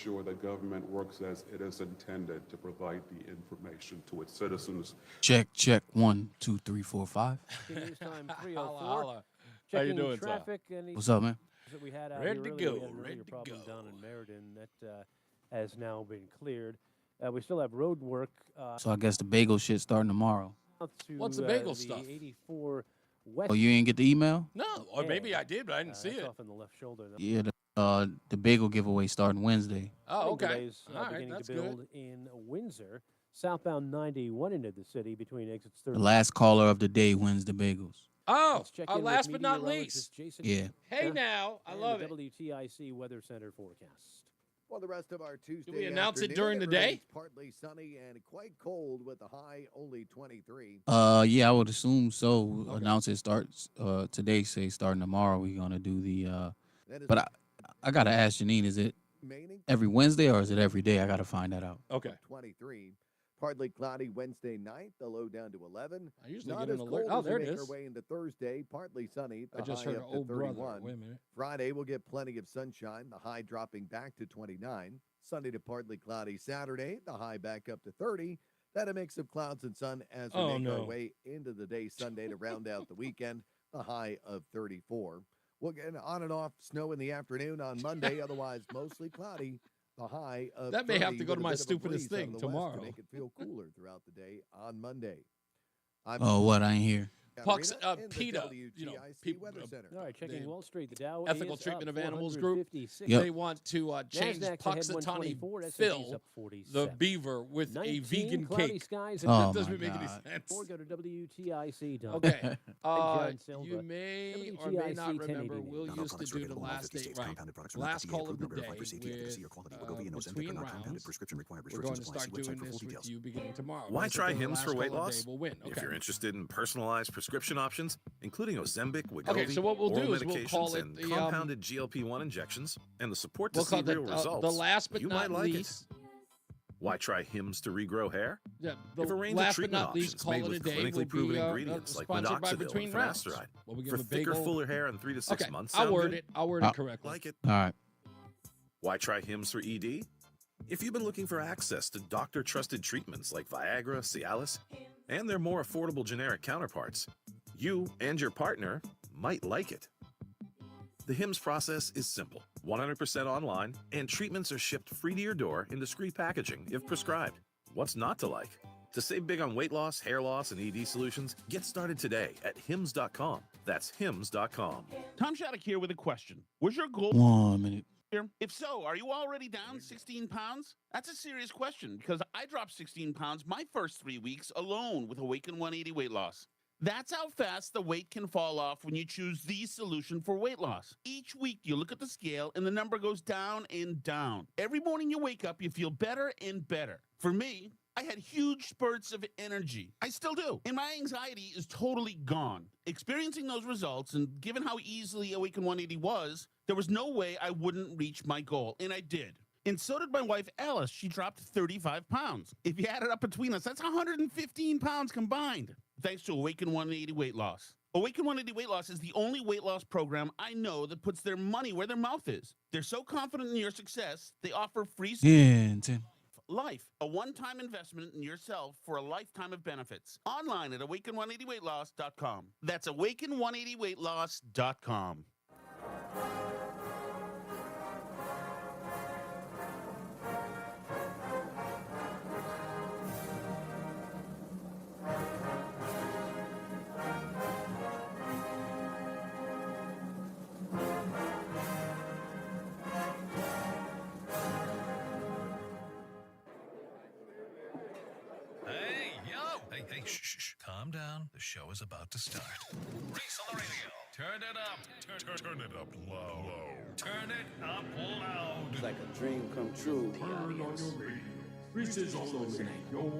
sure that government works as it is intended to provide the information to its citizens. Check, check. 1, 2, 3, 4, 5. News time 3:04. Holla. How Checking you doing, traffic and What's up, man? that we had out Ready here to earlier. We go, had an ready earlier to problem go. down in Meriden that has now been cleared. We still have road work. So I guess the bagel shit starting tomorrow. Out to, What's the bagel the stuff? 84 West. Oh, you didn't get the email? No, or maybe I did, but I didn't see that's it. off in the left shoulder. Yeah, the bagel giveaway starting Wednesday. Oh, okay. Delays, All right, beginning that's to build good. in Windsor. Southbound 91 into the city between exits 30. The last caller of the day wins the bagels. Oh, Let's check in with last but not meteorologist least. Jason Yeah. Hey Huh? now, I and love the it. WTIC Weather Center forecast. For the rest of our Tuesday we announce it afternoon, during the day? remains partly sunny and quite cold with a high only 23. Yeah, I would assume so. Okay. Announce it starts today, say starting tomorrow. We're gonna do the That is but I gotta ask Janine, is it remaining every Wednesday or is it every day? I gotta find that out. Okay. 23. Partly cloudy Wednesday night, the low down to 11. I usually Not get an as alert. cold Oh, as we there it make our is. way into Thursday, partly sunny, the I just high heard an up to old brother. 31. Wait a minute. Friday, we'll get plenty of sunshine, the high dropping back to 29. Sunday to partly cloudy Saturday, the high back up to 30. Then a mix of clouds and sun as we Oh, make our no. way into the day Sunday to round out the weekend, the high of 34. We'll get on and off snow in the afternoon on Monday, otherwise mostly cloudy. The high of That may have 30 to go with to a my bit of a stupidest breeze out thing of the west tomorrow. to make it feel cooler throughout the day on Monday. I'm Oh, what? I ain't here. Pucks, Katerina in the PETA, WTIC people, Weather Center. All right, checking The Wall Street. The Dow Ethical is Treatment up of Animals Group. 456. Yep. They want to change Nasdaq's ahead Puxatawny 124, S&P's Phil, up the 47. beaver, with a 19 vegan cloudy cake. skies. Oh, That doesn't my make any God. sense. Or go to WTIC.com. Okay. John Silva. You may or WTIC may not 1080 remember, news. Will used to do the last date, right? Last call of the day with between rounds. We're going to start doing this with you beginning tomorrow. Why Those that try do the Hims last for weight call of the loss? day will win. If Okay. you're interested in personalized prescription options, including Ozempic, Wegovy, Okay, so what we'll do oral is we'll medications, call it and the, compounded GLP-1 injections, and the support to We'll see call it real the results, last but you not might like least. it. Why try Hims to regrow hair? Yeah, If a range of last but treatment not least, options call made it a with day. clinically Will proven be ingredients like sponsored by minoxidil Between and Rounds. finasteride Well, we give for them a thicker, bagel. fuller hair in 3 to 6 Okay, months. I'll Sound word good? it. I'll word it correctly. Like it? All right. Why try Hims for ED? If you've been looking for access to doctor-trusted treatments like Viagra, Cialis, and their more affordable generic counterparts, you and your partner might like it. The Hims process is simple, 100% online, and treatments are shipped free to your door in discreet packaging if prescribed. What's not to like? To save big on weight loss, hair loss, and ED solutions, get started today at hims.com. That's hims.com. Tom Shattuck here with a question. Was your goal 1 minute. here? If so, are you already down 16 pounds? That's a serious question because I dropped 16 pounds my first 3 weeks alone with Awaken 180 weight loss. That's how fast the weight can fall off when you choose the solution for weight loss. Each week, you look at the scale and the number goes down and down. Every morning you wake up, you feel better and better. For me, I had huge spurts of energy. I still do. And my anxiety is totally gone. Experiencing those results, and given how easily Awaken 180 was, there was no way I wouldn't reach my goal, and I did. And so did my wife, Alice. She dropped 35 pounds. If you add it up between us, that's 115 pounds combined, thanks to Awaken 180 weight loss. Awaken 180 Weight Loss is the only weight loss program I know that puts their money where their mouth is. They're so confident in your success, they offer free Yeah, 10. life, a one-time investment in yourself for a lifetime of benefits. Online at awaken180weightloss.com. That's awaken180weightloss.com. Hey, yo! Hey, shh. Calm down. The show is about to start. Reese on the radio. Turn it up. Turn it up low. Turn it up loud. It's like a dream come true. Yo,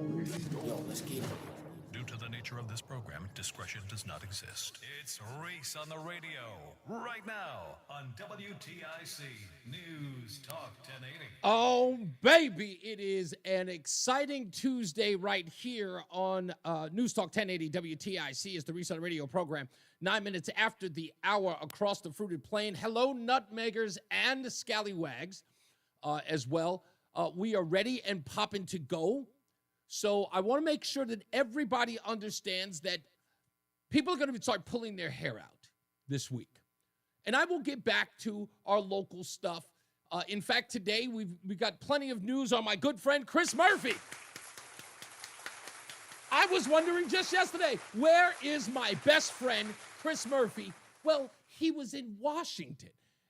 let's get it. Due to the nature of this program, discretion does not exist. It's Reese on the radio. Right now on WTIC News Talk 1080. Oh, baby, it is an exciting Tuesday right here on News Talk 1080 WTIC is the Reese on the Radio program. 9 minutes after the hour across the fruited plain. Hello, nutmeggers and scallywags. as well. We are ready and popping to go. So I want to make sure that everybody understands that people are going to start pulling their hair out this week. And I will get back to our local stuff. In fact, today we've got plenty of news on my good friend Chris Murphy. I was wondering just yesterday, where is my best friend Chris Murphy? Well, he was in Washington,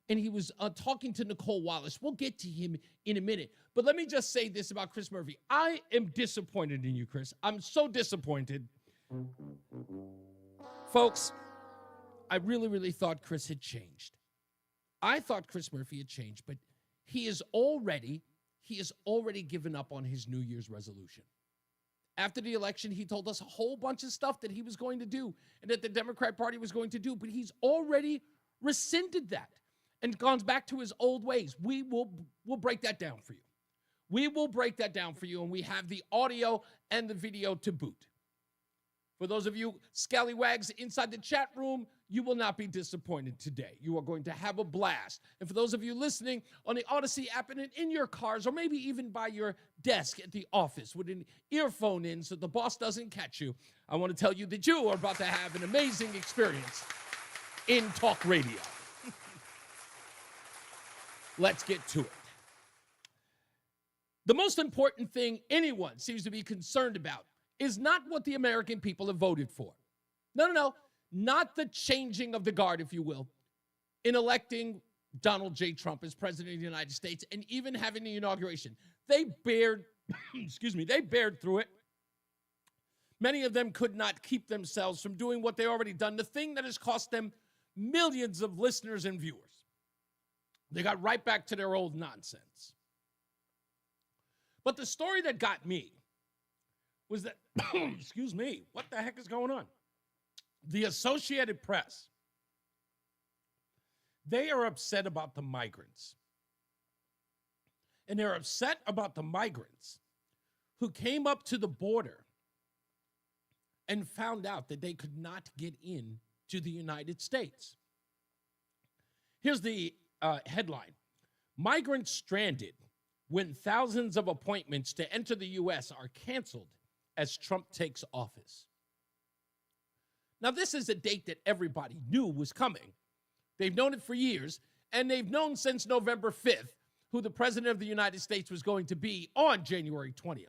and he was talking to Nicole Wallace. We'll get to him in a minute. But let me just say this about Chris Murphy. I am disappointed in you, Chris. I'm so disappointed. Folks, I really, really thought Chris had changed. I thought Chris Murphy had changed, but he has already given up on his New Year's resolution. After the election, he told us a whole bunch of stuff that he was going to do and that the Democrat Party was going to do, but he's already rescinded that and gone back to his old ways. We'll break that down for you. We will break that down for you, and we have the audio and the video to boot. For those of you scallywags inside the chat room, you will not be disappointed today. You are going to have a blast. And for those of you listening on the Odyssey app and in your cars, or maybe even by your desk at the office with an earphone in so the boss doesn't catch you, I want to tell you that you are about to have an amazing experience in talk radio. Let's get to it. The most important thing anyone seems to be concerned about is not what the American people have voted for. No. Not the changing of the guard, if you will, in electing Donald J. Trump as president of the United States and even having the inauguration. They bared, they bared through it. Many of them could not keep themselves from doing what they already done, the thing that has cost them millions of listeners and viewers. They got right back to their old nonsense. But the story that got me was that, what the heck is going on? The Associated Press, they are upset about the migrants. And they're upset about the migrants who came up to the border and found out that they could not get in to the United States. Here's the headline. Migrants stranded when thousands of appointments to enter the U.S. are canceled as Trump takes office. Now, this is a date that everybody knew was coming. They've known it for years, and they've known since November 5th who the president of the United States was going to be on January 20th.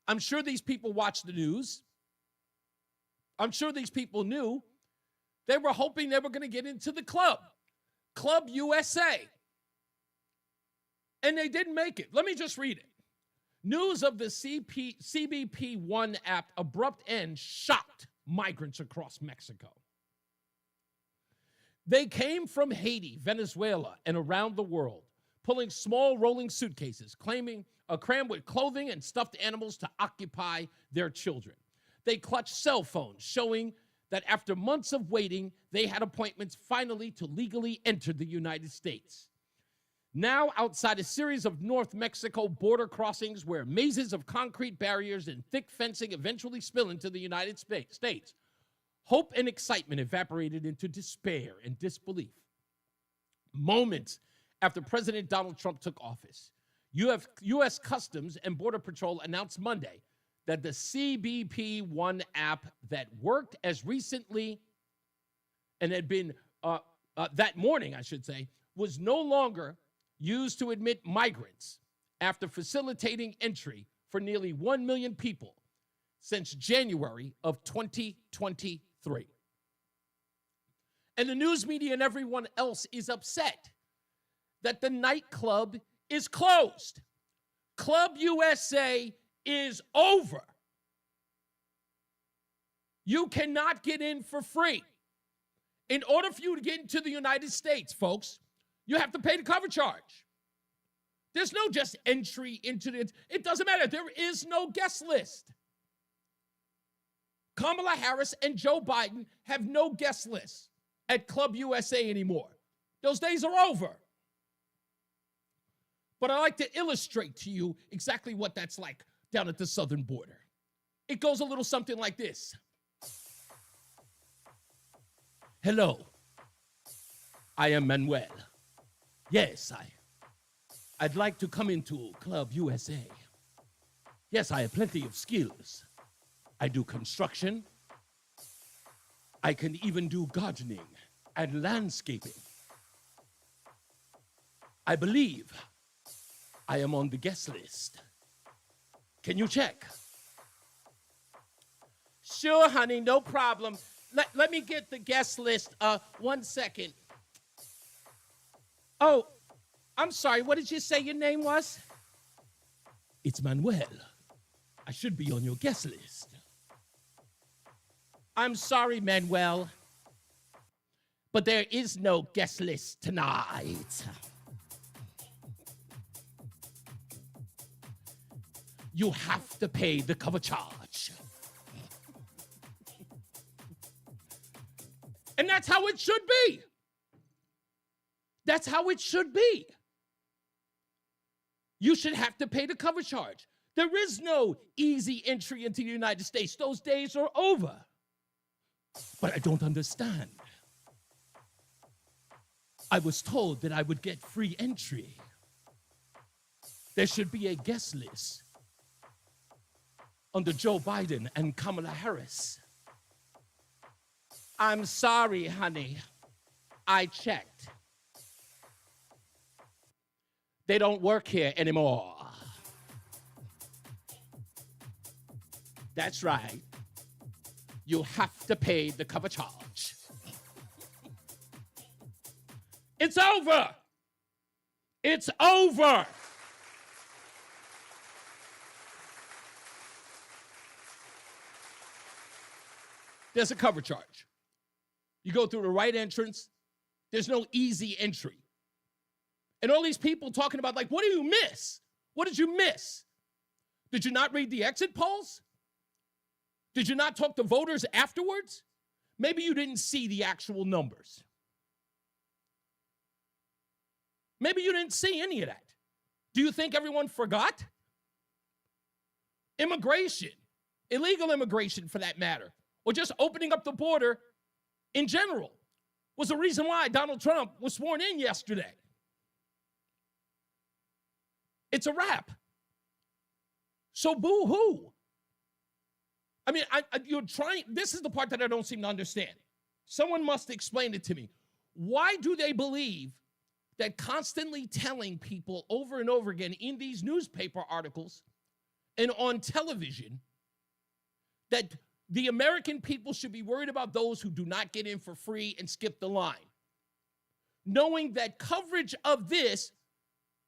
I'm sure these people watched the news. I'm sure these people knew. They were hoping they were going to get into the club, Club USA. And they didn't make it. Let me just read it. News of the CBP-1 app abrupt end shocked migrants across Mexico. They came from Haiti, Venezuela, and around the world, pulling small rolling suitcases, crammed with clothing and stuffed animals to occupy their children. They clutched cell phones, showing that after months of waiting, they had appointments finally to legally enter the United States. Now, outside a series of North Mexico border crossings where mazes of concrete barriers and thick fencing eventually spill into the United States, hope and excitement evaporated into despair and disbelief. Moments after President Donald Trump took office, U.S. Customs and Border Patrol announced Monday that the CBP-1 app that worked as recently and had been, that morning, I should say, was no longer used to admit migrants after facilitating entry for nearly 1 million people since January of 2023. And the news media and everyone else is upset that the nightclub is closed. Club USA is over. You cannot get in for free. In order for you to get into the United States, folks, you have to pay the cover charge. There's no just entry into it. It doesn't matter. There is no guest list. Kamala Harris and Joe Biden have no guest list at Club USA anymore. Those days are over. But I like to illustrate to you exactly what that's like down at the southern border. It goes a little something like this. Hello, I am Manuel. Yes, I'd like to come into Club USA. Yes, I have plenty of skills. I do construction. I can even do gardening and landscaping. I believe I am on the guest list. Can you check? Sure, honey, no problem. Let me get the guest list. 1 second. Oh, I'm sorry. What did you say your name was? It's Manuel. I should be on your guest list. I'm sorry, Manuel, but there is no guest list tonight. You have to pay the cover charge. And that's how it should be. That's how it should be. You should have to pay the cover charge. There is no easy entry into the United States. Those days are over. But I don't understand. I was told that I would get free entry. There should be a guest list under Joe Biden and Kamala Harris. I'm sorry, honey. I checked. They don't work here anymore. That's right. You have to pay the cover charge. It's over. It's over. There's a cover charge. You go through the right entrance. There's no easy entry. And all these people talking about, like, what do you miss? What did you miss? Did you not read the exit polls? Did you not talk to voters afterwards? Maybe you didn't see the actual numbers. Maybe you didn't see any of that. Do you think everyone forgot? Immigration, illegal immigration for that matter, or just opening up the border in general was the reason why Donald Trump was sworn in yesterday. It's a wrap. So boo-hoo. I mean, you're trying, this is the part that I don't seem to understand. Someone must explain it to me. Why do they believe that constantly telling people over and over again in these newspaper articles and on television that the American people should be worried about those who do not get in for free and skip the line, knowing that coverage of this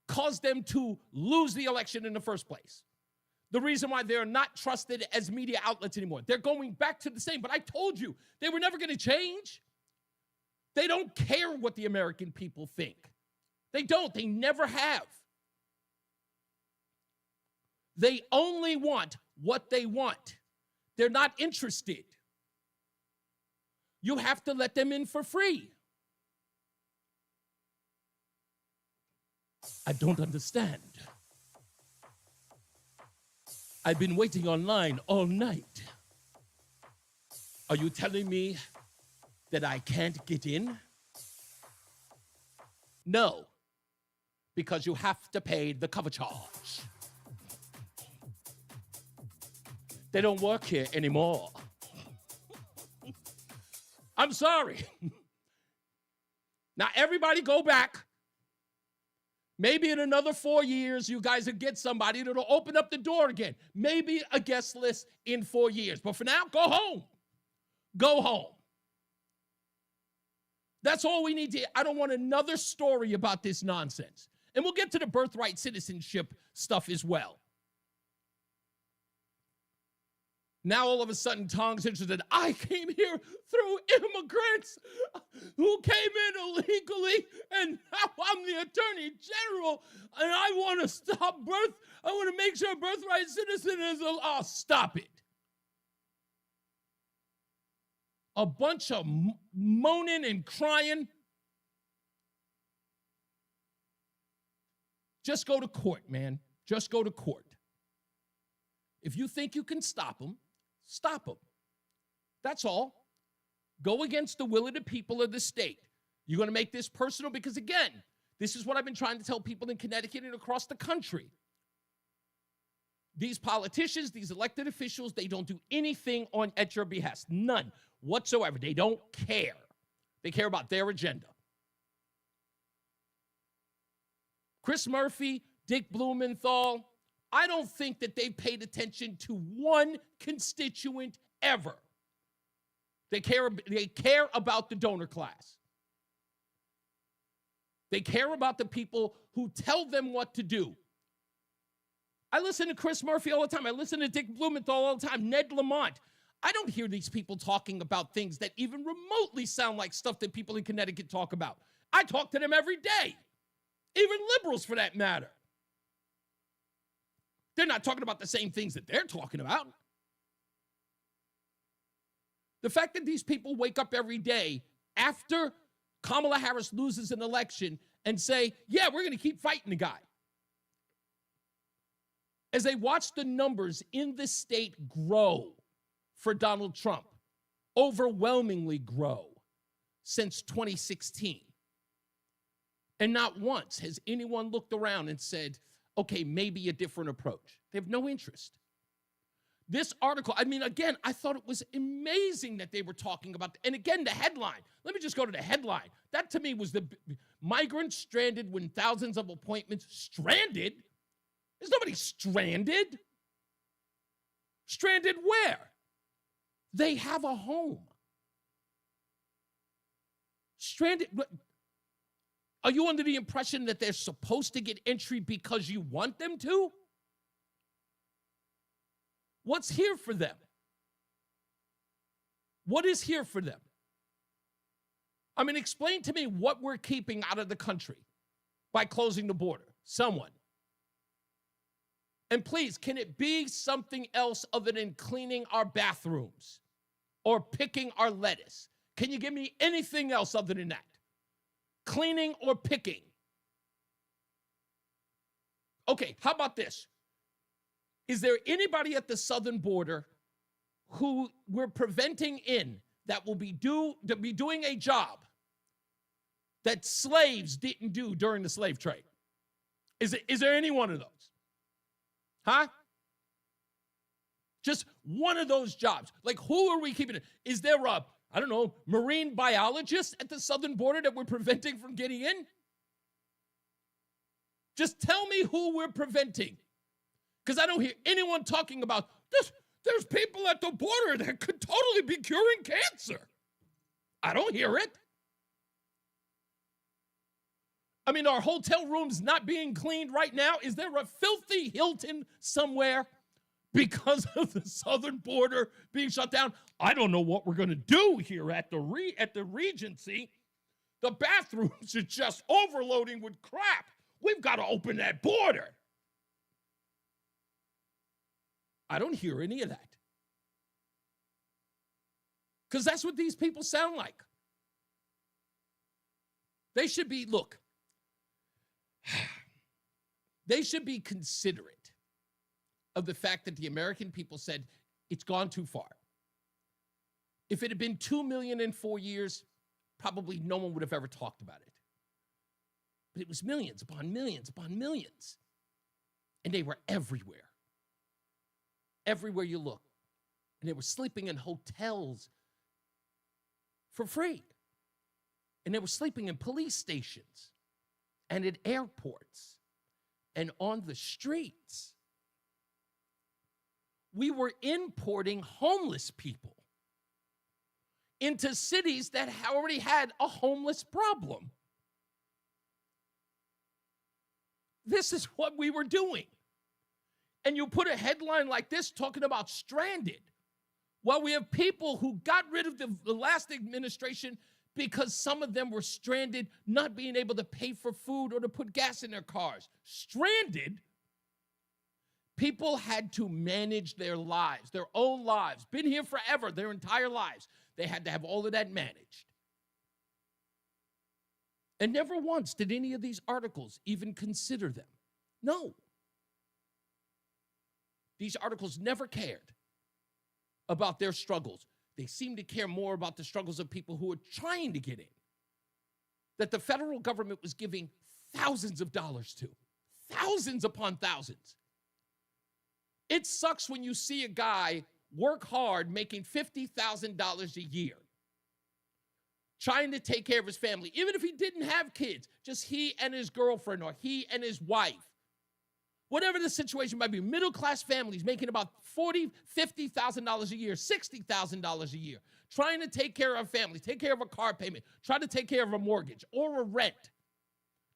caused them to lose the election in the first place? The reason why they're not trusted as media outlets anymore. They're going back to the same. But I told you, they were never going to change. They don't care what the American people think. They don't. They never have. They only want what they want. They're not interested. You have to let them in for free. I don't understand. I've been waiting online all night. Are you telling me that I can't get in? No, because you have to pay the cover charge. They don't work here anymore. I'm sorry. Now, everybody go back. Maybe in another 4 years, you guys will get somebody that'll open up the door again. Maybe a guest list in 4 years. But for now, go home. Go home. That's all we need to. I don't want another story about this nonsense. And we'll get to the birthright citizenship stuff as well. Now, all of a sudden, Tong's interested. I came here through immigrants who came in illegally, and now I'm the Attorney General, and I want to stop birth. I want to make sure birthright citizen is. Oh, stop it. A bunch of moaning and crying. Just go to court, man. Just go to court. If you think you can stop them, stop them. That's all. Go against the will of the people of the state. You're going to make this personal because, again, This is what I've been trying to tell people in Connecticut and across the country. These politicians, these elected officials, they don't do anything at your behest. None whatsoever. They don't care. They care about their agenda. Chris Murphy, Dick Blumenthal, I don't think that they've paid attention to one constituent ever. They care about the donor class. They care about the people who tell them what to do. I listen to Chris Murphy all the time. I listen to Dick Blumenthal all the time, Ned Lamont. I don't hear these people talking about things that even remotely sound like stuff that people in Connecticut talk about. I talk to them every day, even liberals for that matter. They're not talking about the same things that they're talking about. The fact that these people wake up every day after Kamala Harris loses an election and say, yeah, we're going to keep fighting the guy. As they watch the numbers in the state grow for Donald Trump, overwhelmingly grow since 2016. And not once has anyone looked around and said, okay, maybe a different approach. They have no interest. This article, I mean, again, I thought it was amazing that they were talking about, and again, the headline. Let me just go to the headline. That to me was the migrants stranded when thousands of appointments. Stranded? There's nobody stranded. Stranded where? They have a home. Stranded. Are you under the impression that they're supposed to get entry because you want them to? What's here for them? What is here for them? I mean, explain to me what we're keeping out of the country by closing the border. Someone. And please, can it be something else other than cleaning our bathrooms or picking our lettuce? Can you give me anything else other than that? Cleaning or picking? Okay, how about this? Is there anybody at the southern border who we're preventing in that will be doing a job that slaves didn't do during the slave trade? Is there any one of those? Huh? Just one of those jobs. Like, who are we keeping? Is there a, I don't know, marine biologist at the southern border that we're preventing from getting in? Just tell me who we're preventing. Because I don't hear anyone talking about this. There's people at the border that could totally be curing cancer. I don't hear it. I mean, are hotel rooms not being cleaned right now? Is there a filthy Hilton somewhere because of the southern border being shut down? I don't know what we're going to do here at the Regency. The bathrooms are just overloading with crap. We've got to open that border. I don't hear any of that. Because that's what these people sound like. They should be, look, they should be considerate of the fact that the American people said it's gone too far. If it had been 2 million in 4 years, probably no one would have ever talked about it. But it was millions upon millions upon millions. And they were everywhere. Everywhere you look. And they were sleeping in hotels for free. And they were sleeping in police stations and at airports and on the streets. We were importing homeless people into cities that already had a homeless problem. This is what we were doing. And you put a headline like this talking about stranded. Well, we have people who got rid of the last administration because some of them were stranded, not being able to pay for food or to put gas in their cars. Stranded. People had to manage their lives, their own lives. Been here forever, their entire lives. They had to have all of that managed. And never once did any of these articles even consider them. No. These articles never cared about their struggles. They seem to care more about the struggles of people who are trying to get in. That the federal government was giving thousands of dollars to. Thousands upon thousands. It sucks when you see a guy work hard making $50,000 a year, trying to take care of his family, even if he didn't have kids, just he and his girlfriend or he and his wife. Whatever the situation might be, middle-class families making about $40,000, $50,000 a year, $60,000 a year, trying to take care of a family, take care of a car payment, trying to take care of a mortgage or a rent,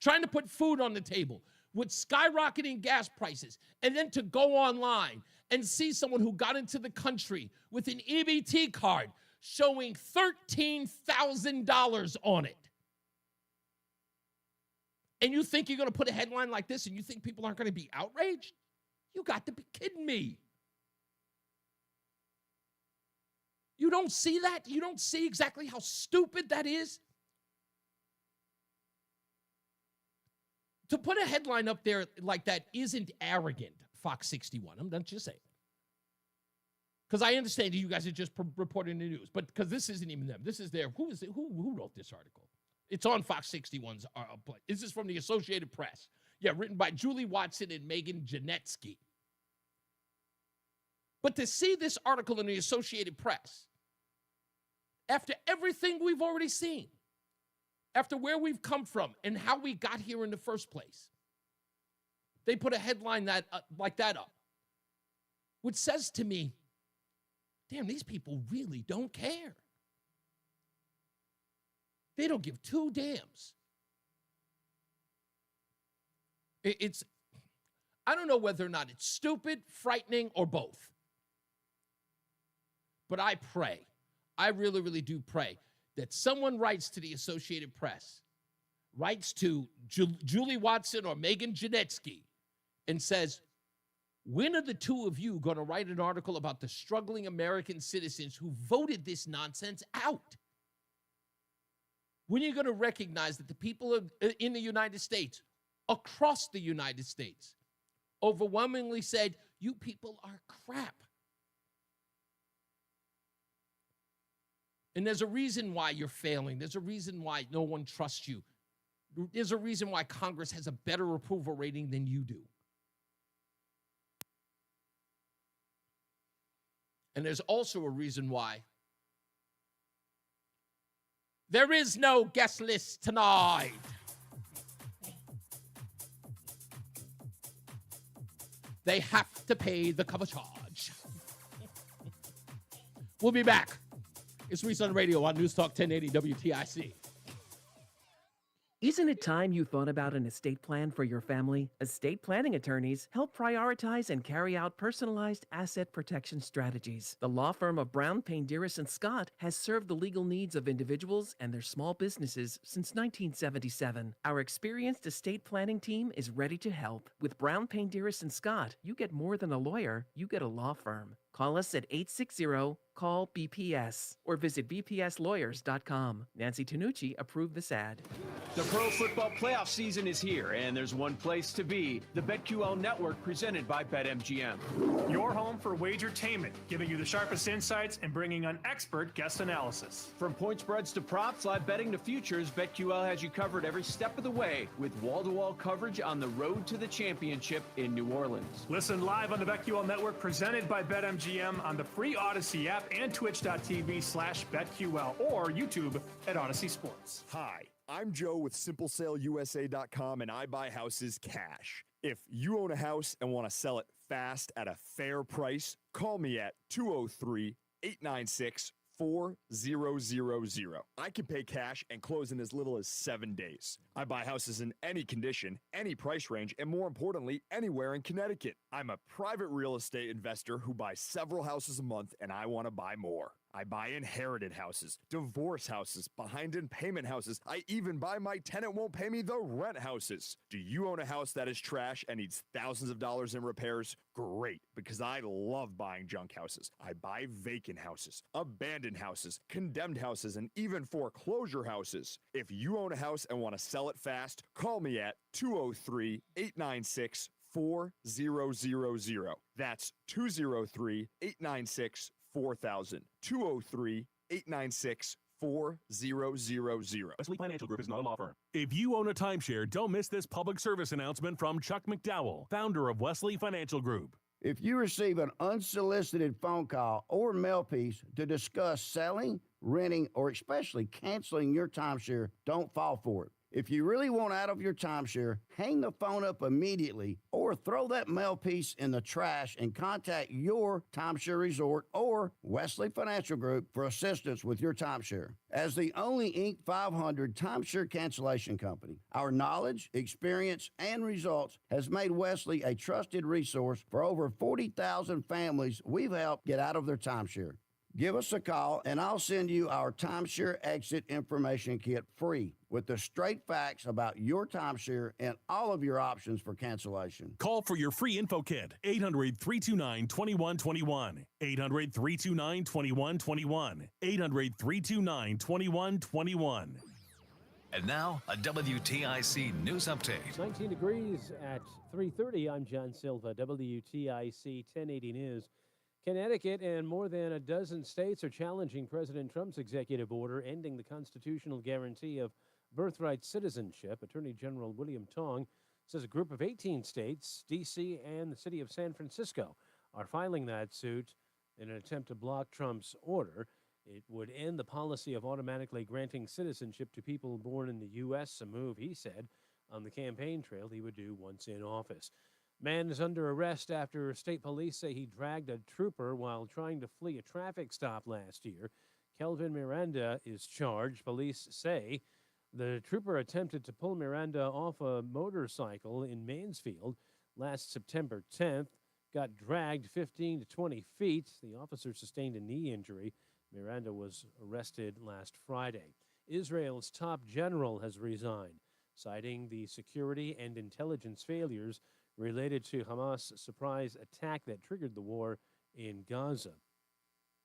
trying to put food on the table with skyrocketing gas prices, and then to go online and see someone who got into the country with an EBT card showing $13,000 on it. And you think you're going to put a headline like this and you think people aren't going to be outraged? You got to be kidding me. You don't see that? You don't see exactly how stupid that is? To put a headline up there like that isn't arrogant, Fox 61. I'm not just saying. Because I understand that you guys are just reporting the news, but because this isn't even them. This is their, who wrote this article? It's on Fox 61's. This is from the Associated Press. Yeah, written by Julie Watson and Megan Janetsky. But to see this article in the Associated Press, after everything we've already seen, after where we've come from and how we got here in the first place, they put a headline like that up, which says to me, damn, these people really don't care. They don't give two damns. I don't know whether or not it's stupid, frightening, or both. But I pray, I really, really do pray that someone writes to the Associated Press, writes to Julie Watson or Megan Janetsky, and says, when are the two of you going to write an article about the struggling American citizens who voted this nonsense out? When are you going to recognize that the people in the United States, across the United States, overwhelmingly said, you people are crap? And there's a reason why you're failing. There's a reason why no one trusts you. There's a reason why Congress has a better approval rating than you do. And there's also a reason why there is no guest list tonight. They have to pay the cover charge. We'll be back. It's Reese on Radio on NewsTalk 1080 WTIC. Isn't it time you thought about an estate plan for your family? Estate planning attorneys help prioritize and carry out personalized asset protection strategies. The law firm of Brown, Payne, Dearest & Scott has served the legal needs of individuals and their small businesses since 1977. Our experienced estate planning team is ready to help. With Brown, Payne, Dearest & Scott, you get more than a lawyer, you get a law firm. Call us at 860-CALL-BPS or visit bpslawyers.com. Nancy Tanucci approved this ad. The pro football playoff season is here, and there's one place to be. The BetQL Network, presented by BetMGM. Your home for wagertainment, giving you the sharpest insights and bringing on expert guest analysis. From point spreads to props, live betting to futures, BetQL has you covered every step of the way with wall-to-wall coverage on the road to the championship in New Orleans. Listen live on the BetQL Network, presented by BetMGM on the free Odyssey app and twitch.tv/BetQL or YouTube at Odyssey Sports. Hi, I'm Joe with SimpleSaleUSA.com, and I buy houses cash. If you own a house and want to sell it fast at a fair price, call me at 203-896-4000. I can pay cash and close in as little as 7 days. I buy houses in any condition, any price range, and more importantly, anywhere in Connecticut. I'm a private real estate investor who buys several houses a month, and I want to buy more. I buy inherited houses, divorce houses, behind in payment houses. I even buy my tenant won't pay me the rent houses. Do you own a house that is trash and needs thousands of dollars in repairs? Great, because I love buying junk houses. I buy vacant houses, abandoned houses, condemned houses, and even foreclosure houses. If you own a house and want to sell it fast, call me at 203-896-4000. That's 203-896-4000. 203-896-4000. 4000. Wesley Financial Group is not a law firm. If you own a timeshare, don't miss this public service announcement from Chuck McDowell, founder of Wesley Financial Group. If you receive an unsolicited phone call or mail piece to discuss selling, renting, or especially canceling your timeshare, don't fall for it. If you really want out of your timeshare, hang the phone up immediately or throw that mail piece in the trash and contact your timeshare resort or Wesley Financial Group for assistance with your timeshare. As the only Inc. 500 timeshare cancellation company, our knowledge, experience, and results has made Wesley a trusted resource for over 40,000 families we've helped get out of their timeshare. Give us a call, and I'll send you our timeshare exit information kit free with the straight facts about your timeshare and all of your options for cancellation. Call for your free info kit, 800-329-2121, 800-329-2121, 800-329-2121. And now, a WTIC news update. 19 degrees at 3:30. I'm John Silva, WTIC 1080 News. Connecticut and more than a dozen states are challenging President Trump's executive order ending the constitutional guarantee of birthright citizenship. Attorney General William Tong says a group of 18 states, D.C. and the city of San Francisco, are filing that suit in an attempt to block Trump's order. It would end the policy of automatically granting citizenship to people born in the U.S., a move he said on the campaign trail he would do once in office. Man is under arrest after state police say he dragged a trooper while trying to flee a traffic stop last year. Kelvin Miranda is charged. Police say the trooper attempted to pull Miranda off a motorcycle in Mansfield last September 10th, got dragged 15 to 20 feet. The officer sustained a knee injury. Miranda was arrested last Friday. Israel's top general has resigned, citing the security and intelligence failures related to Hamas' surprise attack that triggered the war in Gaza.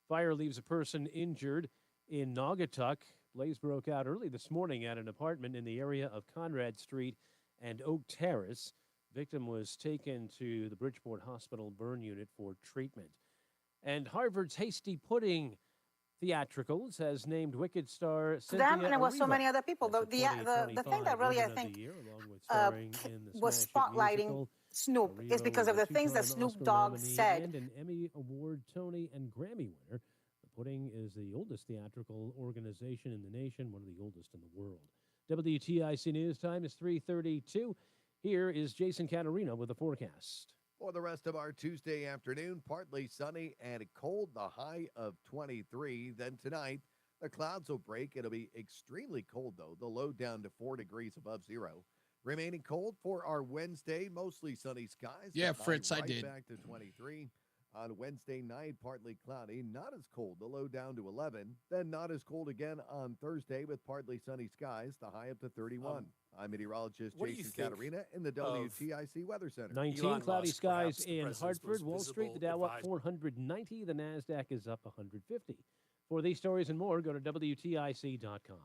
Fire leaves a person injured in Naugatuck. Blaze broke out early this morning at an apartment in the area of Conrad Street and Oak Terrace. Victim was taken to the Bridgeport Hospital burn unit for treatment. And Harvard's Hasty Pudding Theatricals has named Wicked star Cynthia Them, and it was so Erivo many other people. The thing that really, I think, was spotlighting Snoop is because of the things that Snoop Dogg said. And an Emmy Award, Tony, and Grammy winner. The Pudding is the oldest theatrical organization in the nation, one of the oldest in the world. WTIC News Time is 3:32. Here is Jason Catarino with the forecast. For the rest of our Tuesday afternoon, partly sunny and cold, the high of 23. Then tonight, the clouds will break. It'll be extremely cold, though. The low down to 4 degrees above zero. Remaining cold for our Wednesday, mostly sunny skies. Yeah, The high Fritz, I right did. Back to 23. On Wednesday night, partly cloudy, not as cold. The low down to 11. Then not as cold again on Thursday with partly sunny skies. The high up to 31. I'm meteorologist Jason Catarina in the WTIC Weather Center. 19 cloudy skies in Hartford, Wall Street, the Dow up 490, the NASDAQ is up 150. For these stories and more, go to WTIC.com.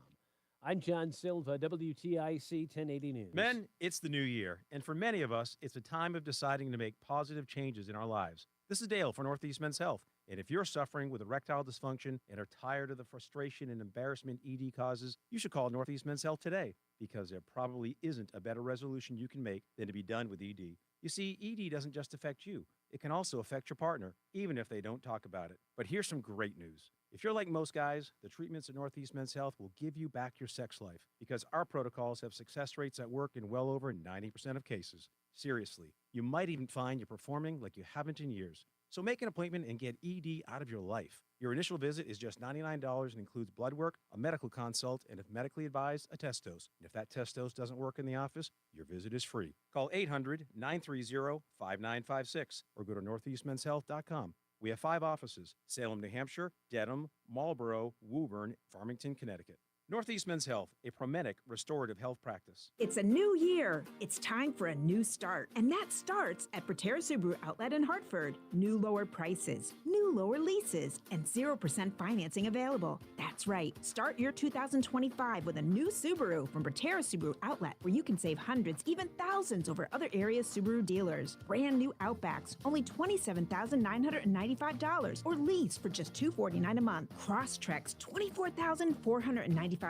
I'm John Silva, WTIC 1080 News. Men, it's the new year, and for many of us, it's a time of deciding to make positive changes in our lives. This is Dale for Northeast Men's Health, and if you're suffering with erectile dysfunction and are tired of the frustration and embarrassment ED causes, you should call Northeast Men's Health today, because there probably isn't a better resolution you can make than to be done with ED. You see, ED doesn't just affect you. It can also affect your partner, even if they don't talk about it. But here's some great news. If you're like most guys, the treatments at Northeast Men's Health will give you back your sex life, because our protocols have success rates that work in well over 90% of cases. Seriously, you might even find you're performing like you haven't in years. So make an appointment and get ED out of your life. Your initial visit is just $99 and includes blood work, a medical consult, and if medically advised, a test dose. And if that test dose doesn't work in the office, your visit is free. Call 800-930-5956 or go to northeastmenshealth.com. We have 5 offices: Salem, New Hampshire, Dedham, Marlborough, Woburn, Farmington, Connecticut. Northeast Men's Health, a Promedic restorative health practice. It's a new year. It's time for a new start. And that starts at Proterra Subaru Outlet in Hartford. New lower prices, new lower leases, and 0% financing available. That's right. Start your 2025 with a new Subaru from Proterra Subaru Outlet, where you can save hundreds, even thousands over other area Subaru dealers. Brand new Outbacks, only $27,995, or lease for just $249 a month. Crosstreks, $24,495,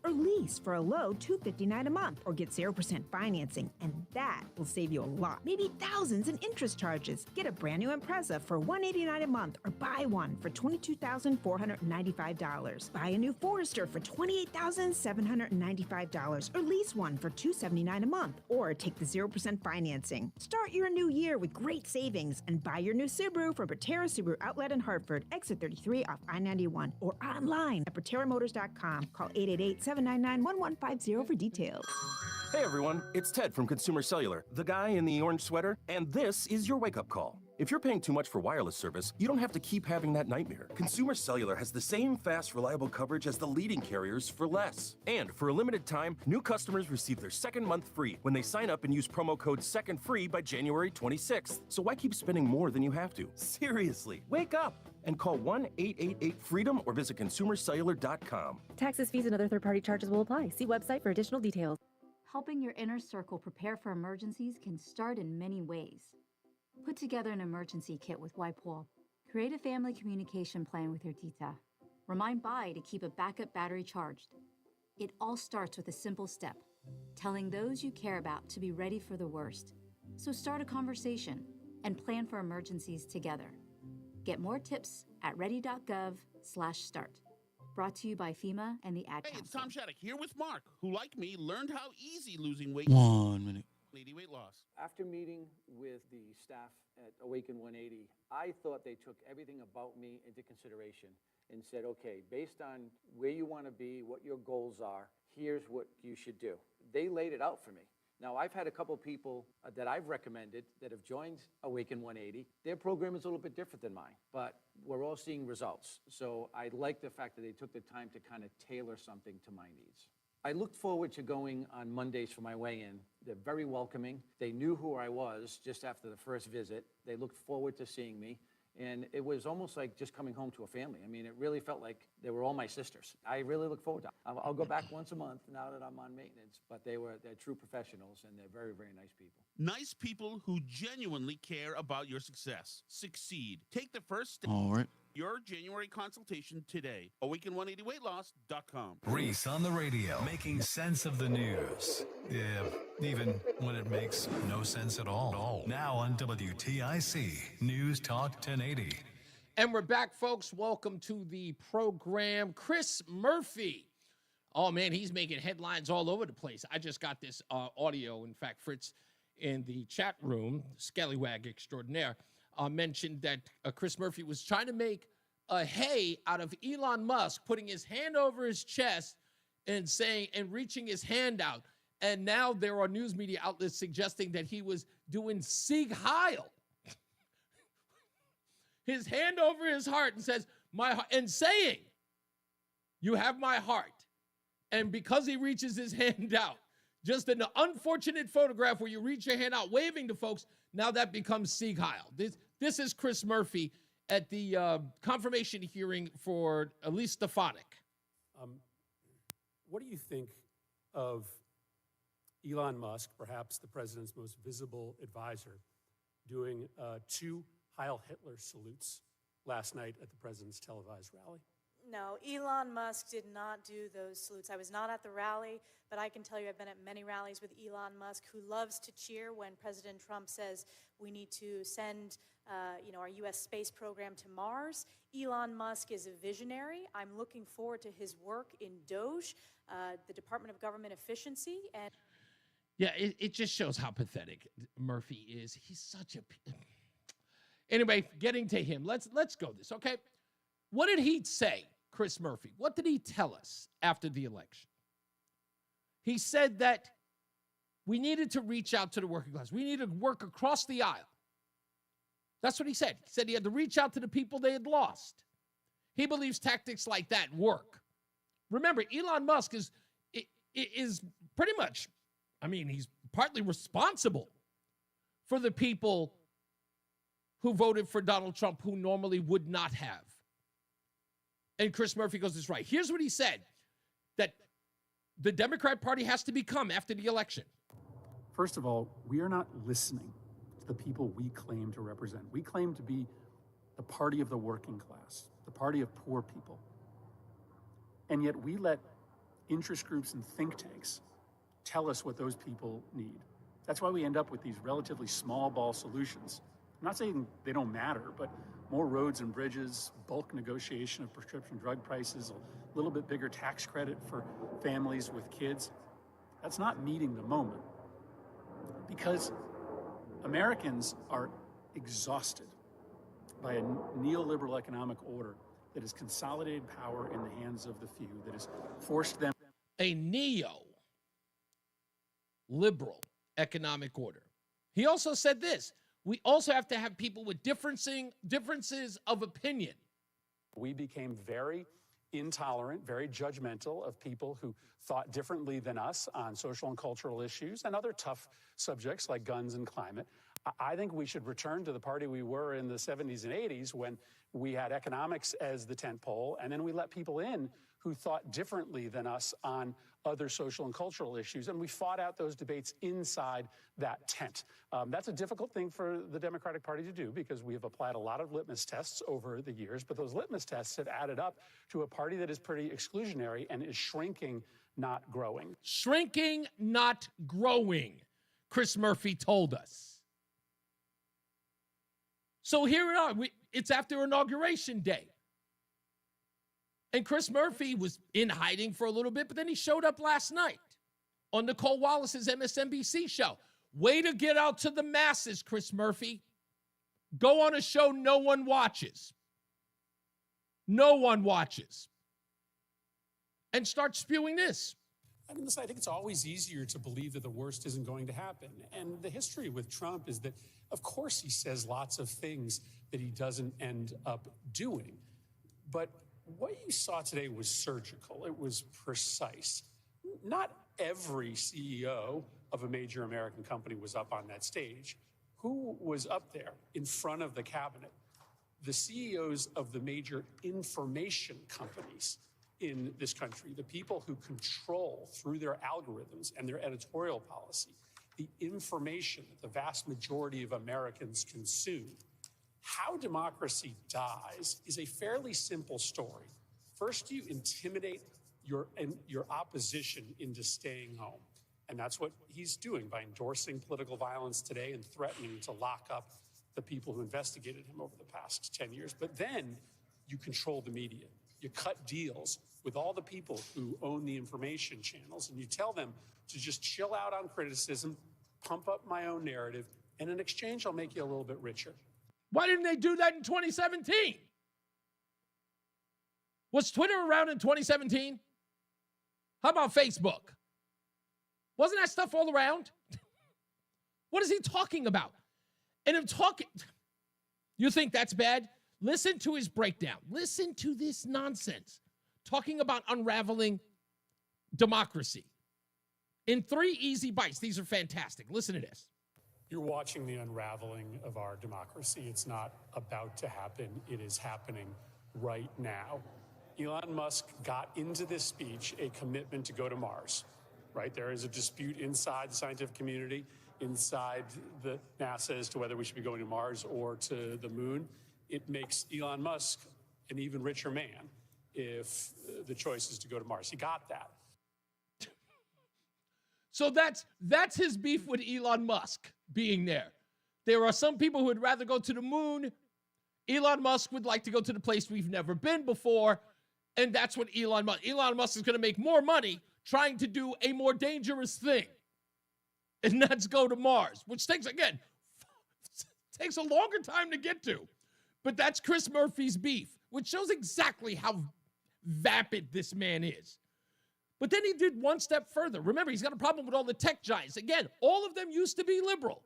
or lease for a low $259 a month, or get 0% financing, and that will save you a lot, maybe thousands in interest charges. Get a brand new Impreza for $189 a month, or buy one for $22,495. Buy a new Forester for $28,795, or lease one for $279 a month, or take the 0% financing. Start your new year with great savings and buy your new Subaru from Proterra Subaru Outlet in Hartford, exit 33 off I-91, or online at ProterraMotors.com. Call 888-799-1150 for details. Hey everyone, it's Ted from Consumer Cellular, the guy in the orange sweater, and this is your wake-up call. If you're paying too much for wireless service, you don't have to keep having that nightmare. Consumer Cellular has the same fast, reliable coverage as the leading carriers for less. And for a limited time, new customers receive their second month free when they sign up and use promo code SECONDFREE by January 26th. So why keep spending more than you have to? Seriously, wake up and call 1-888-FREEDOM or visit consumercellular.com. Taxes, fees, and other third-party charges will apply. See website for additional details. Helping your inner circle prepare for emergencies can start in many ways. Put together an emergency kit with Wipewool. Create a family communication plan with your tita. Remind Bai to keep a backup battery charged. It all starts with a simple step, telling those you care about to be ready for the worst. So start a conversation and plan for emergencies together. Get more tips at ready.gov/start. Brought to you by FEMA and the Ad Hey, Council. it's Tom Shattuck here with Mark, who, like me, learned how easy losing weight. 1 minute. 80 weight loss. After meeting with the staff at Awaken 180, I thought they took everything about me into consideration and said, okay, based on where you want to be, what your goals are, here's what you should do. They laid it out for me. Now, I've had a couple people that I've recommended that have joined Awaken 180. Their program is a little bit different than mine, but we're all seeing results. So I like the fact that they took the time to kind of tailor something to my needs. I looked forward to going on Mondays for my weigh-in. They're very welcoming. They knew who I was just after the first visit. They looked forward to seeing me. And it was almost like just coming home to a family. I mean, it really felt like they were all my sisters. I really look forward to it. I'll go back once a month now that I'm on maintenance, but they're true professionals, and they're very, very nice people. Nice people who genuinely care about your success. Succeed. Take the first step. All right. Your January consultation today. Awaken180weightloss.com. Reese on the radio, making sense of the news. Yeah, even when it makes no sense at all. Now on WTIC, News Talk 1080. And we're back, folks. Welcome to the program. Chris Murphy. Oh, man, he's making headlines all over the place. I just got this audio. In fact, Fritz in the chat room, Scallywag extraordinaire, mentioned that Chris Murphy was trying to make a hay out of Elon Musk, putting his hand over his chest and saying and reaching his hand out. And now there are news media outlets suggesting that he was doing Sieg Heil. His hand over his heart and says, and saying, "You have my heart." And because he reaches his hand out, just an unfortunate photograph where you reach your hand out waving to folks, now that becomes Sieg Heil. This is Chris Murphy at the confirmation hearing for Elise Stefanik. What do you think of Elon Musk, perhaps the president's most visible advisor, doing 2 Heil Hitler salutes last night at the president's televised rally? No, Elon Musk did not do those salutes. I was not at the rally, but I can tell you I've been at many rallies with Elon Musk, who loves to cheer when President Trump says we need to send our U.S. space program to Mars. Elon Musk is a visionary. I'm looking forward to his work in DOGE, the Department of Government Efficiency. And yeah, it just shows how pathetic Murphy is. He's such a... Anyway, getting to him, let's go this, okay? What did he say, Chris Murphy? What did he tell us after the election? He said that we needed to reach out to the working class. We needed to work across the aisle. That's what he said. He said he had to reach out to the people they had lost. He believes tactics like that work. Remember, Elon Musk is pretty much, I mean, he's partly responsible for the people who voted for Donald Trump who normally would not have. And Chris Murphy goes, this right. Here's what he said, that the Democrat Party has to become after the election. First of all, we are not listening to the people we claim to represent. We claim to be the party of the working class, the party of poor people. And yet we let interest groups and think tanks tell us what those people need. That's why we end up with these relatively small ball solutions. I'm not saying they don't matter, but more roads and bridges, bulk negotiation of prescription drug prices, a little bit bigger tax credit for families with kids. That's not meeting the moment, because Americans are exhausted by a neoliberal economic order that has consolidated power in the hands of the few, that has forced them. A neo-liberal economic order. He also said this: we also have to have people with differences of opinion. We became very intolerant, very judgmental of people who thought differently than us on social and cultural issues and other tough subjects like guns and climate. I think we should return to the party we were in the 70s and 80s, when we had economics as the tent pole, and then we let people in who thought differently than us on other social and cultural issues, and we fought out those debates inside that tent. That's a difficult thing for the Democratic Party to do, because we have applied a lot of litmus tests over the years, but those litmus tests have added up to a party that is pretty exclusionary and is shrinking, not growing. Shrinking, not growing, Chris Murphy told us. So here we are. It's after Inauguration Day. And Chris Murphy was in hiding for a little bit, but then he showed up last night on Nicole Wallace's MSNBC show. Way to get out to the masses, Chris Murphy. Go on a show no one watches. No one watches. And start spewing this. I mean, listen, I think it's always easier to believe that the worst isn't going to happen. And the history with Trump is that, of course, he says lots of things that he doesn't end up doing. But what you saw today was surgical. It was precise. Not every CEO of a major American company was up on that stage. Who was up there in front of the cabinet? The CEOs of the major information companies in this country, the people who control through their algorithms and their editorial policy the information that the vast majority of Americans consume. How democracy dies is a fairly simple story. First, you intimidate your opposition into staying home. And that's what he's doing by endorsing political violence today and threatening to lock up the people who investigated him over the past 10 years. But then you control the media. You cut deals with all the people who own the information channels, and you tell them to just chill out on criticism, pump up my own narrative, and in exchange, I'll make you a little bit richer. Why didn't they do that in 2017? Was Twitter around in 2017? How about Facebook? Wasn't that stuff all around? What is he talking about? And I'm talking, you think that's bad? Listen to his breakdown. Listen to this nonsense. Talking about unraveling democracy. In 3 easy bites. These are fantastic. Listen to this. You're watching the unraveling of our democracy. It's not about to happen. It is happening right now. Elon Musk got into this speech a commitment to go to Mars, right? There is a dispute inside the scientific community, inside the NASA, as to whether we should be going to Mars or to the moon. It makes Elon Musk an even richer man if the choice is to go to Mars. He got that. So that's his beef with Elon Musk being there. There are some people who would rather go to the moon. Elon Musk would like to go to the place we've never been before. And that's what Elon Musk is going to make more money trying to do a more dangerous thing. And that's go to Mars, which takes a longer time to get to. But that's Chris Murphy's beef, which shows exactly how vapid this man is. But then he did one step further. Remember, he's got a problem with all the tech giants. Again, all of them used to be liberal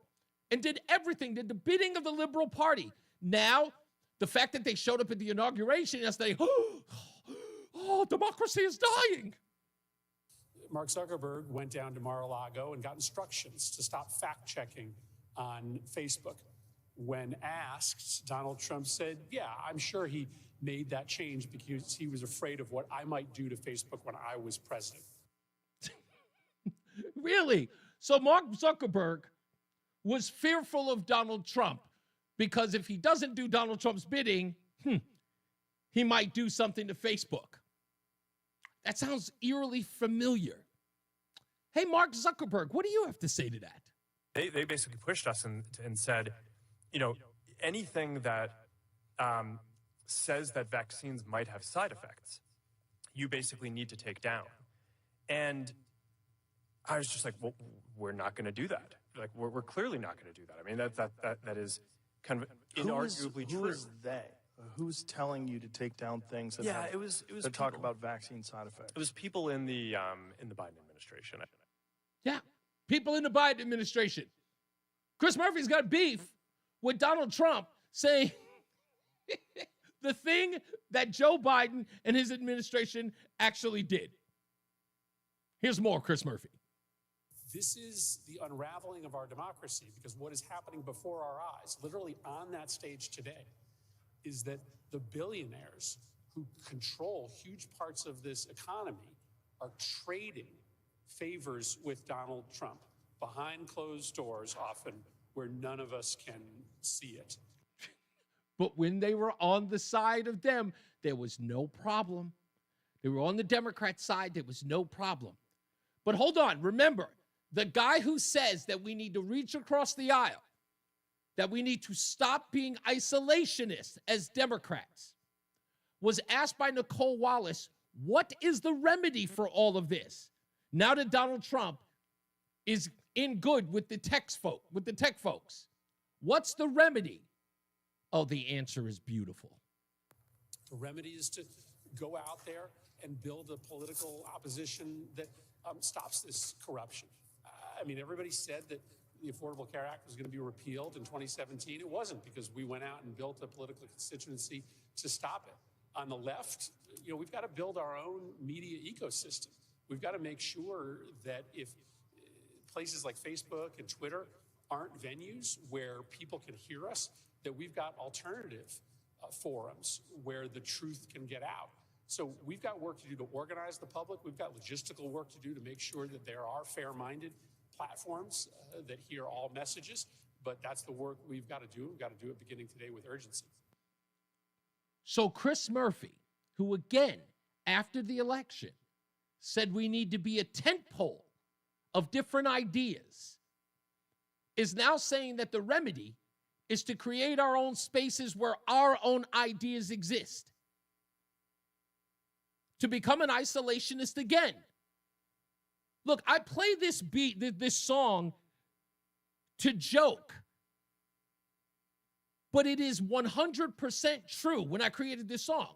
and did everything, did the bidding of the liberal party. Now, the fact that they showed up at the inauguration yesterday, oh, democracy is dying. Mark Zuckerberg went down to Mar-a-Lago and got instructions to stop fact-checking on Facebook. When asked, Donald Trump said, yeah, I'm sure he made that change because he was afraid of what I might do to Facebook when I was president. Really? So Mark Zuckerberg was fearful of Donald Trump because if he doesn't do Donald Trump's bidding, he might do something to Facebook. That sounds eerily familiar. Hey, Mark Zuckerberg, what do you have to say to that? They basically pushed us and said, you know, anything that says that vaccines might have side effects, you basically need to take down. And I was just like, well, we're not going to do that. Like, we're clearly not going to do that. I mean, that is kind of inarguably true. Who is they? Who's telling you to take down things that it was that talk about vaccine side effects? It was people in the Biden administration. Yeah, people in the Biden administration. Chris Murphy's got beef with Donald Trump saying the thing that Joe Biden and his administration actually did. Here's more, Chris Murphy. This is the unraveling of our democracy because what is happening before our eyes, literally on that stage today, is that the billionaires who control huge parts of this economy are trading favors with Donald Trump behind closed doors, often where none of us can see it. But when they were on the side of them, there was no problem. They were on the Democrat side, there was no problem. But hold on, remember, the guy who says that we need to reach across the aisle, that we need to stop being isolationists as Democrats, was asked by Nicole Wallace, what is the remedy for all of this? Now that Donald Trump is in good with the tech folks, what's the remedy? Oh, the answer is beautiful. The remedy is to go out there and build a political opposition that stops this corruption. I mean, everybody said that the Affordable Care Act was going to be repealed in 2017. It wasn't because we went out and built a political constituency to stop it. On the left, you know, we've got to build our own media ecosystem. We've got to make sure that if places like Facebook and Twitter aren't venues where people can hear us, that we've got alternative forums where the truth can get out. So we've got work to do to organize the public. We've got logistical work to do to make sure that there are fair-minded platforms that hear all messages. But that's the work we've got to do. We've got to do it beginning today with urgency. So Chris Murphy, who again, after the election, said we need to be a tent pole of different ideas, is now saying that the remedy is to create our own spaces where our own ideas exist. To become an isolationist again. Look, I play this this song to joke, but it is 100% true when I created this song.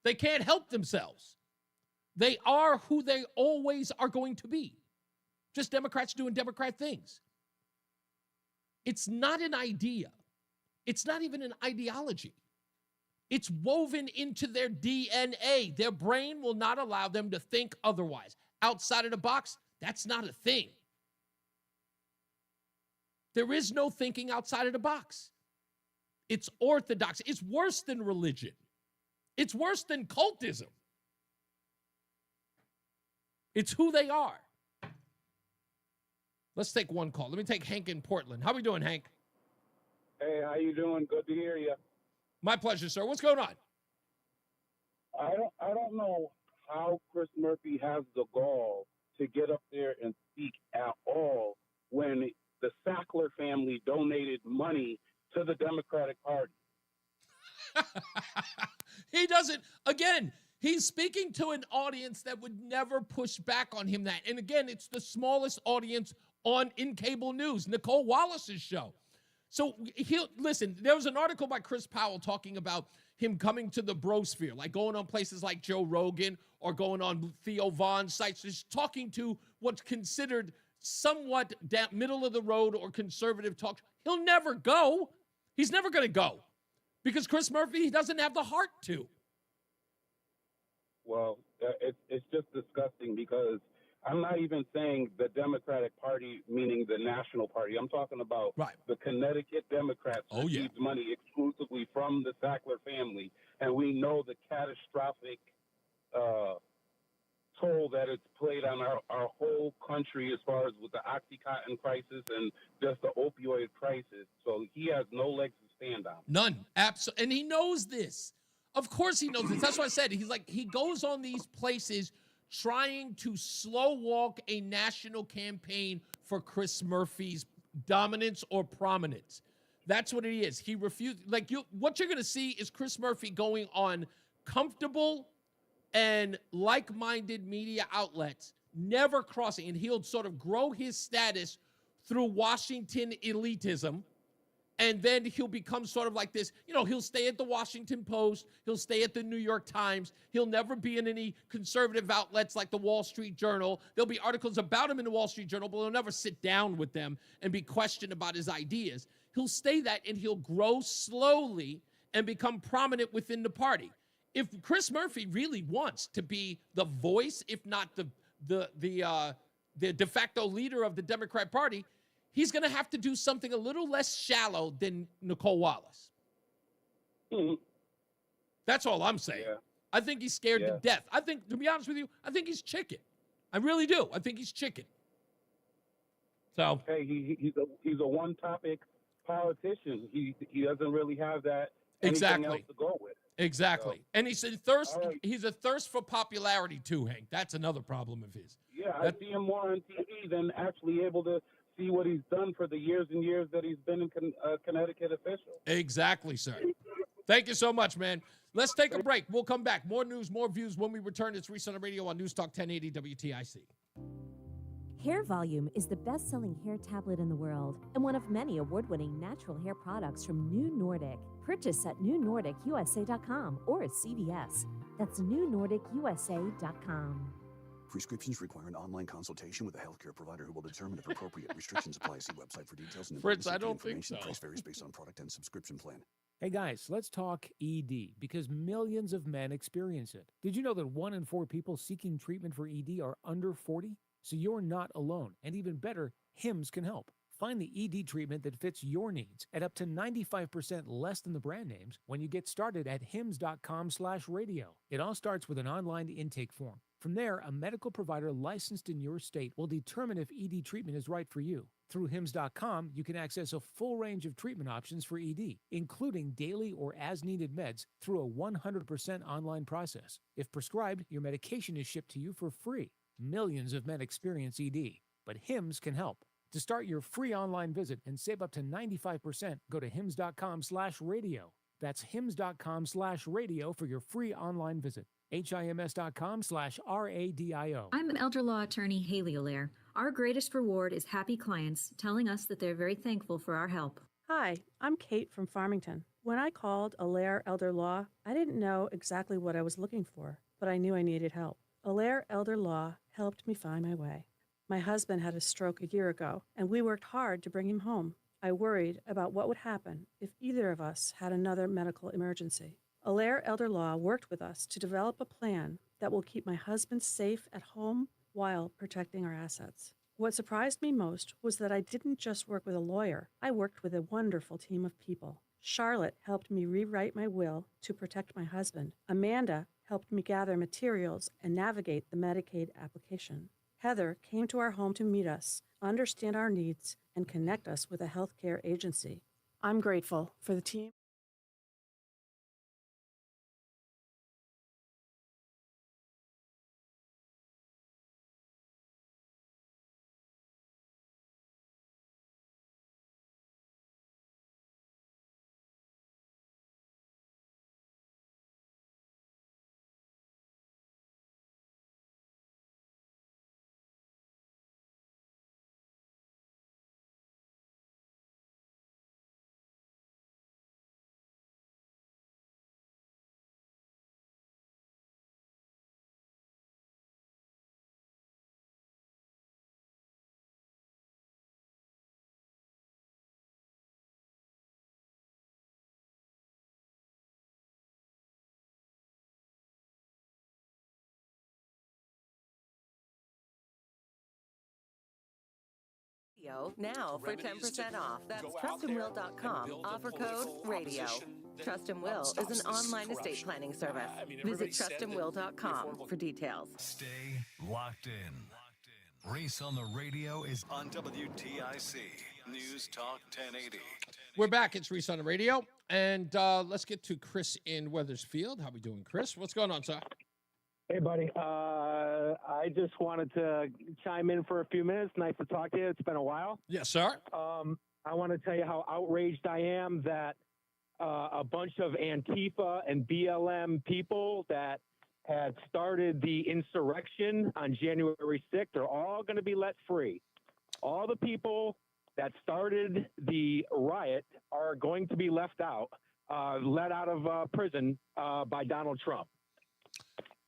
They can't help themselves. They are who they always are going to be. Just Democrats doing Democrat things. It's not an idea. It's not even an ideology. It's woven into their DNA. Their brain will not allow them to think otherwise. Outside of the box, that's not a thing. There is no thinking outside of the box. It's orthodox. It's worse than religion. It's worse than cultism. It's who they are. Let's take one call. Let me take Hank in Portland. How we doing, Hank? Hey, how you doing? Good to hear you. My pleasure, sir. What's going on? I don't know how Chris Murphy has the gall to get up there and speak at all when the Sackler family donated money to the Democratic Party. He doesn't, again, he's speaking to an audience that would never push back on him that. And again, it's the smallest audience in cable news, Nicole Wallace's show. So listen, there was an article by Chris Powell talking about him coming to the brosphere, like going on places like Joe Rogan or going on Theo Vaughn's sites, just talking to what's considered somewhat middle of the road or conservative talk, he'll never go. He's never going to go because Chris Murphy, he doesn't have the heart to. Well, it's just disgusting because I'm not even saying the Democratic Party, meaning the National Party. I'm talking about the Connecticut Democrats who receive money exclusively from the Sackler family. And we know the catastrophic toll that it's played on our whole country as far as with the OxyContin crisis and just the opioid crisis. So he has no legs to stand on. None. Absolutely. And he knows this. Of course he knows this. That's what I said. He goes on these places trying to slow walk a national campaign for Chris Murphy's dominance or prominence. That's what he is. He refused. What you're going to see is Chris Murphy going on comfortable and like-minded media outlets, never crossing, and he'll sort of grow his status through Washington elitism, and then he'll become sort of like this. He'll stay at the Washington Post, he'll stay at the New York Times, he'll never be in any conservative outlets like the Wall Street Journal. There'll be articles about him in the Wall Street Journal, but he'll never sit down with them and be questioned about his ideas. He'll stay that, and he'll grow slowly and become prominent within the party. If Chris Murphy really wants to be the voice, if not the de facto leader of the Democrat Party, he's going to have to do something a little less shallow than Nicole Wallace. That's all I'm saying. Yeah. I think he's scared to death. I think, to be honest with you, I think he's chicken. I really do. I think he's chicken. So hey, he's a one-topic politician. He doesn't really have that anything else to go with. Exactly. So, and he's a thirst for popularity too, Hank. That's another problem of his. Yeah, I see him more on TV than actually able to see what he's done for the years and years that he's been a Connecticut official. Exactly, sir. Thank you so much, man. Let's take a break. We'll come back. More news, more views when we return. It's Reese on the radio on NewsTalk 1080 WTIC. Hair Volume is the best-selling hair tablet in the world and one of many award-winning natural hair products from New Nordic. Purchase at newnordicusa.com or at CVS. That's newnordicusa.com. Prescriptions require an online consultation with a healthcare provider who will determine if appropriate. Restrictions apply. See website for details and Fritz, I don't think so. Price varies based on product and subscription plan. Hey guys, let's talk ED because millions of men experience it. Did you know that 1 in 4 people seeking treatment for ED are under 40? So you're not alone. And even better, Hims can help. Find the ED treatment that fits your needs at up to 95% less than the brand names when you get started at hims.com/radio. It all starts with an online intake form. From there, a medical provider licensed in your state will determine if ED treatment is right for you. Through hims.com, you can access a full range of treatment options for ED, including daily or as-needed meds through a 100% online process. If prescribed, your medication is shipped to you for free. Millions of men experience ED, but Hims can help. To start your free online visit and save up to 95%, go to hims.com/radio. That's hims.com/radio for your free online visit. HIMS.com/RADIO. I'm elder law attorney Haley Allaire. Our greatest reward is happy clients telling us that they're very thankful for our help. Hi, I'm Kate from Farmington. When I called Allaire Elder Law, I didn't know exactly what I was looking for, but I knew I needed help. Allaire Elder Law helped me find my way. My husband had a stroke a year ago, and we worked hard to bring him home. I worried about what would happen if either of us had another medical emergency. Allaire Elder Law worked with us to develop a plan that will keep my husband safe at home while protecting our assets. What surprised me most was that I didn't just work with a lawyer. I worked with a wonderful team of people. Charlotte helped me rewrite my will to protect my husband. Amanda helped me gather materials and navigate the Medicaid application. Heather came to our home to meet us, understand our needs, and connect us with a healthcare agency. I'm grateful for the team. Now for 10% off. That's trustandwill.com. Offer code radio. Trust and Will is an online estate planning service. Visit trustandwill.com for details. Stay locked in. Reese on the radio is on WTIC News Talk 1080. We're back. It's Reese on the radio. And let's get to Chris in Weathersfield. How we doing, Chris? What's going on, sir? Hey, buddy. I just wanted to chime in for a few minutes. Nice to talk to you. It's been a while. Yes, sir. I want to tell you how outraged I am that a bunch of Antifa and BLM people that had started the insurrection on January 6th are all going to be let free. All the people that started the riot are going to be let out of prison by Donald Trump.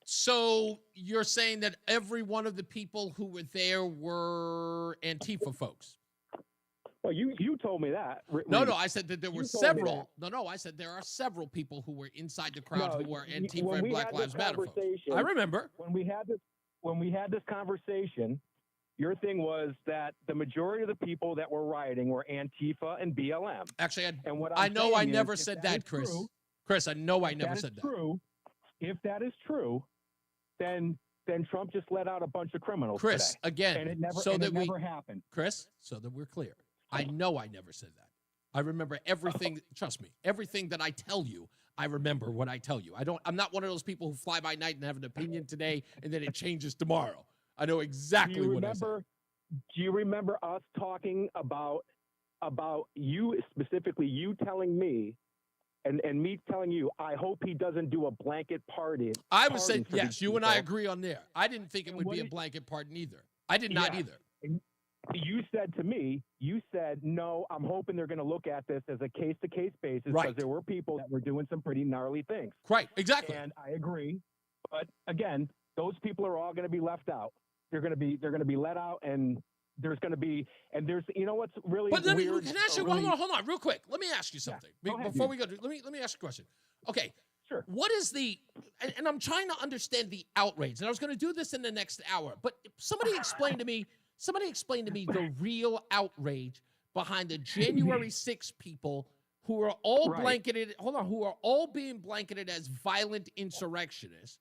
So you're saying that every one of the people who were there were Antifa folks? Well, you told me that. No, I said that there were several. No, I said there are several people who were inside the crowd who were Antifa and Black Lives Matter folks. I remember. When we had this conversation, your thing was that the majority of the people that were rioting were Antifa and BLM. Actually, and what I know I never said that, Chris. Chris, I know I never said that. If that is true, then Trump just let out a bunch of criminals. Chris, today. Again, and it never, so and that it never happened. Chris, so that we're clear, I know I never said that. I remember everything. Trust me, everything that I tell you, I remember what I tell you. I'm not one of those people who fly by night and have an opinion today and then it changes tomorrow. I know exactly what I said. Do you remember us talking about you, specifically you telling me and me telling you, I hope he doesn't do a blanket pardon? I would say, yes, you and I agree on there. I didn't think it would be a blanket pardon either. I did not either. You said to me, no, I'm hoping they're going to look at this as a case-to-case basis because there were people that were doing some pretty gnarly things. Right, exactly. And I agree. But again, those people are all going to be left out. They're going to be let out, and there's going to be, and there's, you know what's really weird? Can I ask you, really, hold on, real quick. Let me ask you something before we go. Let me ask you a question. Okay. Sure. What is and I'm trying to understand the outrage, and I was going to do this in the next hour, but somebody explain to me the real outrage behind the January 6 people who are all blanketed, who are all being blanketed as violent insurrectionists,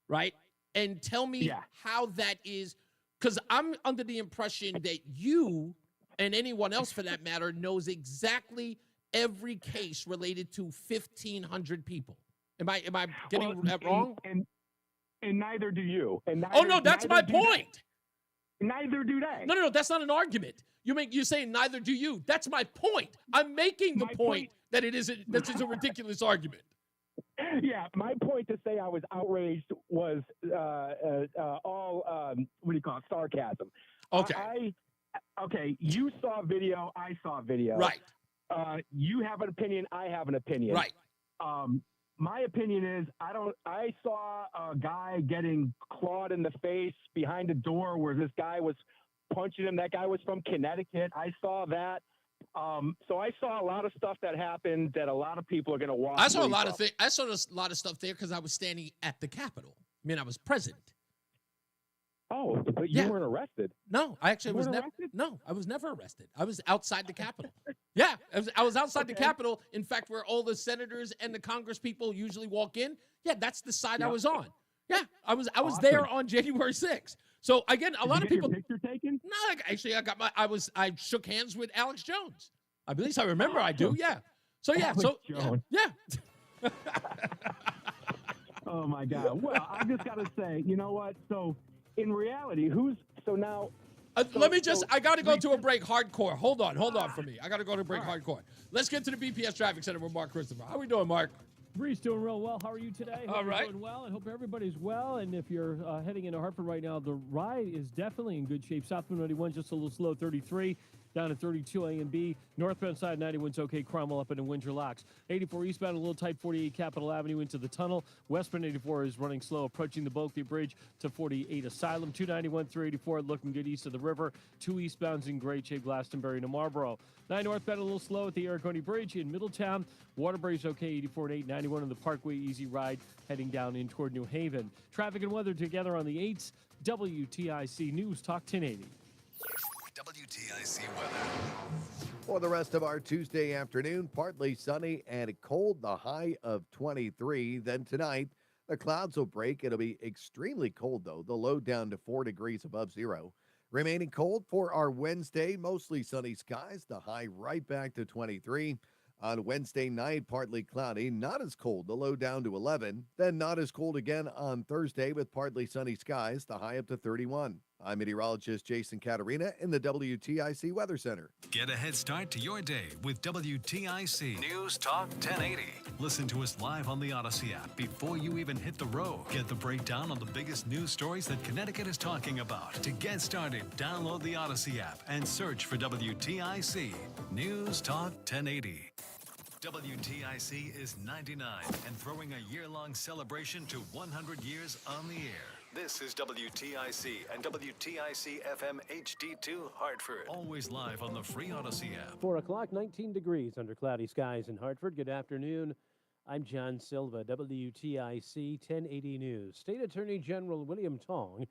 right? And tell me how that is, because I'm under the impression that you and anyone else for that matter knows exactly every case related to 1,500 people. Am I getting that wrong? And neither do you. And oh no, that's my point. Neither do they. No, that's not an argument. You're saying neither do you. That's my point. I'm making the point that this is a ridiculous argument. Yeah, my point to say I was outraged was all what do you call it? Sarcasm. Okay. Okay. You saw video. I saw video. Right. You have an opinion. I have an opinion. Right. My opinion is I saw a guy getting clawed in the face behind a door where this guy was punching him. That guy was from Connecticut. I saw that. So I saw a lot of stuff that happened that a lot of people are going to watch. I saw a lot of things. I saw a lot of stuff there because I was standing at the Capitol. I mean, I was present. Oh, but you weren't arrested? No, I actually was never. No, I was never arrested. I was outside the Capitol. Yeah, I was outside the Capitol. In fact, where all the senators and the Congress people usually walk in. Yeah, that's the side I was on. Yeah, I was there on January 6th. So again, a lot of people. Your picture taken? No, actually, I shook hands with Alex Jones. At least I remember I do. Yeah. So yeah. Alex Jones. Yeah. Oh my God. Well, I just got to say, you know what? So in reality, now? Let me just. I got to go to a break. Hardcore. Hold on for me. I got to go to a break. Hardcore. Let's get to the BPS Traffic Center with Mark Christopher. How we doing, Mark? Reese, doing real well. How are you today? All right. Doing well. I hope everybody's well. And if you're heading into Hartford right now, the ride is definitely in good shape. Southbound 91 just a little slow, 33. Down at 32 A and B. Northbound side 91's okay. Cromwell up into Windsor Locks. 84 eastbound a little tight, 48 Capitol Avenue into the tunnel. Westbound 84 is running slow, approaching the Bulkley Bridge to 48 Asylum. 291 through 84 looking good east of the river. 2 eastbounds in great shape, Glastonbury to Marlboro. 9 northbound a little slow at the Arconi Bridge in Middletown. Waterbury's okay, 84 and 8. 91 on the Parkway, easy ride heading down in toward New Haven. Traffic and weather together on the 8s. WTIC News Talk 1080. WTIC weather. For the rest of our Tuesday afternoon, partly sunny and cold, the high of 23. Then tonight, the clouds will break. It'll be extremely cold, though. The low down to 4 degrees above zero. Remaining cold for our Wednesday, mostly sunny skies. The high right back to 23. On Wednesday night, partly cloudy, not as cold, the low down to 11. Then not as cold again on Thursday with partly sunny skies, the high up to 31. I'm meteorologist Jason Caterina in the WTIC Weather Center. Get a head start to your day with WTIC News Talk 1080. Listen to us live on the Odyssey app before you even hit the road. Get the breakdown on the biggest news stories that Connecticut is talking about. To get started, download the Odyssey app and search for WTIC News Talk 1080. WTIC is 99 and throwing a year-long celebration to 100 years on the air. This is WTIC and WTIC FM HD2 Hartford. Always live on the free Odyssey app. 4 o'clock, 19 degrees under cloudy skies in Hartford. Good afternoon. I'm John Silva, WTIC 1080 News. State Attorney General William Tong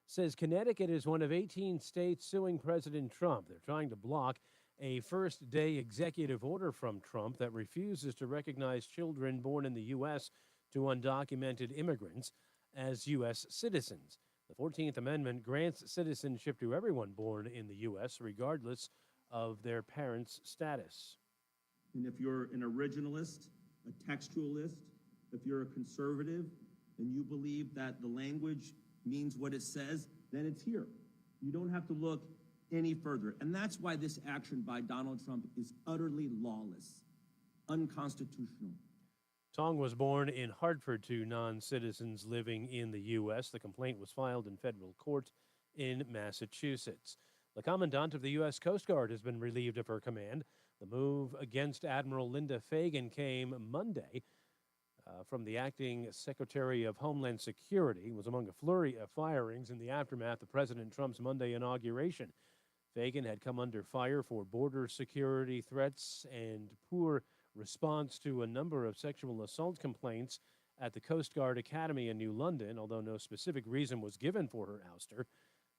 says Connecticut is one of 18 states suing President Trump. They're trying to block a first-day executive order from Trump that refuses to recognize children born in the U.S. to undocumented immigrants as U.S. citizens. The 14th Amendment grants citizenship to everyone born in the U.S., regardless of their parents' status. And if you're an originalist, a textualist, if you're a conservative, and you believe that the language means what it says, then it's here. You don't have to look any further. And that's why this action by Donald Trump is utterly lawless, unconstitutional. Tong was born in Hartford to non-citizens living in the U.S. The complaint was filed in federal court in Massachusetts. The commandant of the U.S. Coast Guard has been relieved of her command. The move against Admiral Linda Fagan came Monday from the acting Secretary of Homeland Security. It was among a flurry of firings in the aftermath of President Trump's Monday inauguration. Fagan had come under fire for border security threats and poor response to a number of sexual assault complaints at the Coast Guard Academy in New London, although no specific reason was given for her ouster.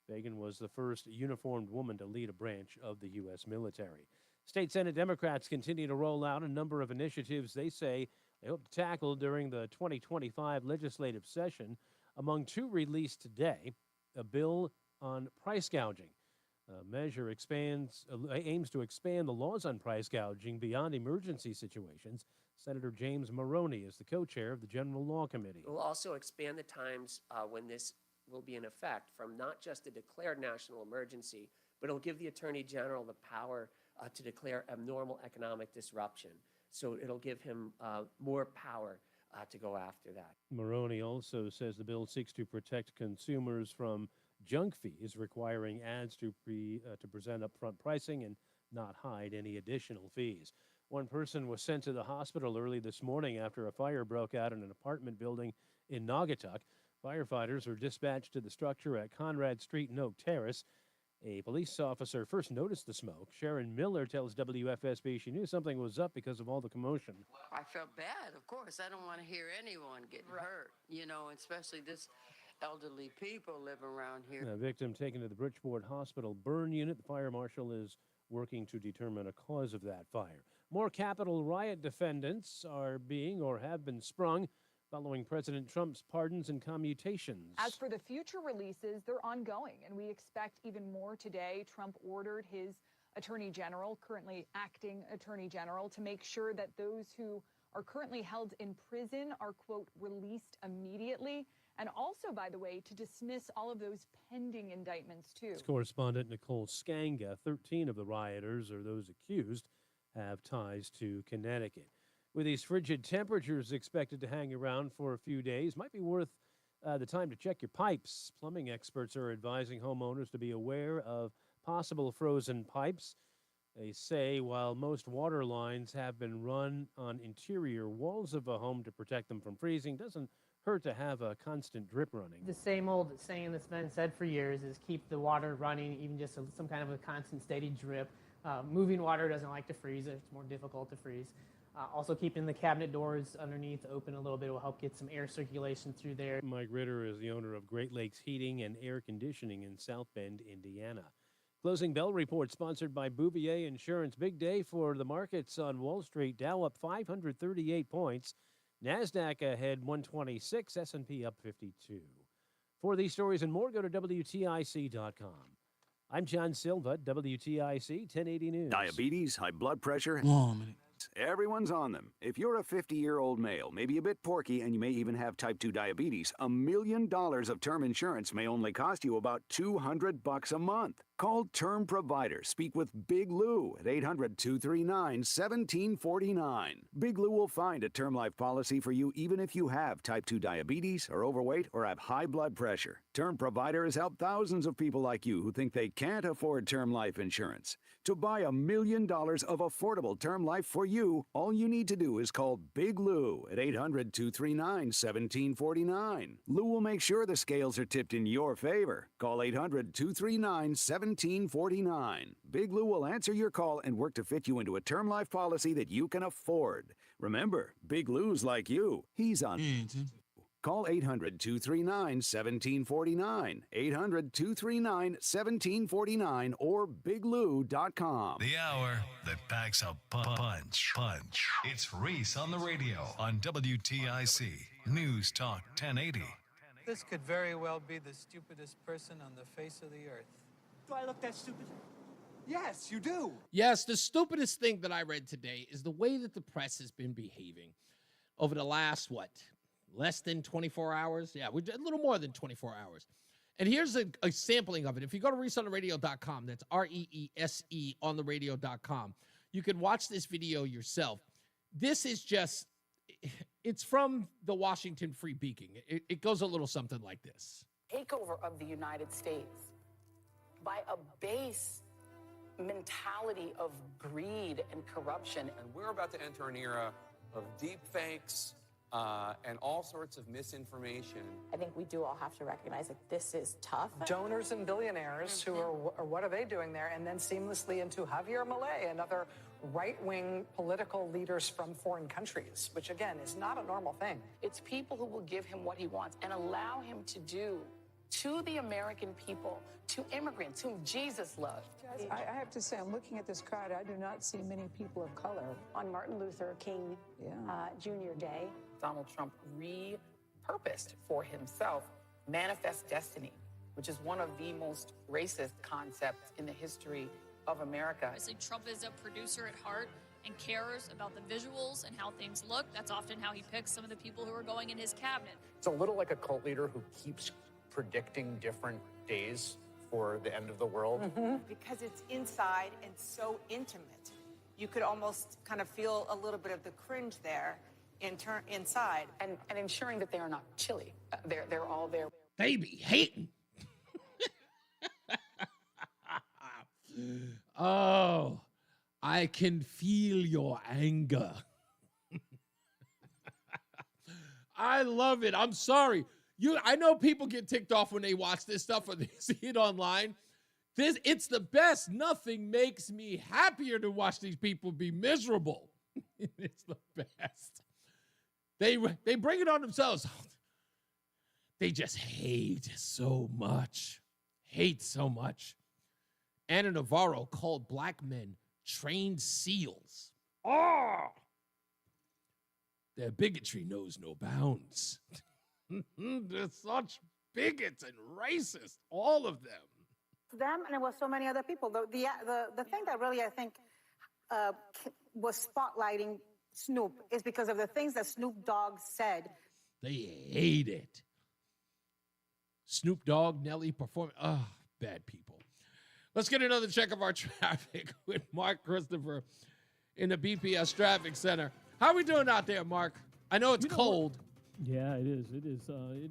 Fagan was the first uniformed woman to lead a branch of the U.S. military. State Senate Democrats continue to roll out a number of initiatives they say they hope to tackle during the 2025 legislative session. Among two released today, a bill on price gouging. The measure aims to expand the laws on price gouging beyond emergency situations. Senator James Maroney is the co-chair of the General Law Committee. It will also expand the times when this will be in effect from not just a declared national emergency, but it'll give the Attorney General the power to declare abnormal economic disruption. So it'll give him more power to go after that. Maroney also says the bill seeks to protect consumers from junk fees, requiring ads to present upfront pricing and not hide any additional fees. One person was sent to the hospital early this morning after a fire broke out in an apartment building in Naugatuck. Firefighters were dispatched to the structure at Conrad Street and Oak Terrace. A police officer first noticed the smoke. Sharon Miller tells WFSB she knew something was up because of all the commotion. I felt bad, of course. I don't want to hear anyone get hurt, especially this elderly people live around here. A victim taken to the Bridgeport Hospital burn unit. The fire marshal is working to determine a cause of that fire. More Capitol riot defendants are being or have been sprung following President Trump's pardons and commutations. As for the future releases, they're ongoing, and we expect even more today. Trump ordered his attorney general, currently acting attorney general, to make sure that those who are currently held in prison are, quote, released immediately. And also, by the way, to dismiss all of those pending indictments, too. Correspondent Nicole Skanga, 13 of the rioters, or those accused, have ties to Connecticut. With these frigid temperatures expected to hang around for a few days, might be worth the time to check your pipes. Plumbing experts are advising homeowners to be aware of possible frozen pipes. They say while most water lines have been run on interior walls of a home to protect them from freezing, doesn't hurt to have a constant drip running. The same old saying that's been said for years is keep the water running, even just some kind of a constant steady drip. Moving water doesn't like to freeze. It's more difficult to freeze. Also, keeping the cabinet doors underneath open a little bit will help get some air circulation through there. Mike Ritter is the owner of Great Lakes Heating and Air Conditioning in South Bend, Indiana. Closing bell report sponsored by Bouvier Insurance. Big day for the markets on Wall Street. Dow up 538 points. NASDAQ ahead 126. S&P up 52. For these stories and more, go to WTIC.com. I'm John Silva, WTIC 1080 News. Diabetes, high blood pressure. Woman. Everyone's on them. If you're a 50-year-old male, maybe a bit porky, and you may even have type 2 diabetes, $1 million of term insurance may only cost you about $200 a month. Call Term Provider. Speak with Big Lou at 800-239-1749. Big Lou will find a term life policy for you even if you have type 2 diabetes, are overweight, or have high blood pressure. Term Provider has helped thousands of people like you who think they can't afford term life insurance. To buy $1 million of affordable term life for you, all you need to do is call Big Lou at 800-239-1749. Lou will make sure the scales are tipped in your favor. Call 800-239-1749. Big Lou will answer your call and work to fit you into a term life policy that you can afford. Remember, Big Lou's like you. He's on. Call 800-239-1749, 800-239-1749, or biglou.com. The hour that packs a punch. It's Reese on the radio on WTIC News Talk 1080. This could very well be the stupidest person on the face of the earth. Do I look that stupid? Yes, you do. Yes, the stupidest thing that I read today is the way that the press has been behaving over the last, less than 24 hours? Yeah, a little more than 24 hours. And here's a sampling of it. If you go to reeseontheradio.com, that's REESE on the radio.com, you can watch this video yourself. This is just, it's from the Washington Free Beacon. It goes a little something like this. Takeover of the United States by a base mentality of greed and corruption. And we're about to enter an era of deep fakes, and all sorts of misinformation. I think we do all have to recognize that this is tough. Donors and billionaires who are what are they doing there? And then seamlessly into Javier Milei and other right-wing political leaders from foreign countries, which again is not a normal thing. It's people who will give him what he wants and allow him to do to the American people, to immigrants whom Jesus loved. I have to say, I'm looking at this crowd. I do not see many people of color. On Martin Luther King Jr. Day, Donald Trump repurposed for himself manifest destiny, which is one of the most racist concepts in the history of America. Obviously, Trump is a producer at heart and cares about the visuals and how things look. That's often how he picks some of the people who are going in his cabinet. It's a little like a cult leader who keeps predicting different days for the end of the world. Because it's inside and so intimate, you could almost kind of feel a little bit of the cringe there inside. And ensuring that they are not chilly. They're all there. They be hating. Oh, I can feel your anger. I love it. I'm sorry. I know people get ticked off when they watch this stuff or they see it online. It's the best. Nothing makes me happier to watch these people be miserable. It's the best. They bring it on themselves. They just hate so much. Hate so much. Anna Navarro called black men trained SEALs. Oh! Their bigotry knows no bounds. They're such bigots and racists, all of them. Them, and it was so many other people. The thing that really, I think, was spotlighting Snoop is because of the things that Snoop Dogg said. They hate it. Snoop Dogg, Nelly performing. Oh, bad people. Let's get another check of our traffic with Mark Christopher in the BPS Traffic Center. How are we doing out there, Mark? I know it's cold. Yeah, it is. It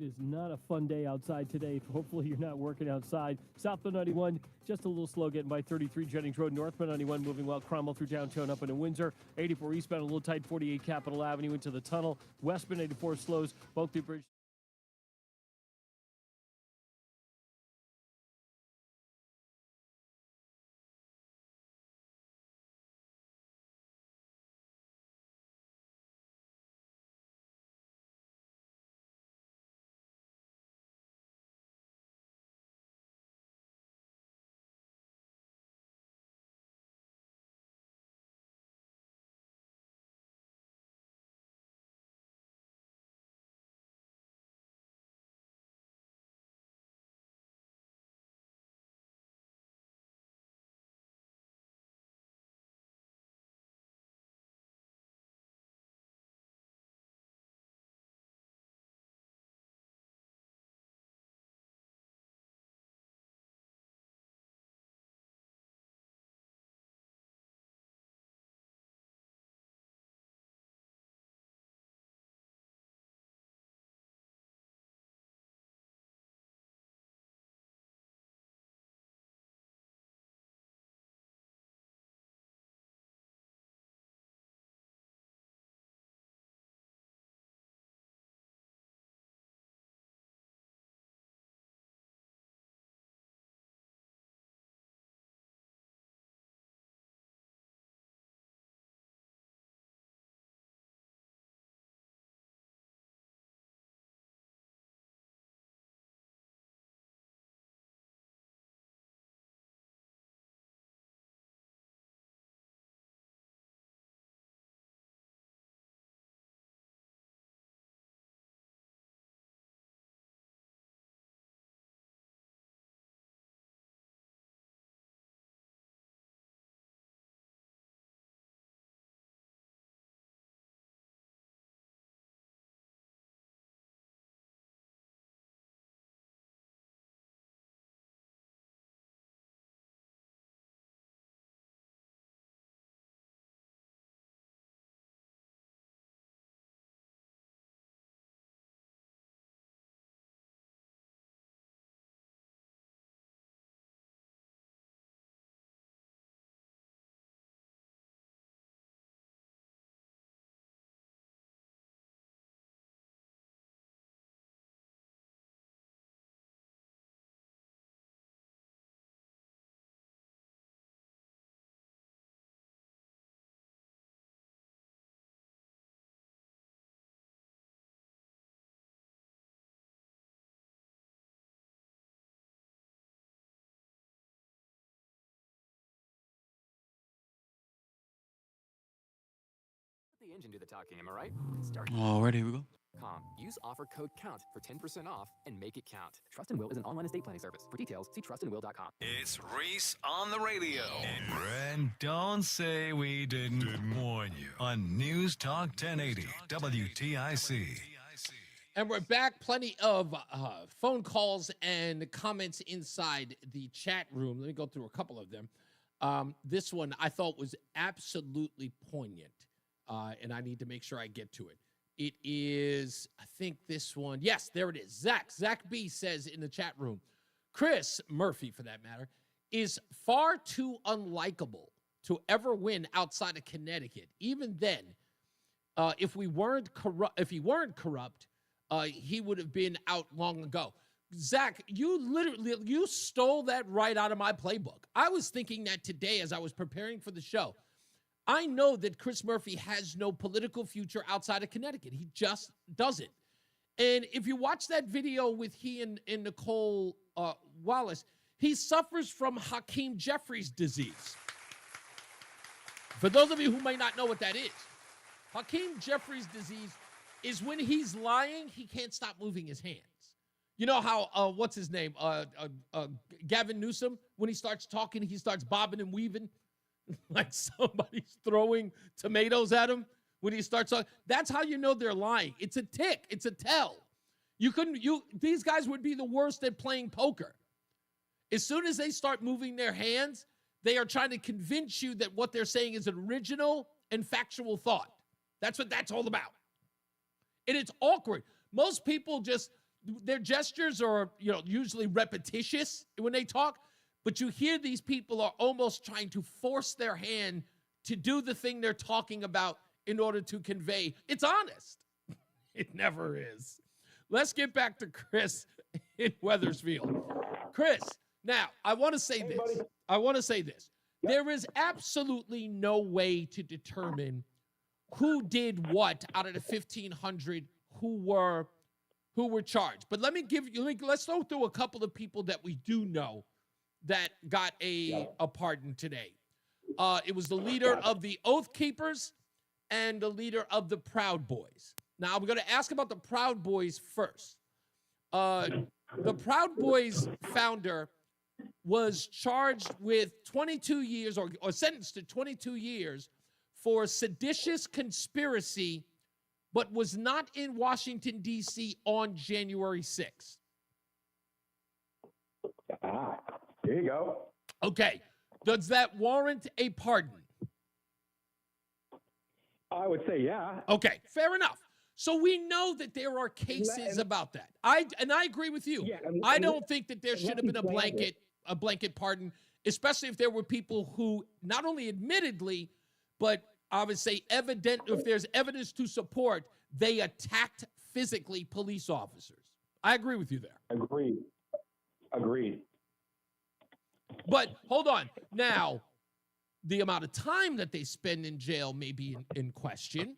is not a fun day outside today. Hopefully you're not working outside. Southbound 91, just a little slow getting by 33 Jennings Road. Northbound 91 moving well. Cromwell through downtown up into Windsor. 84 eastbound a little tight. 48 Capitol Avenue into the tunnel. Westbound 84 slows. Both the bridge. the engine do the talking, am I right? Start. All right, here we go. Use offer code COUNT for 10% off and make it count. Trust and Will is an online estate planning service. For details, see trustandwill.com. It's Reese on the radio. And don't say we didn't warn you on News Talk 1080 WTIC. And we're back. Plenty of phone calls and comments inside the chat room. Let me go through a couple of them. This one I thought was absolutely poignant, and I need to make sure I get to it. It is, I think this one. Yes, there it is. Zach B says in the chat room, Chris Murphy, for that matter, is far too unlikable to ever win outside of Connecticut. Even then, if he weren't corrupt, he would have been out long ago. Zach, you stole that right out of my playbook. I was thinking that today as I was preparing for the show. I know that Chris Murphy has no political future outside of Connecticut. He just doesn't. And if you watch that video with he and Nicole Wallace, he suffers from Hakeem Jeffries disease. For those of you who may not know what that is, Hakeem Jeffries disease is when he's lying, he can't stop moving his hands. You know how, what's his name? Gavin Newsom, when he starts talking, he starts bobbing and weaving like somebody's throwing tomatoes at him when he starts talking. That's how you know they're lying. It's a tick. It's a tell. These guys would be the worst at playing poker. As soon as they start moving their hands, they are trying to convince you that what they're saying is an original and factual thought. That's what that's all about. And it's awkward. Most people their gestures are, usually repetitious when they talk, but you hear these people are almost trying to force their hand to do the thing they're talking about in order to convey. It's honest. It never is. Let's get back to Chris in Wethersfield. Chris, now, I want to say this. There is absolutely no way to determine who did what out of the 1,500 who were charged. But let's go through a couple of people that we do know that got a pardon today. It was the leader of the Oath Keepers and the leader of the Proud Boys. Now, I'm going to ask about the Proud Boys first. The Proud Boys founder was charged with 22 years or sentenced to 22 years for seditious conspiracy, but was not in Washington, D.C. on January 6th. There you go. Okay. Does that warrant a pardon? I would say yeah. Okay, fair enough. So we know that there are cases about that. I agree with you. Yeah, I don't think that there should have been a blanket pardon, especially if there were people who not only admittedly, but I would say if there's evidence to support, they attacked physically police officers. I agree with you there. Agreed. But hold on. Now, the amount of time that they spend in jail may be in question.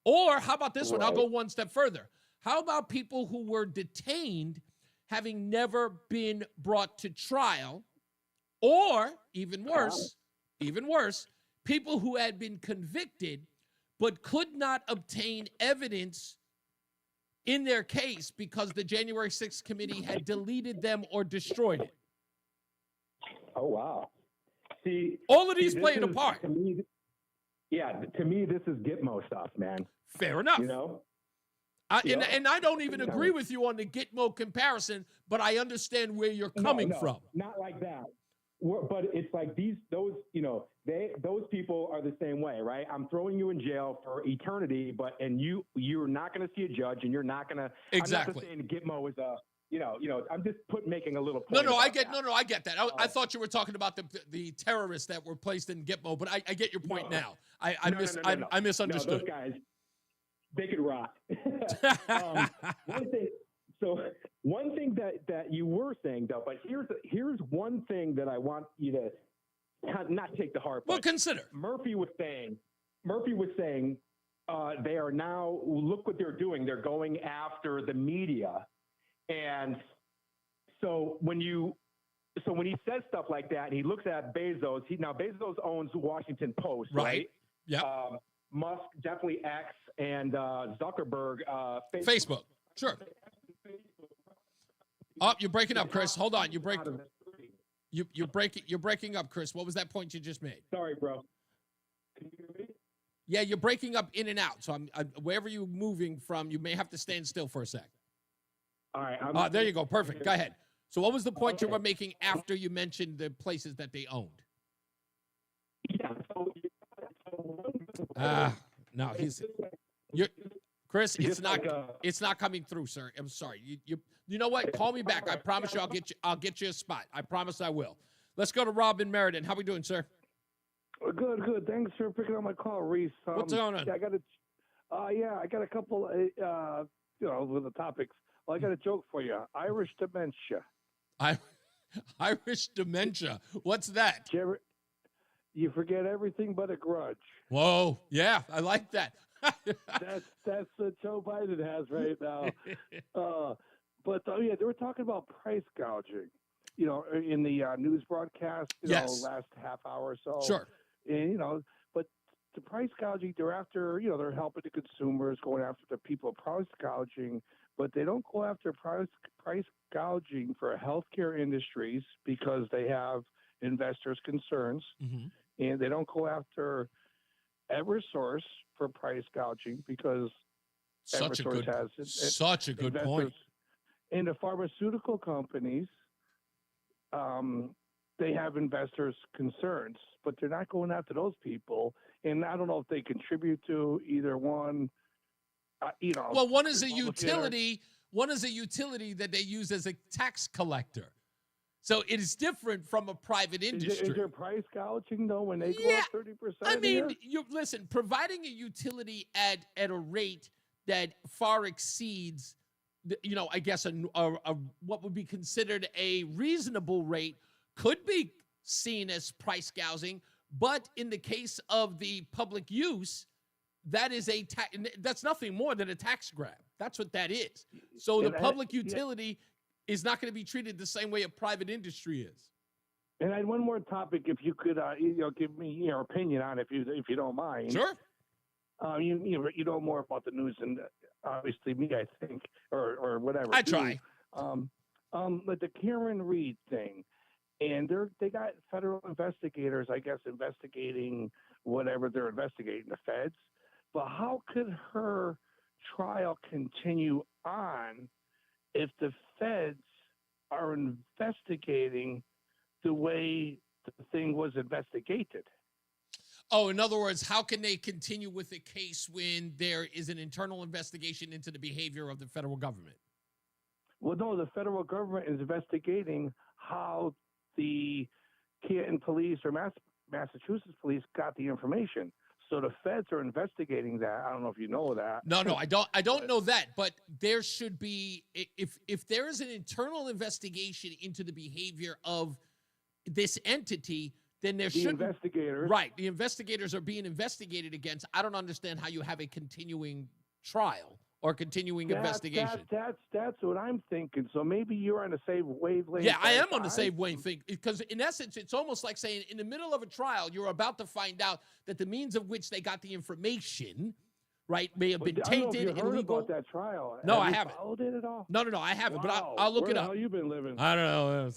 Or how about this one? I'll go one step further. How about people who were detained having never been brought to trial? Or even worse, people who had been convicted but could not obtain evidence in their case because the January 6th committee had deleted them or destroyed it. Oh, wow. See, all of these playing a part. To me, this is Gitmo stuff, man. Fair enough. You know? And I don't even agree with you on the Gitmo comparison, but I understand where you're coming from. Not like that. But it's like those people are the same way, right? I'm throwing you in jail for eternity, and you're not going to see a judge, and you're not going to. Exactly. I'm not saying Gitmo is a. I'm just making a little point. I get that. I thought you were talking about the terrorists that were placed in Gitmo, but I get your point now. I misunderstood. No, those guys, they could rot. One thing that you were saying though, but here's one thing that I want you to not take to heart. Well, consider. Murphy was saying they are now, look what they're doing. They're going after the media. And so when he says stuff like that, he looks at Bezos. Bezos owns Washington Post, right? Yeah. Musk, definitely X, and Zuckerberg, Facebook. Sure. Oh, you're breaking up, Chris. Hold on. You're breaking up, Chris. What was that point you just made? Sorry, bro. Can you hear me? Yeah, you're breaking up in and out. So I'm wherever you're moving from, you may have to stand still for a sec. All right. There you go. Perfect. Go ahead. So what was the point you were making after you mentioned the places that they owned? Yeah. No, Chris, it's not coming through, sir. I'm sorry. You know what? Call me back. I promise you I'll get you a spot. I promise I will. Let's go to Rob in Meriden. How we doing, sir? Good. Thanks for picking up my call, Reese. What's going on? Yeah, I got a couple, with the topics. Well, I got a joke for you. Irish dementia. Irish dementia. What's that? You forget everything but a grudge. Whoa. Yeah, I like that. That's what Joe Biden has right now. They were talking about price gouging, in the news broadcast, last half hour or so. Sure. And, but the price gouging, they're after, they're helping the consumers, going after the people price gouging, but they don't go after price gouging for healthcare industries because they have investors' concerns. Mm-hmm. And they don't go after EverSource for price gouging because such a good point. And the pharmaceutical companies, they have investors' concerns, but they're not going after those people. And I don't know if they contribute to either one. Well, one is a utility. One is a utility that they use as a tax collector. So it is different from a private industry. Is there price gouging, though, when they go up 30%? I mean, listen, providing a utility at a rate that far exceeds, I guess what would be considered a reasonable rate could be seen as price gouging. But in the case of the public use, that is that's nothing more than a tax grab. That's what that is. So the public utility is not going to be treated the same way a private industry is. And I had one more topic, if you could, give me your opinion on it, if you don't mind. Sure. You know more about the news than obviously me, I think, or whatever. I try. But the Karen Reed thing, and they got federal investigators, I guess, investigating whatever they're investigating, the feds. But how could her trial continue on if the feds are investigating the way the thing was investigated? Oh, in other words, how can they continue with the case when there is an internal investigation into the behavior of the federal government? Well, no, the federal government is investigating how the Canton police or Massachusetts police got the information. So the feds are investigating that. I don't know if you know that. No, I don't know that. But there should be, if there is an internal investigation into the behavior of this entity, then there should be investigators. Right. The investigators are being investigated against. I don't understand how you have a continuing trial or continuing investigation. That's what I'm thinking. So maybe you're on the same wavelength. Yeah, I am on the same wavelength because in essence, it's almost like saying in the middle of a trial, you're about to find out that the means of which they got the information, right, may have been tainted, illegal. Heard about that trial. No, I haven't. Followed it at all? No, I haven't. Wow. But I'll look it up. Where the hell you been living? I don't know.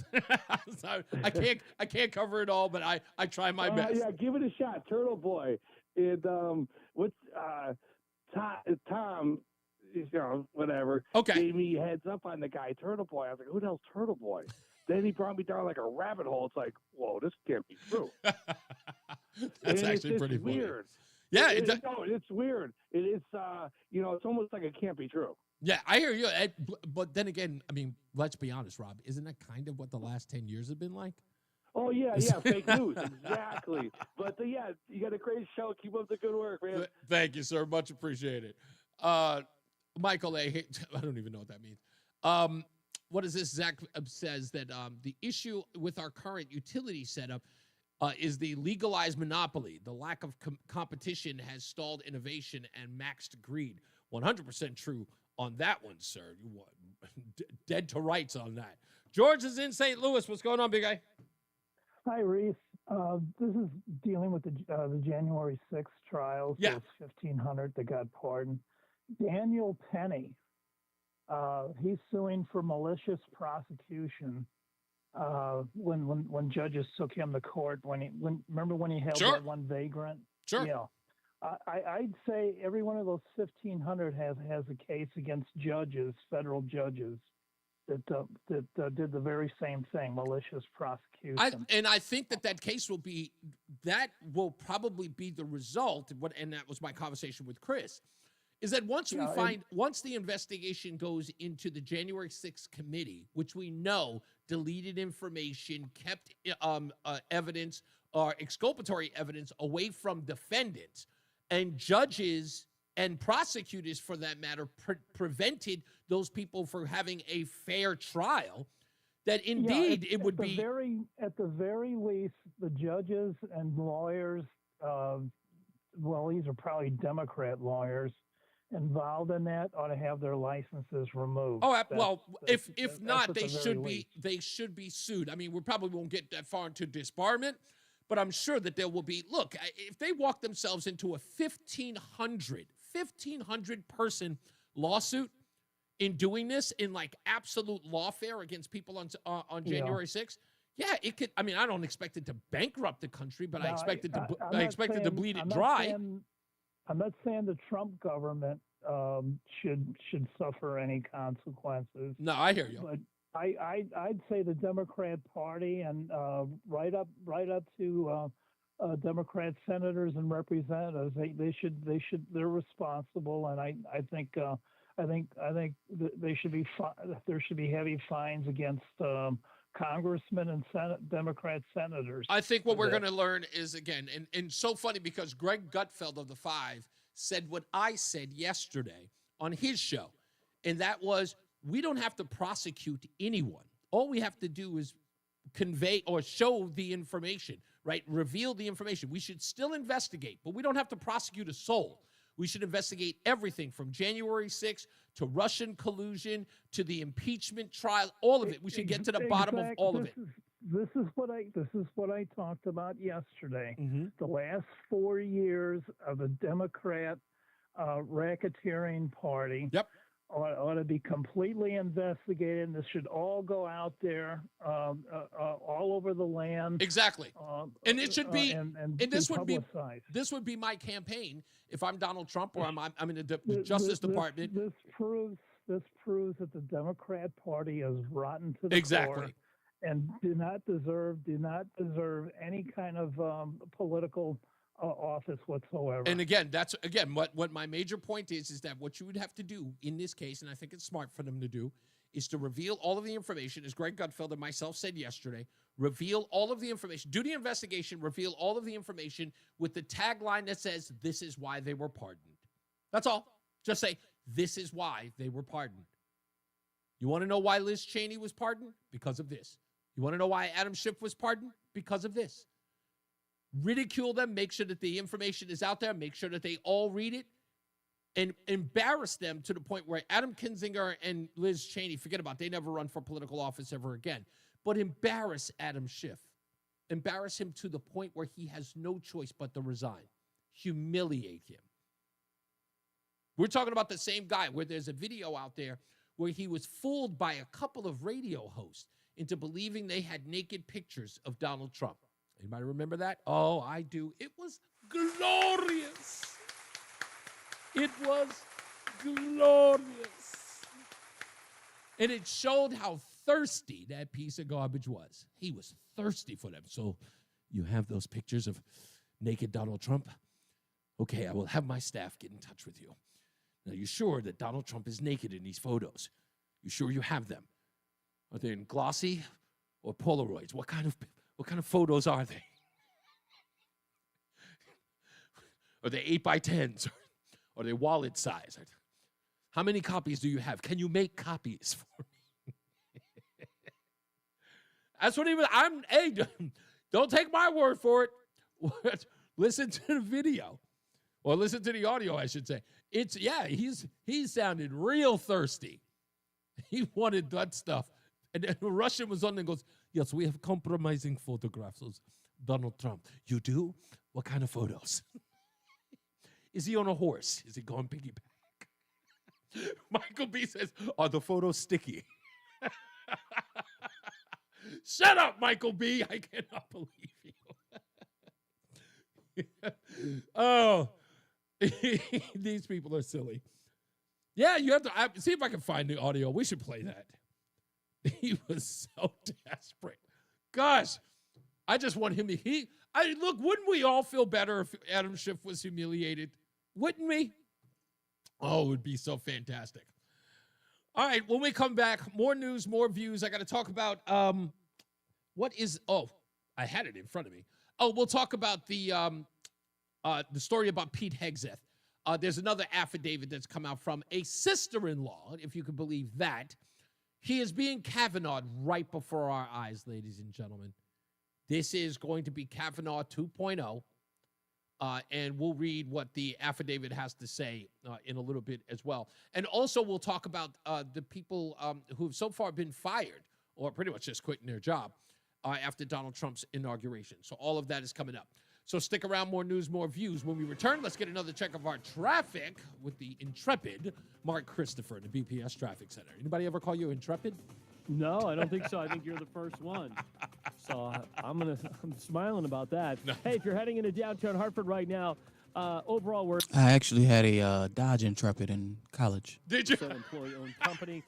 Sorry, I can't cover it all, but I try my best. Yeah, give it a shot, Turtle Boy. And what's Tom? Whatever. Okay. Gave me heads up on the guy, Turtle Boy. I was like, who the hell's Turtle Boy? Then he brought me down like a rabbit hole. It's like, whoa, this can't be true. That's actually pretty weird. Yeah, it's weird. It is, it's almost like it can't be true. Yeah, I hear you. But then again, I mean, let's be honest, Rob. Isn't that kind of what the last 10 years have been like? Oh, yeah, fake news, exactly. But, you got a great show. Keep up the good work, man. Thank you, sir. Much appreciated. Michael A., I don't even know what that means. What is this? Zach says that the issue with our current utility setup is the legalized monopoly. The lack of competition has stalled innovation and maxed greed. 100% true on that one, sir. You dead to rights on that. George is in St. Louis. What's going on, big guy? Hi, Reese. This is dealing with the January 6th trials. Yeah. Those 1,500 that got pardoned. Daniel Penny, he's suing for malicious prosecution. When judges took him to court, remember when he held that one vagrant? Sure. Yeah. I'd say every one of those 1,500 has a case against judges, federal judges, that did the very same thing, malicious prosecution. I think that case will probably be the result. And that was my conversation with Chris, is that once the investigation goes into the January 6th committee, which we know deleted information, kept evidence or exculpatory evidence away from defendants, and judges and prosecutors, for that matter, prevented those people from having a fair trial, that indeed it would be... At the very least, the judges and lawyers, these are probably Democrat lawyers, involved in that ought to have their licenses removed. If not, they should be sued. I mean, we probably won't get that far into disbarment, but I'm sure that there will be. Look, if they walk themselves into a 1,500 person lawsuit in doing this in like absolute lawfare against people on January 6th. Yeah, it could. I mean, I don't expect it to bankrupt the country, but I expect it to bleed it dry. I'm not saying the Trump government should suffer any consequences. No, I hear you. But I'd say the Democrat Party and right up to Democrat senators and representatives, they're responsible, and I think there should be heavy fines against congressmen and Democrat senators. I think what we're going to learn is, again, and so funny because Greg Gutfeld of the Five said what I said yesterday on his show, and that was, we don't have to prosecute anyone. All we have to do is convey or show the information, right? Reveal the information. We should still investigate, but we don't have to prosecute a soul. We should investigate everything from January 6th to Russian collusion to the impeachment trial, all of it. We should get to the bottom of all of it. This is what I talked about yesterday. Mm-hmm. The last 4 years of the Democrat racketeering party ought to be completely investigated. And this should all go out there, all over the land. Exactly. And it should be. And this would publicized. This would be my campaign if I'm Donald Trump or I'm in the Justice Department. This proves that the Democrat Party is rotten to the core and do not deserve any kind of political office whatsoever. And again, that's what my major point is that what you would have to do in this case, and I think it's smart for them to do, is to reveal all of the information, as Greg Gutfeld and myself said yesterday, reveal all of the information, do the investigation, reveal all of the information with the tagline that says, this is why they were pardoned. That's all. Just say, this is why they were pardoned. You want to know why Liz Cheney was pardoned? Because of this. You want to know why Adam Schiff was pardoned? Because of this. Ridicule them, make sure that the information is out there, make sure that they all read it, and embarrass them to the point where Adam Kinzinger and Liz Cheney, forget about it, they never run for political office ever again, but embarrass Adam Schiff. Embarrass him to the point where he has no choice but to resign. Humiliate him. We're talking about the same guy where there's a video out there where he was fooled by a couple of radio hosts into believing they had naked pictures of Donald Trump. Anybody remember that? Oh, I do. It was glorious. It was glorious. And it showed how thirsty that piece of garbage was. He was thirsty for them. So you have those pictures of naked Donald Trump? Okay, I will have my staff get in touch with you. Now, you sure that Donald Trump is naked in these photos? You sure you have them? Are they in glossy or Polaroids? What kind of photos are they? Are they 8x10s? Are they wallet size? How many copies do you have? Can you make copies for me? That's what he was. Hey, don't take my word for it. Listen to the video. Or listen to the audio, I should say. He sounded real thirsty. He wanted that stuff. And then the Russian was on there and goes, Yes, we have compromising photographs of Donald Trump. You do? What kind of photos? Is he on a horse? Is he going piggyback? Michael B says, are the photos sticky? Shut up, Michael B. I cannot believe you. Oh, these people are silly. Yeah, you have to see if I can find the audio. We should play that. He was so desperate. Gosh, I just want him to. Look, wouldn't we all feel better if Adam Schiff was humiliated? Wouldn't we? Oh, it would be so fantastic. All right, when we come back, more news, more views. I got to talk about I had it in front of me. Oh, we'll talk about the story about Pete Hegseth. There's another affidavit that's come out from a sister-in-law, if you can believe that. He is being Kavanaugh'd right before our eyes, ladies and gentlemen. This is going to be Kavanaugh 2.0. And we'll read what the affidavit has to say in a little bit as well. And also we'll talk about the people who have so far been fired or pretty much just quitting their job after Donald Trump's inauguration. So all of that is coming up. So stick around, more news, more views. When we return, let's get another check of our traffic with the intrepid Mark Christopher in the BPS Traffic Center. Anybody ever call you intrepid? No, I don't think so. I think you're the first one. So I'm smiling about that. No. Hey, if you're heading into downtown Hartford right now, overall we're... I actually had a Dodge Intrepid in college. Did you? Employee-owned company.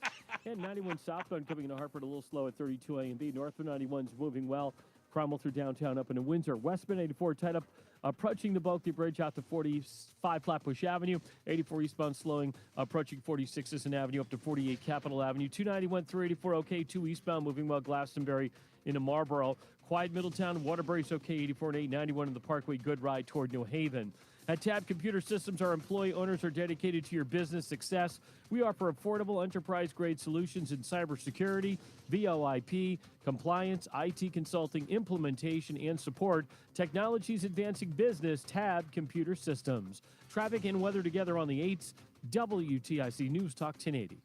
And 91 southbound coming into Hartford a little slow at 32 A and B. Northbound 91's moving well. Cromwell through downtown up into Windsor. Westbound 84 tied up approaching the Bulkley Bridge out to 45 Flatbush Avenue. 84 eastbound slowing approaching 46 Sisson Avenue up to 48 Capitol Avenue. 291 through 84 okay. 2 eastbound moving well Glastonbury into Marlboro. Quiet Middletown. Waterbury's okay. 84 and 891 in the Parkway. Good ride toward New Haven. At Tab Computer Systems, our employee owners are dedicated to your business success. We offer affordable enterprise-grade solutions in cybersecurity, VoIP, compliance, IT consulting, implementation, and support. Technologies advancing business, Tab Computer Systems. Traffic and weather together on the 8s. WTIC News Talk 1080.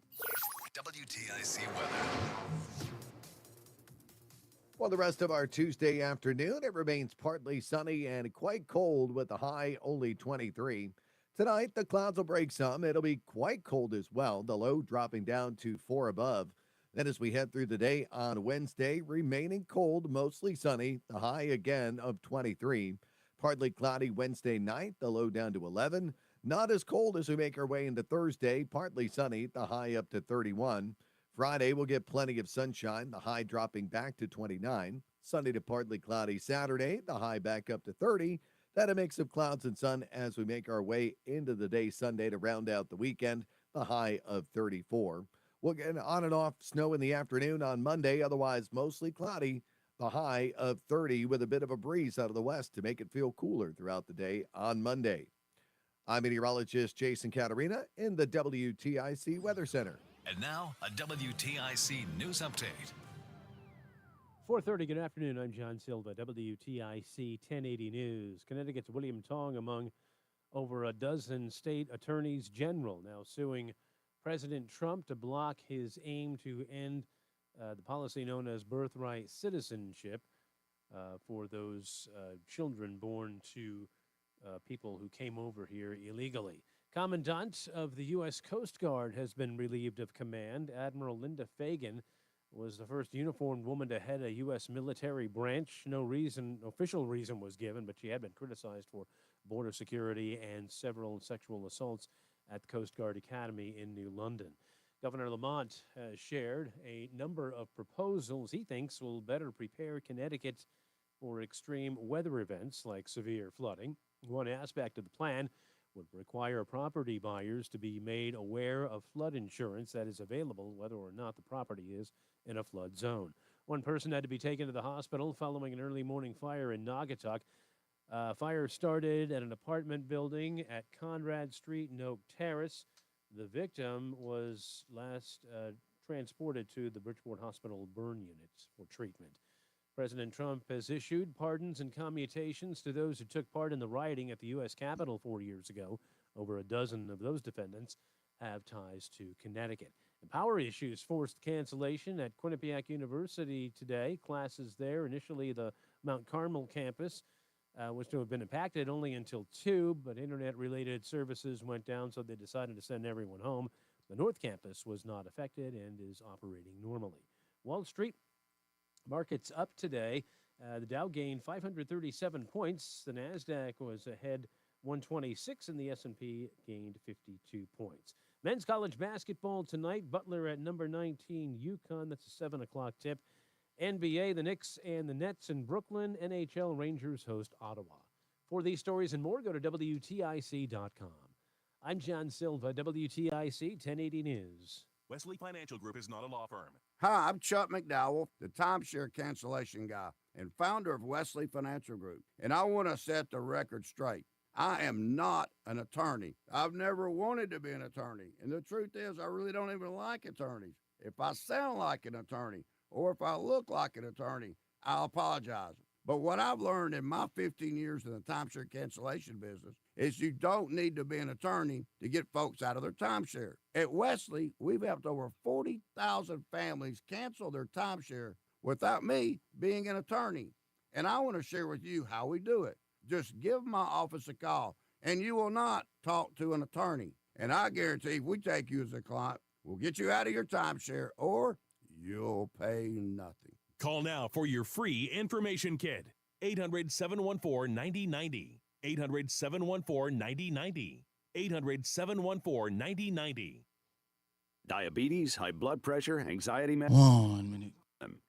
WTIC weather. Well, the rest of our Tuesday afternoon, it remains partly sunny and quite cold with the high only 23. Tonight, the clouds will break some. It'll be quite cold as well, the low dropping down to 4 above. Then as we head through the day on Wednesday, remaining cold, mostly sunny, the high again of 23. Partly cloudy Wednesday night, the low down to 11. Not as cold as we make our way into Thursday, partly sunny, the high up to 31. Friday, we'll get plenty of sunshine, the high dropping back to 29. Sunday to partly cloudy Saturday, the high back up to 30. Then a mix of clouds and sun as we make our way into the day Sunday to round out the weekend, the high of 34. We'll get on and off snow in the afternoon on Monday, otherwise mostly cloudy, the high of 30 with a bit of a breeze out of the west to make it feel cooler throughout the day on Monday. I'm meteorologist Jason Caterina in the WTIC Weather Center. And now, a WTIC news update. 4:30, good afternoon. I'm John Silva, WTIC 1080 News. Connecticut's William Tong among over a dozen state attorneys general now suing President Trump to block his aim to end the policy known as birthright citizenship for those children born to people who came over here illegally. Commandant of the U.S. Coast Guard has been relieved of command. Admiral Linda Fagan was the first uniformed woman to head a U.S. military branch. No official reason was given, but she had been criticized for border security and several sexual assaults at the Coast Guard Academy in New London. Governor Lamont has shared a number of proposals he thinks will better prepare Connecticut for extreme weather events like severe flooding. One aspect of the plan would require property buyers to be made aware of flood insurance that is available whether or not the property is in a flood zone. One person had to be taken to the hospital following an early morning fire in Naugatuck. Fire started at an apartment building at Conrad Street and Oak Terrace. The victim was last transported to the Bridgeport Hospital burn units for treatment. President Trump has issued pardons and commutations to those who took part in the rioting at the U.S. Capitol 4 years ago. Over a dozen of those defendants have ties to Connecticut. Power issues forced cancellation at Quinnipiac University today. Classes there, initially the Mount Carmel campus, was to have been impacted only until 2, but internet-related services went down, so they decided to send everyone home. The North Campus was not affected and is operating normally. Wall Street markets up today. The Dow gained 537 points. The Nasdaq was ahead 126, and the S&P gained 52 points. Men's college basketball tonight. Butler at number 19, UConn. That's a 7 o'clock tip. NBA, the Knicks and the Nets in Brooklyn. NHL, Rangers host Ottawa. For these stories and more, go to WTIC.com. I'm John Silva, WTIC 1080 News. Wesley Financial Group is not a law firm. Hi, I'm Chuck McDowell, the timeshare cancellation guy and founder of Wesley Financial Group. And I want to set the record straight. I am not an attorney. I've never wanted to be an attorney. And the truth is, I really don't even like attorneys. If I sound like an attorney or if I look like an attorney, I'll apologize. But what I've learned in my 15 years in the timeshare cancellation business is you don't need to be an attorney to get folks out of their timeshare. At Wesley, we've helped over 40,000 families cancel their timeshare without me being an attorney. And I want to share with you how we do it. Just give my office a call, and you will not talk to an attorney. And I guarantee if we take you as a client, we'll get you out of your timeshare, or you'll pay nothing. Call now for your free information kit. 800-714-9090. 800-714-9090. 800-714-9090. Diabetes, high blood pressure, anxiety. 1 minute.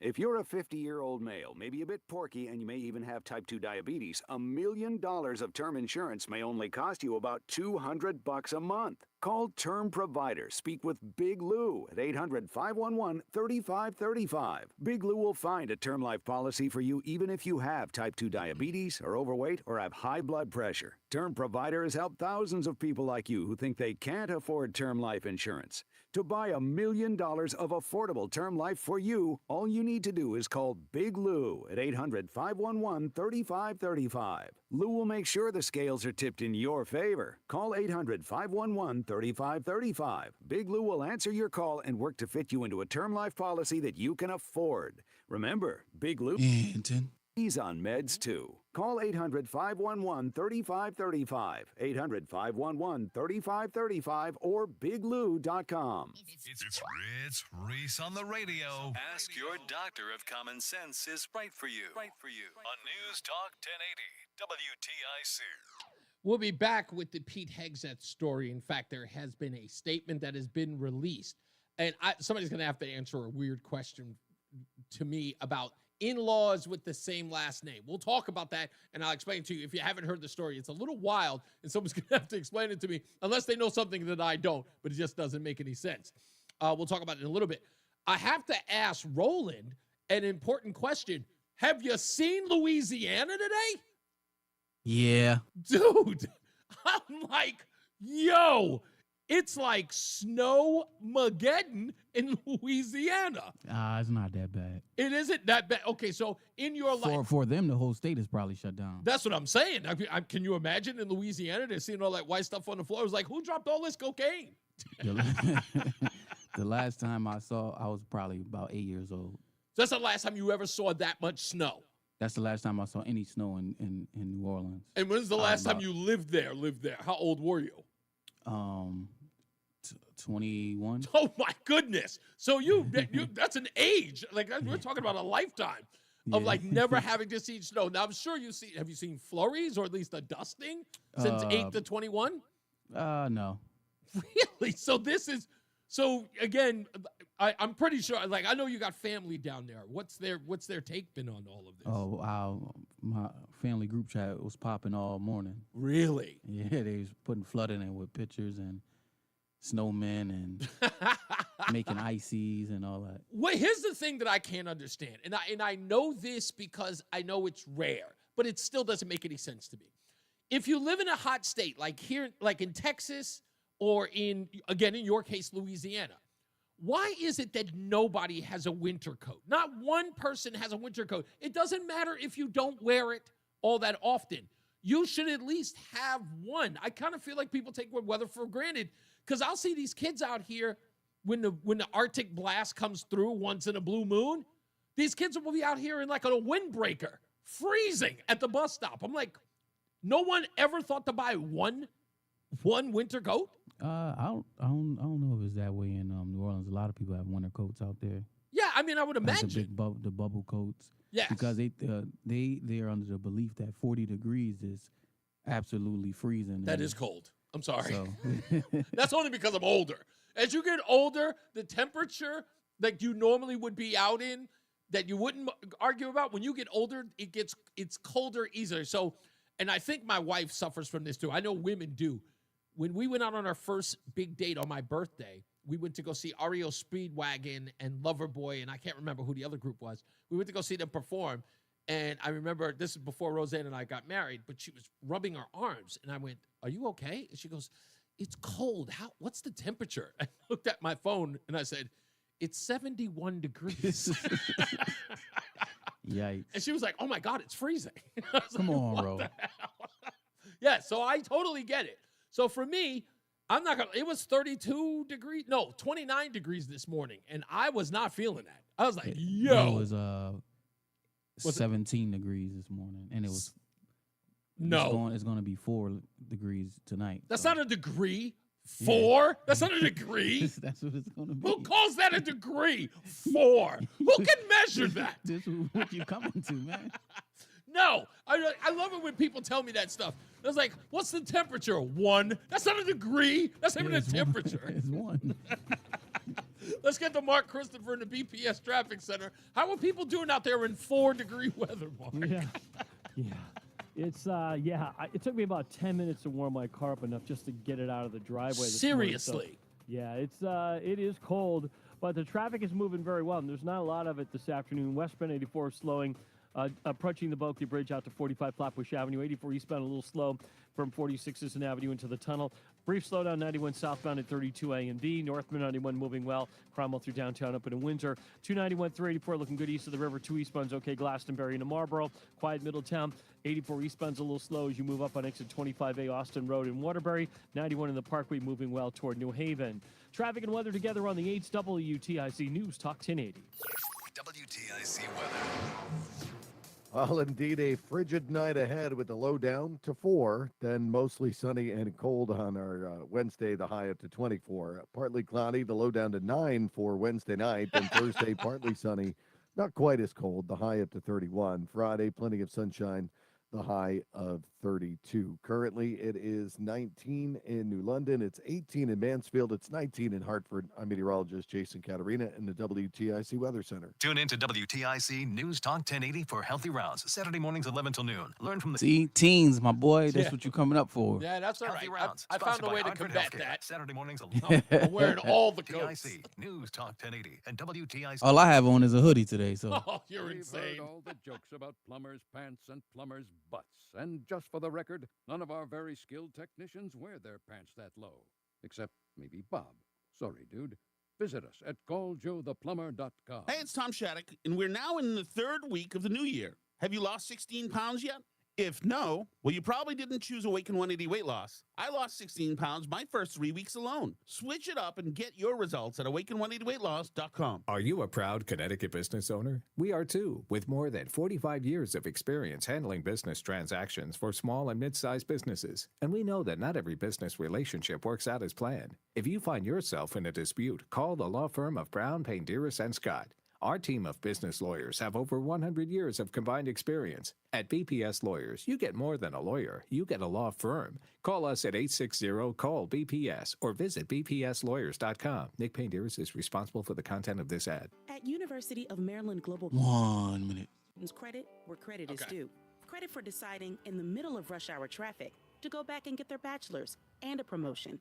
If you're a 50-year-old male, maybe a bit porky, and you may even have type 2 diabetes, $1 million of term insurance may only cost you about $200 a month. Call Term Provider. Speak with Big Lou at 800-511-3535. Big Lou will find a term life policy for you even if you have type 2 diabetes, are overweight, or have high blood pressure. Term Provider has helped thousands of people like you who think they can't afford term life insurance. To buy $1 million of affordable term life for you, all you need to do is call Big Lou at 800-511-3535. Lou will make sure the scales are tipped in your favor. Call 800-511-3535. Big Lou will answer your call and work to fit you into a term life policy that you can afford. Remember, Big Lou, he's on meds too. Call 800-511-3535, 800-511-3535, or biglou.com. It's Reese on the radio. Ask your doctor if common sense is right for you. On News Talk 1080 WTIC. We'll be back with the Pete Hegseth story. In fact, there has been a statement that has been released. And somebody's going to have to answer a weird question to me about in-laws with the same last name. We'll talk about that, and I'll explain to you. If you haven't heard the story, it's a little wild, and someone's going to have to explain it to me, unless they know something that I don't, but it just doesn't make any sense. We'll talk about it in a little bit. I have to ask Roland an important question. Have you seen Louisiana today? Yeah. Dude, I'm like, yo, it's like Snowmageddon in Louisiana. It's not that bad. It isn't that bad. Okay, so in your life. For them, the whole state is probably shut down. That's what I'm saying. Can you imagine in Louisiana, they're seeing all that white stuff on the floor? It was like, who dropped all this cocaine? The last time I saw, I was probably about 8 years old. So that's the last time you ever saw that much snow? That's the last time I saw any snow in New Orleans. And when's the last time you lived there? How old were you? 21. Oh my goodness! So that's an age. Like we're talking about a lifetime of like never having to see snow. Now I'm sure have you seen flurries or at least a dusting since 8 to 21? No. Really? So again, I'm pretty sure. Like I know you got family down there. What's their take been on all of this? Oh, my family group chat was popping all morning. Really? Yeah, they was putting flooding in with pictures and snowmen and making ices and all that. Well, here's the thing that I can't understand, and I know this because I know it's rare, but it still doesn't make any sense to me. If you live in a hot state like here, like in Texas, or in your case, Louisiana, why is it that nobody has a winter coat? Not one person has a winter coat. It doesn't matter if you don't wear it all that often. You should at least have one. I kind of feel like people take weather for granted because I'll see these kids out here when the Arctic blast comes through once in a blue moon, these kids will be out here in like a windbreaker, freezing at the bus stop. I'm like, no one ever thought to buy one winter coat? I don't know if it's that way in New Orleans. A lot of people have winter coats out there. Yeah, I mean, I would imagine. The bubble coats. Yes. Because they're under the belief that 40 degrees is absolutely freezing. That is cold. I'm sorry. So. That's only because I'm older. As you get older, the temperature that you normally would be out in, that you wouldn't argue about, when you get older, it's colder easier. So, and I think my wife suffers from this too. I know women do. When we went out on our first big date on my birthday, we went to go see REO Speedwagon and Loverboy, and I can't remember who the other group was. We went to go see them perform, and I remember, this is before Roseanne and I got married, but she was rubbing her arms, and I went, "Are you okay?" And she goes, "It's cold. What's the temperature?" I looked at my phone, and I said, "It's 71 degrees." Yikes. And she was like, "Oh, my God, it's freezing." Come on, Ro. Yeah, so I totally get it. So for me, I'm not going to, it was 29 degrees this morning, and I was not feeling that. I was like, yo. It was 17 degrees this morning, and it was. It's going to be 4 degrees tonight. That's not a degree. 4? Yeah. That's not a degree. That's what it's going to be. Who calls that a degree? 4. Who can measure that? This is what you coming to, man. No, I love it when people tell me that stuff. I was like, "What's the temperature? 1? That's not a degree. That's not even a temperature." It's 1. Let's get to Mark Christopher in the BPS Traffic Center. How are people doing out there in 4-degree weather, Mark? Yeah. It's it took me about 10 minutes to warm my car up enough just to get it out of the driveway. Seriously? Morning, so, it is cold, but the traffic is moving very well, and there's not a lot of it this afternoon. Westbound 84 is slowing. Approaching the Bulkley Bridge out to 45 Flatbush Avenue. 84 eastbound a little slow from 46 Sisson Avenue into the tunnel. Brief slowdown 91 southbound at 32 A and B. Northman 91 moving well. Cromwell through downtown up into Windsor. 291 384 looking good east of the river. 2 eastbound's okay. Glastonbury into Marlboro. Quiet Middletown. 84 eastbound's a little slow as you move up on exit 25A Austin Road in Waterbury. 91 in the Parkway moving well toward New Haven. Traffic and weather together on the 8th WTIC News Talk 1080. WTIC weather. Well, indeed, a frigid night ahead with the low down to 4, then mostly sunny and cold on our Wednesday, the high up to 24. Partly cloudy, the low down to 9 for Wednesday night, then Thursday, partly sunny, not quite as cold, the high up to 31. Friday, plenty of sunshine, the high of 32. Currently, it is 19 in New London. It's 18 in Mansfield. It's 19 in Hartford. I'm meteorologist Jason Caterina in the WTIC Weather Center. Tune in to WTIC News Talk 1080 for Healthy Rounds, Saturday mornings 11 till noon. Learn from the... See, teens, my boy, that's what you're coming up for. Yeah, that's all Healthy right. Rounds, I found a way to Hartford combat Healthcare. that. Saturday mornings 11. I'm wearing all the coats. WTIC News Talk 1080 and WTIC. All I have on is a hoodie today, so. Oh, you're insane. We've heard all the jokes about plumbers' pants and plumbers' butts. And just for the record, none of our very skilled technicians wear their pants that low. Except maybe Bob. Sorry, dude. Visit us at calljoetheplumber.com. Hey, it's Tom Shattuck, and we're now in the 3rd week of the new year. Have you lost 16 pounds yet? If no, well, you probably didn't choose Awaken 180 weight loss. I lost 16 pounds my first 3 weeks alone. Switch it up and get your results at awaken180weightloss.com. Are you a proud Connecticut business owner? We are too, with more than 45 years of experience handling business transactions for small and mid-sized businesses. And we know that not every business relationship works out as planned. If you find yourself in a dispute, call the law firm of Brown, Payne, Dearest & Scott. Our team of business lawyers have over 100 years of combined experience. At BPS Lawyers, you get more than a lawyer. You get a law firm. Call us at 860-CALL-BPS or visit bpslawyers.com. Nick Payne Dearest is responsible for the content of this ad. At University of Maryland Global 1 minute. Credit where credit is due. Credit for deciding in the middle of rush hour traffic to go back and get their bachelor's and a promotion.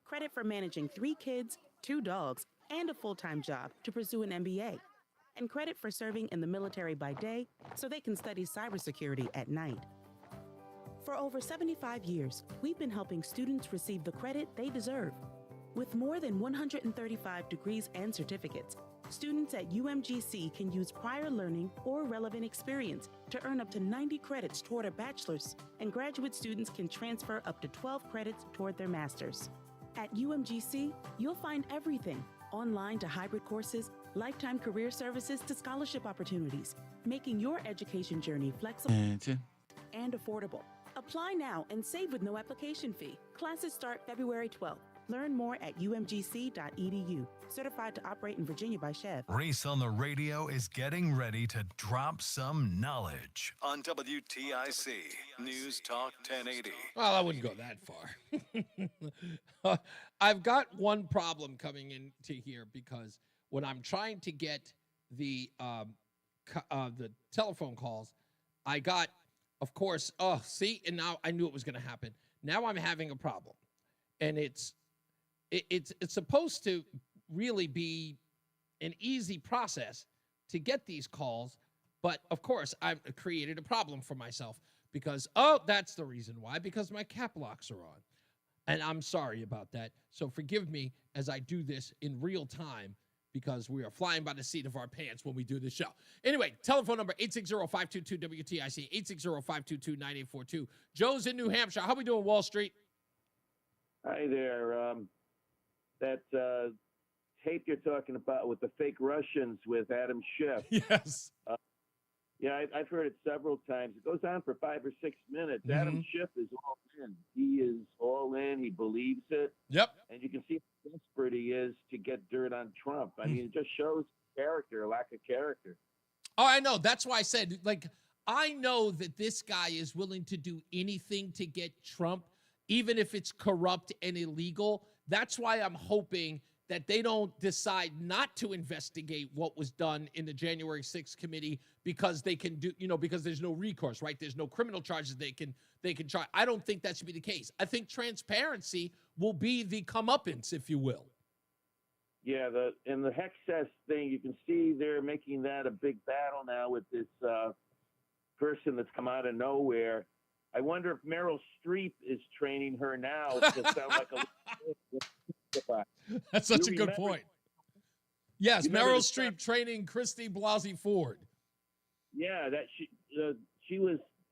Credit for managing 3 kids, 2 dogs, and a full-time job to pursue an MBA. And credit for serving in the military by day so they can study cybersecurity at night. For over 75 years, we've been helping students receive the credit they deserve. With more than 135 degrees and certificates, students at UMGC can use prior learning or relevant experience to earn up to 90 credits toward a bachelor's, and graduate students can transfer up to 12 credits toward their master's. At UMGC, you'll find everything online to hybrid courses, lifetime career services to scholarship opportunities, making your education journey flexible and affordable. Apply now and save with no application fee. Classes start February 12th. Learn more at umgc.edu. Certified to operate in Virginia by Chev. Reese on the radio is getting ready to drop some knowledge on WTIC News Talk 1080. Well, I wouldn't go that far. I've got one problem coming into here because when I'm trying to get the telephone calls, I got, of course, and now I knew it was going to happen. Now I'm having a problem, and it's supposed to really be an easy process to get these calls, but of course I've created a problem for myself because that's the reason why, because my cap locks are on, and I'm sorry about that. So forgive me as I do this in real time because we are flying by the seat of our pants when we do this show. Anyway, telephone number 860-522-WTIC, 860-522-9842. Joe's in New Hampshire. How we doing, Wall Street? Hi there. That tape you're talking about with the fake Russians with Adam Schiff. Yes. Yeah, I've heard it several times. It goes on for 5 or 6 minutes. Adam Schiff is all in. He is all in. He believes it. Yep. And you can see how desperate he is to get dirt on Trump. I mean, it just shows character, lack of character. Oh, I know. That's why I said, I know that this guy is willing to do anything to get Trump, even if it's corrupt and illegal. That's why I'm hoping that they don't decide not to investigate what was done in the January 6th committee because they can do, because there's no recourse, right? There's no criminal charges they can charge. I don't think that should be the case. I think transparency will be the comeuppance, if you will. Yeah, the Hexes thing, you can see they're making that a big battle now with this person that's come out of nowhere. I wonder if Meryl Streep is training her now to sound like a. That's such a good point. Yes, Meryl Streep training Christy Blasey Ford. Yeah, that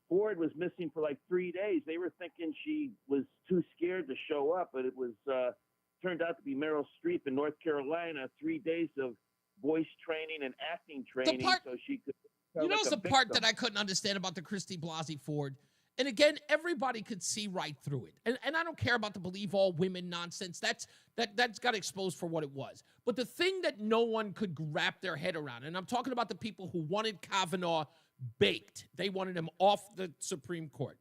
Ford was missing for like 3 days. They were thinking she was too scared to show up, but it was turned out to be Meryl Streep in North Carolina. 3 days of voice training and acting training, so she could. The part that I couldn't understand about the Christy Blasey Ford. And again, everybody could see right through it. And I don't care about the believe all women nonsense. That's got exposed for what it was. But the thing that no one could wrap their head around, and I'm talking about the people who wanted Kavanaugh baked. They wanted him off the Supreme Court.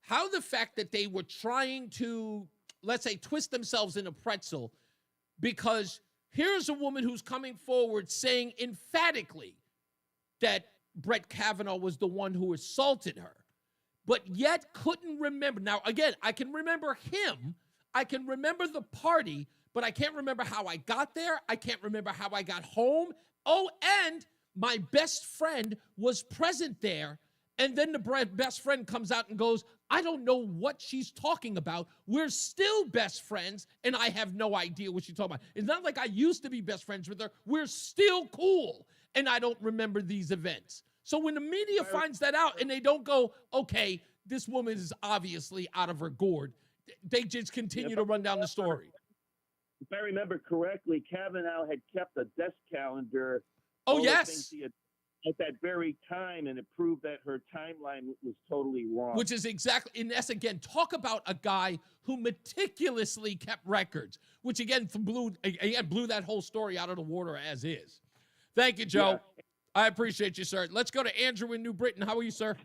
How the fact that they were trying to, let's say, twist themselves in a pretzel because here's a woman who's coming forward saying emphatically that Brett Kavanaugh was the one who assaulted her, but yet couldn't remember. Now, again, I can remember him. I can remember the party, but I can't remember how I got there. I can't remember how I got home. Oh, and my best friend was present there. And then the best friend comes out and goes, I don't know what she's talking about. We're still best friends, and I have no idea what she's talking about. It's not like I used to be best friends with her. We're still cool, and I don't remember these events. So when the media finds that out and they don't go, okay, this woman is obviously out of her gourd, they just continue to run down the story. If I remember correctly, Kavanaugh had kept a desk calendar. Oh, yes. At that very time, and it proved that her timeline was totally wrong. Which is exactly, and that's, again, talk about a guy who meticulously kept records, which, again, blew that whole story out of the water as is. Thank you, Joe. Yeah. I appreciate you, sir. Let's go to Andrew in New Britain. How are you, sir?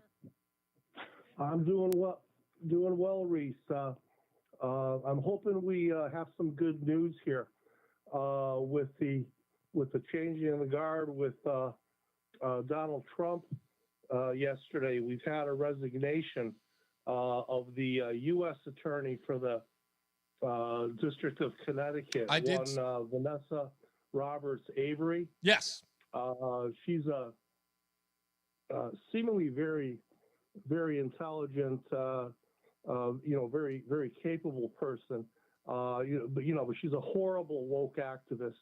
I'm doing well, Reese. I'm hoping we have some good news here with the changing of the guard with Donald Trump yesterday. We've had a resignation of the U.S. attorney for the District of Connecticut. Vanessa Roberts Avery. Yes. She's a seemingly very, very intelligent, very, very capable person. But she's a horrible woke activist.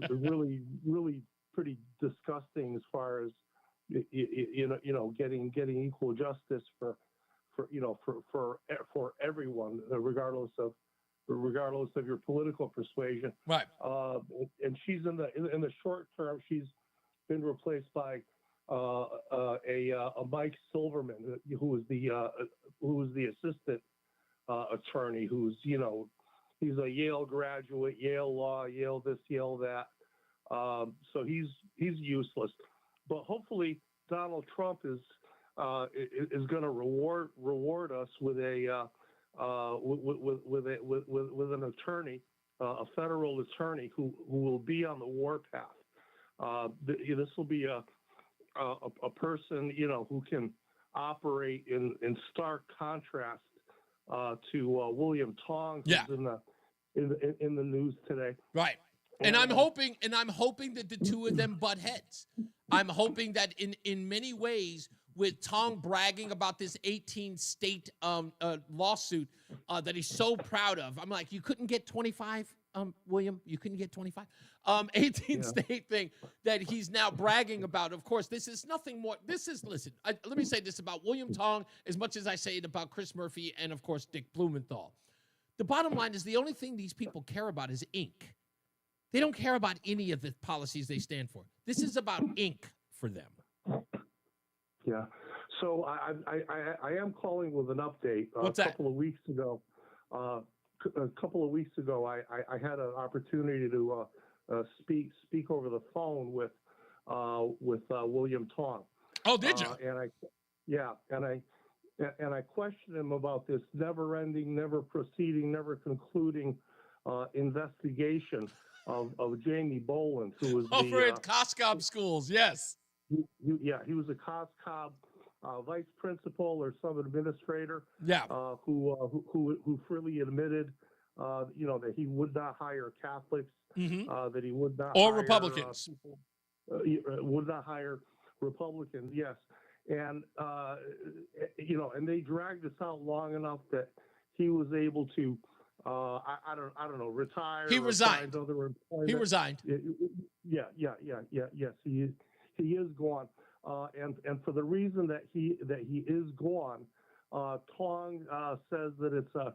Really, really pretty disgusting as far as getting equal justice for everyone, regardless of regardless of your political persuasion. Right. And she's in the short term, she's been replaced by a Mike Silverman, who was the assistant attorney, who's he's a Yale graduate, Yale Law, Yale this, Yale that. So he's useless. But hopefully Donald Trump is going to reward us with a with an attorney, a federal attorney who will be on the warpath. This will be a person who can operate in stark contrast to William Tong, who's in the news today. Right. And I'm hoping that the two of them butt heads. I'm hoping that in many ways, with Tong bragging about this 18-state lawsuit that he's so proud of, I'm like, you couldn't get 25, William? You couldn't get 25? 18-state thing that he's now bragging about. Of course, this is nothing more. Listen, let me say this about William Tong as much as I say it about Chris Murphy and, of course, Dick Blumenthal. The bottom line is the only thing these people care about is ink. They don't care about any of the policies they stand for. This is about ink for them. Yeah. So I am calling with an update. What's that? A couple of weeks ago, I had an opportunity to speak over the phone with William Tong. Oh, did you? And I questioned him about this never-ending, never proceeding, never concluding investigation of Jamie Boland, who was over at Coscob Schools. Yes. He was a Coscob vice principal or some administrator. Yeah. Who freely admitted, that he would not hire Catholics, that he would not or hire, Republicans. Would not hire Republicans. Yes. And and they dragged this out long enough that he was able to, I don't know, retire. He resigned. Other employment. He resigned. Yes, he is gone. And for the reason that he is gone, Tong says that it's a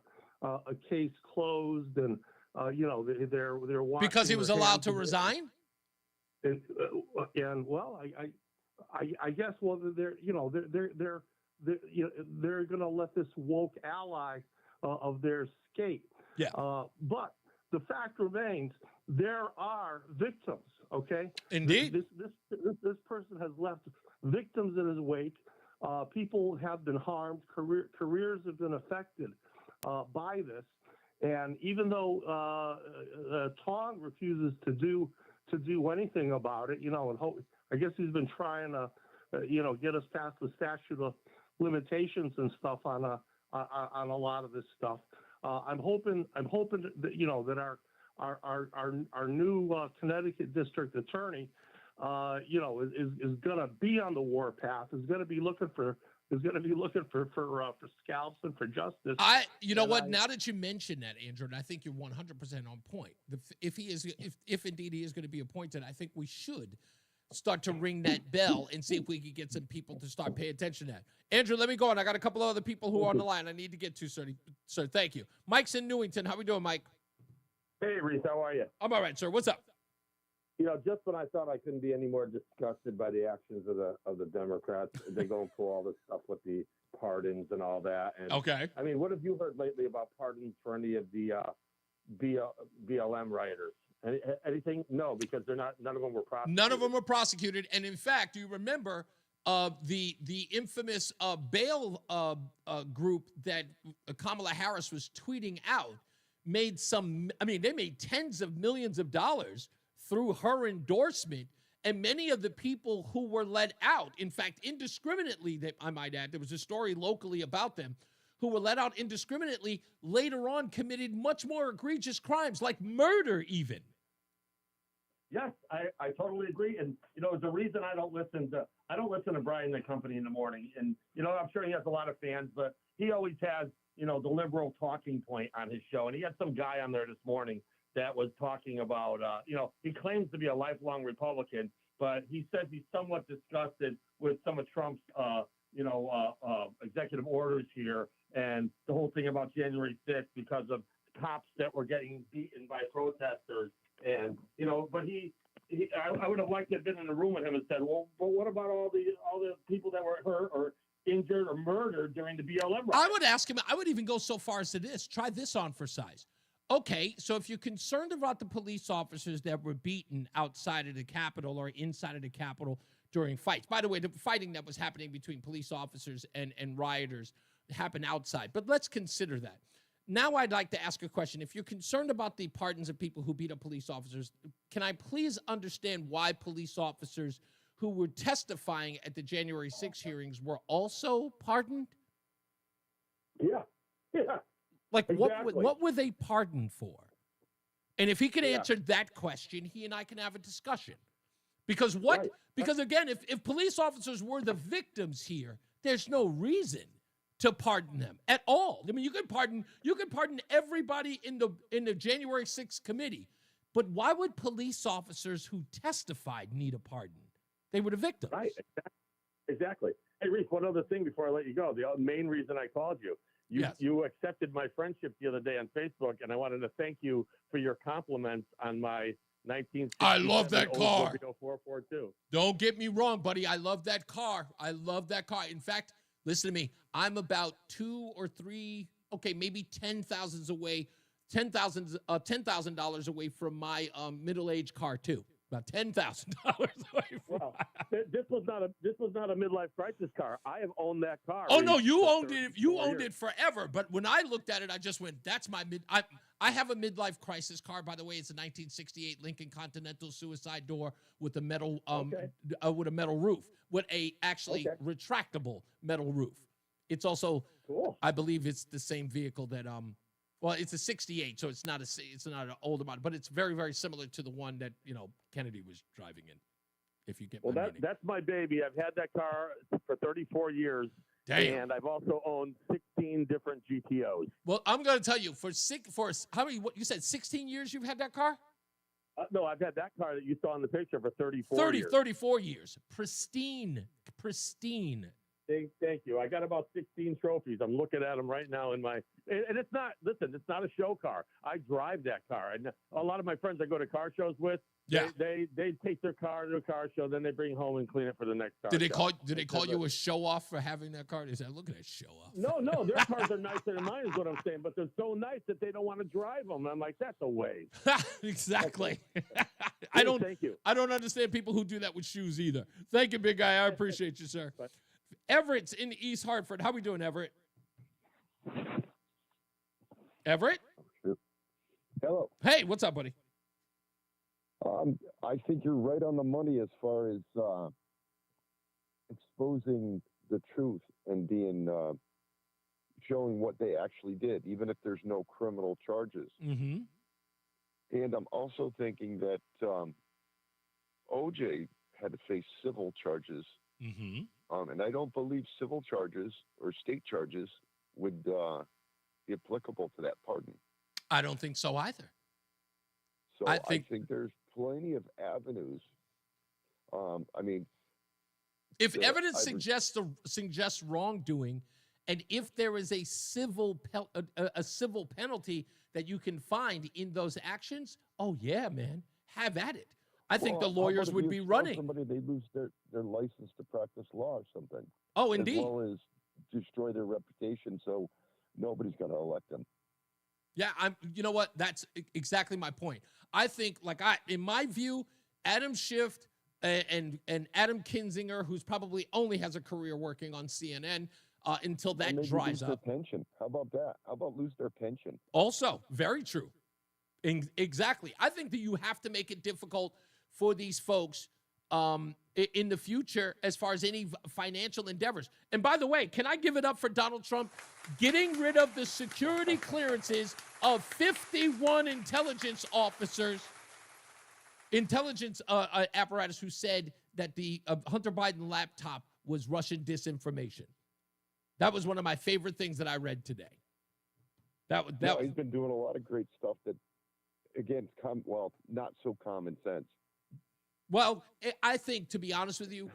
case closed, and they're watching because he was allowed to resign. And well, I guess they're going to let this woke ally of theirs escape. Yeah. But the fact remains, there are victims. Okay. Indeed. This person has left victims in his wake. People have been harmed. Careers have been affected by this. And even though Tong refuses to do anything about it, and hope, I guess he's been trying to, get us past the statute of limitations and stuff on a lot of this stuff. I'm hoping that our new Connecticut district attorney, is going to be on the warpath. Is going to be looking for scalps and for justice. You know what? Now that you mention that, Andrew, and I think you're 100% on point. If indeed he is going to be appointed, I think we should start to ring that bell and see if we can get some people to start paying attention to that. Andrew, let me go on. I got a couple of other people who are on the line I need to get to, sir. Sir, thank you. Mike's in Newington. How we doing, Mike? Hey, Reese, how are you? I'm all right, sir. What's up? Just when I thought I couldn't be any more disgusted by the actions of the Democrats, they go for all this stuff with the pardons and all that. And, okay. I mean, what have you heard lately about pardons for any of the BLM rioters? Anything? No, because none of them were prosecuted. None of them were prosecuted. And in fact, you remember the infamous bail group that Kamala Harris was tweeting out they made tens of millions of dollars through her endorsement. And many of the people who were let out, in fact, indiscriminately, I might add, there was a story locally about them, who were let out indiscriminately, later on committed much more egregious crimes, like murder even. Yes, I totally agree. And, the reason I don't listen to Brian the Company in the morning. And, I'm sure he has a lot of fans, but he always has, the liberal talking point on his show. And he had some guy on there this morning that was talking about, he claims to be a lifelong Republican, but he says he's somewhat disgusted with some of Trump's, executive orders here and the whole whole thing about January 6th because of cops that were getting beaten by protesters. And, but I would have liked to have been in the room with him and said, well, but what about all the people that were hurt or injured or murdered during the BLM riot? I would ask him, I would even go so far as to this. Try this on for size. Okay, so if you're concerned about the police officers that were beaten outside of the Capitol or inside of the Capitol during fights. By the way, the fighting that was happening between police officers and rioters happened outside. But let's consider that. Now I'd like to ask a question. If you're concerned about the pardons of people who beat up police officers, can I please understand why police officers who were testifying at the January 6 hearings were also pardoned? Yeah. Like, exactly. what were they pardoned for? And if he can answer that question, he and I can have a discussion. Because Because again, if police officers were the victims here, there's no reason to pardon them at all. I mean, you could pardon everybody in the January 6th committee, but why would police officers who testified need a pardon? They were the victims. Right. Exactly. Hey, Reese, one other thing before I let you go. The main reason I called you. You accepted my friendship the other day on Facebook, and I wanted to thank you for your compliments on my 1967 I love that car. 442. Don't get me wrong, buddy. I love that car. I love that car. In fact, listen to me. I'm about $2,000 or $3,000, okay, maybe $10,000 away, $10,000 away from my middle-aged car too. About $10,000 away from. Well, this was not a midlife crisis car. I have owned that car. Oh no, you owned it. You owned it forever. But when I looked at it, I just went, "That's my mid." I have a midlife crisis car, by the way. It's a 1968 Lincoln Continental suicide door with a metal with a metal roof, with a retractable metal roof. It's also, I believe, it's the same vehicle that well, it's a 68, so it's not an older model, but it's very, very similar to the one that Kennedy was driving in. If you get my meaning. That's my baby. I've had that car for 34 years. Damn. And I've also owned 16 different GTOs. Well, I'm going to tell you, for how many? What you said, 16 years you've had that car? No, I've had that car that you saw in the picture for 34 years. 34 years. Pristine. Thank you. I got about 16 trophies. I'm looking at them right now and it's not a show car. I drive that car. And a lot of my friends I go to car shows with, they take their car to a car show, then they bring home and clean it for the next car. Did they call you a show off for having that car? They said, look at that show off. No, their cars are nicer than mine is what I'm saying, but they're so nice that they don't want to drive them. I'm like, that's a waste. Exactly. Thank you. I don't understand people who do that with shoes either. Thank you, big guy. I appreciate you, sir. Everett's in East Hartford. How we doing, Everett? Everett? Hello. Hey, what's up, buddy? I think you're right on the money as far as exposing the truth and being showing what they actually did, even if there's no criminal charges. Mm-hmm. And I'm also thinking that OJ had to face civil charges. Mm-hmm. And I don't believe civil charges or state charges would be applicable to that pardon. I don't think so either. So I think there's plenty of avenues. If evidence suggests wrongdoing, and if there is a civil penalty that you can find in those actions, oh yeah, man, have at it. I think the lawyers would be running. Somebody, they lose their license to practice law or something. Oh, indeed. As well as destroy their reputation, so nobody's going to elect them. Yeah, you know what? That's exactly my point. I think, in my view, Adam Schiff and Adam Kinzinger, who's probably only has a career working on CNN until that dries up. Their pension. How about that? How about lose their pension? Also, very true. Exactly. I think that you have to make it difficult for these folks in the future as far as any financial endeavors. And by the way, can I give it up for Donald Trump getting rid of the security clearances of 51 intelligence officers, intelligence apparatus who said that the Hunter Biden laptop was Russian disinformation. That was one of my favorite things that I read today. He's been doing a lot of great stuff that, again, not so common sense. Well, I think, to be honest with you,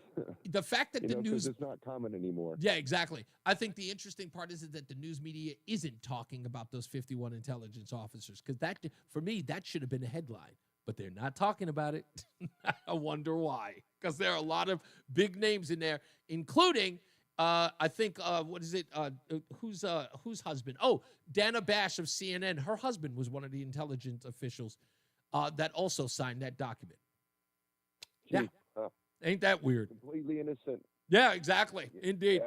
the fact that the news... it's not common anymore. Yeah, exactly. I think the interesting part is that the news media isn't talking about those 51 intelligence officers, because that, for me, that should have been a headline. But they're not talking about it. I wonder why. Because there are a lot of big names in there, including, I think, what is it? Whose husband? Oh, Dana Bash of CNN. Her husband was one of the intelligence officials that also signed that document. Yeah. Ain't that weird? Completely innocent. Yeah, exactly. Indeed.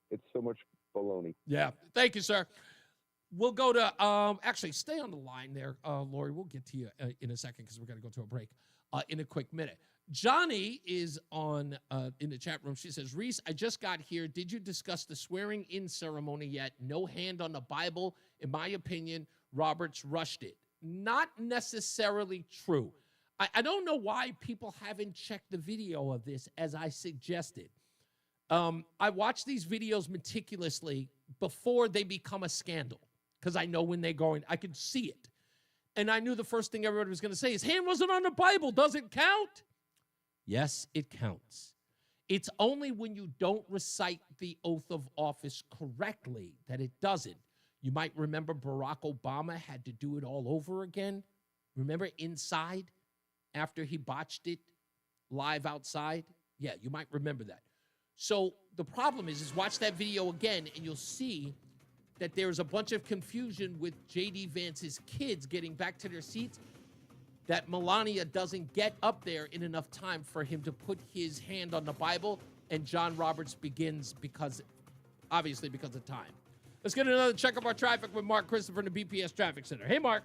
It's so much baloney. Yeah. Thank you, sir. We'll go to, actually, stay on the line there, Lori. We'll get to you in a second because we're going to go to a break in a quick minute. Johnny is on in the chat room. She says, Reese, I just got here. Did you discuss the swearing in ceremony yet? No hand on the Bible. In my opinion, Roberts rushed it. Not necessarily true. I don't know why people haven't checked the video of this as I suggested. I watch these videos meticulously before they become a scandal because I know when they're going, I can see it. And I knew the first thing everybody was going to say is, hand wasn't on the Bible. Does it count? Yes, it counts. It's only when you don't recite the oath of office correctly that it doesn't. You might remember Barack Obama had to do it all over again. Remember inside after he botched it live outside? Yeah, you might remember that. So the problem is watch that video again and you'll see that there's a bunch of confusion with J.D. Vance's kids getting back to their seats, that Melania doesn't get up there in enough time for him to put his hand on the Bible, and John Roberts begins obviously because of time. Let's get another check of our traffic with Mark Christopher in the BPS Traffic Center. Hey, Mark.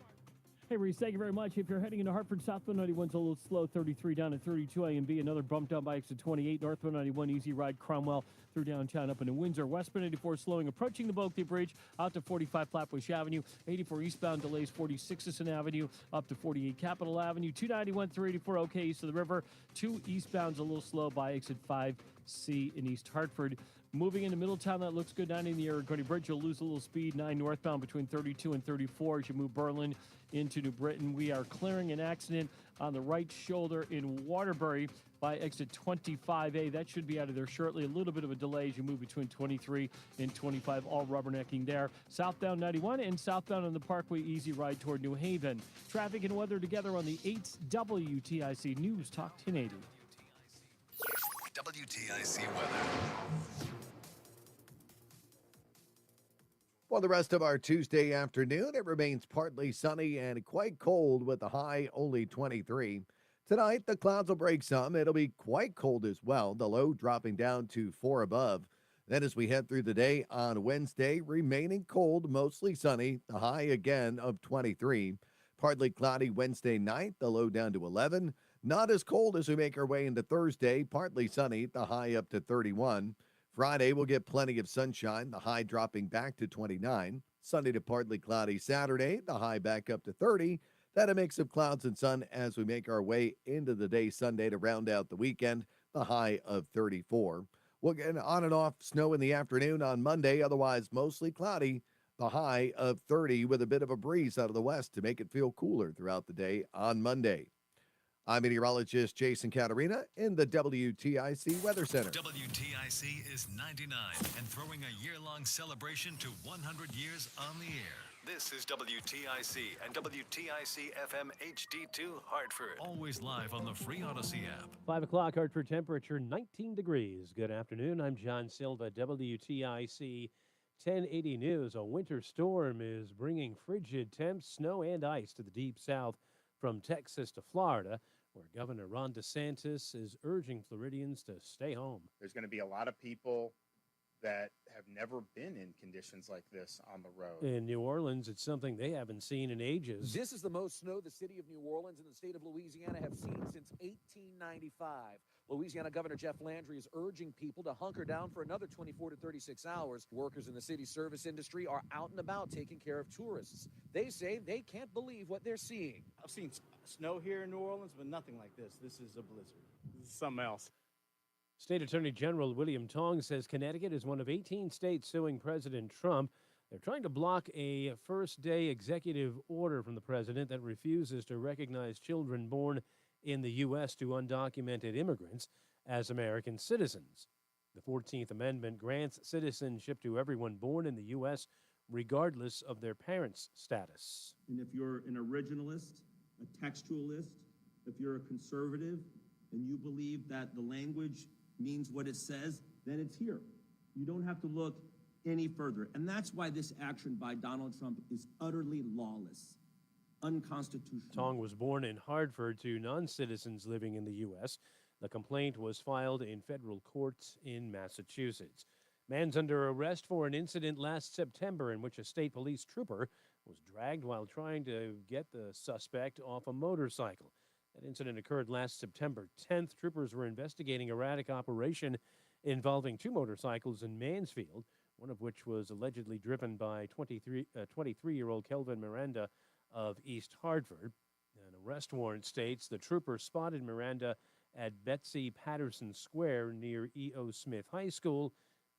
Hey, Reese, thank you very much. If you're heading into Hartford, southbound 91's a little slow, 33 down at 32 A and B. Another bump down by exit 28. Northbound 91, easy ride, Cromwell through downtown up into Windsor. Westbound 84 slowing, approaching the Bulkley Bridge out to 45 Flatbush Avenue. 84 eastbound delays 46 Sisson Avenue up to 48 Capitol Avenue. 291 through 84 okay east of the river. 2 eastbound's a little slow by exit 5C in East Hartford. Moving into Middletown, that looks good. 9 in the Arcody Bridge, you'll lose a little speed. 9 northbound between 32 and 34 as you move Berlin into New Britain. We are clearing an accident on the right shoulder in Waterbury by exit 25A. That should be out of there shortly. A little bit of a delay as you move between 23 and 25, all rubbernecking there. Southbound 91 and southbound on the Parkway, easy ride toward New Haven. Traffic and weather together on the 8th WTIC News Talk 1080. WTIC weather. For the rest of our Tuesday afternoon, it remains partly sunny and quite cold with a high only 23. Tonight, the clouds will break some. It'll be quite cold as well, the low dropping down to 4 above. Then as we head through the day on Wednesday, remaining cold, mostly sunny, the high again of 23. Partly cloudy Wednesday night, the low down to 11. Not as cold as we make our way into Thursday, partly sunny, the high up to 31. Friday, we'll get plenty of sunshine, the high dropping back to 29. Sunday to partly cloudy Saturday, the high back up to 30. Then a mix of clouds and sun as we make our way into the day Sunday to round out the weekend, the high of 34. We'll get on and off snow in the afternoon on Monday, otherwise mostly cloudy, the high of 30 with a bit of a breeze out of the west to make it feel cooler throughout the day on Monday. I'm meteorologist Jason Caterina in the WTIC Weather Center. WTIC is 99 and throwing a year-long celebration to 100 years on the air. This is WTIC and WTIC FM HD2 Hartford. Always live on the free Odyssey app. 5 o'clock, Hartford temperature 19 degrees. Good afternoon. I'm John Silva, WTIC 1080 News. A winter storm is bringing frigid temps, snow, and ice to the deep south from Texas to Florida, where Governor Ron DeSantis is urging Floridians to stay home. There's going to be a lot of people that have never been in conditions like this on the road. In New Orleans, it's something they haven't seen in ages. This is the most snow the city of New Orleans and the state of Louisiana have seen since 1895. Louisiana Governor Jeff Landry is urging people to hunker down for another 24 to 36 hours. Workers in the city's service industry are out and about taking care of tourists. They say they can't believe what they're seeing. I've seen snow here in New Orleans, but nothing like this. This is a blizzard. This is something else. State Attorney General William Tong says Connecticut is one of 18 states suing President Trump. They're trying to block a first-day executive order from the president that refuses to recognize children born in the U.S. to undocumented immigrants as American citizens. The 14th Amendment grants citizenship to everyone born in the U.S. regardless of their parents' status. And if you're an originalist, a textualist, if you're a conservative, and you believe that the language means what it says, then it's here. You don't have to look any further. And that's why this action by Donald Trump is utterly lawless, unconstitutional. Tong was born in Hartford to non-citizens living in the U.S. The complaint was filed in federal courts in Massachusetts. Man's under arrest for an incident last September in which a state police trooper was dragged while trying to get the suspect off a motorcycle. That incident occurred last September 10th. Troopers were investigating a erratic operation involving two motorcycles in Mansfield, one of which was allegedly driven by 23-year-old Kelvin Miranda of East Hartford. An arrest warrant states the trooper spotted Miranda at Betsy Patterson Square near E.O. Smith High School.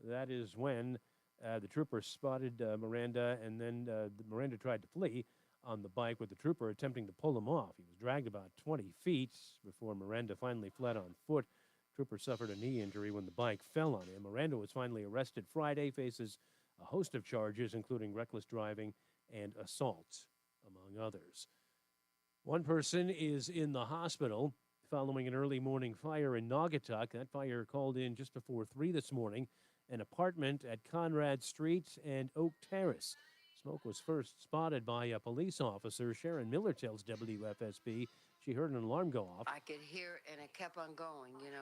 That is when the trooper spotted Miranda, and then Miranda tried to flee on the bike with the trooper attempting to pull him off. He was dragged about 20 feet before Miranda finally fled on foot. Trooper suffered a knee injury when the bike fell on him. Miranda was finally arrested Friday, faces a host of charges, including reckless driving and assault, among others. One person is in the hospital following an early morning fire in Naugatuck. That fire called in just before 3 this morning, an apartment at Conrad Street and Oak Terrace. Smoke was first spotted by a police officer. Sharon Miller tells WFSB she heard an alarm go off. I could hear it, and it kept on going, and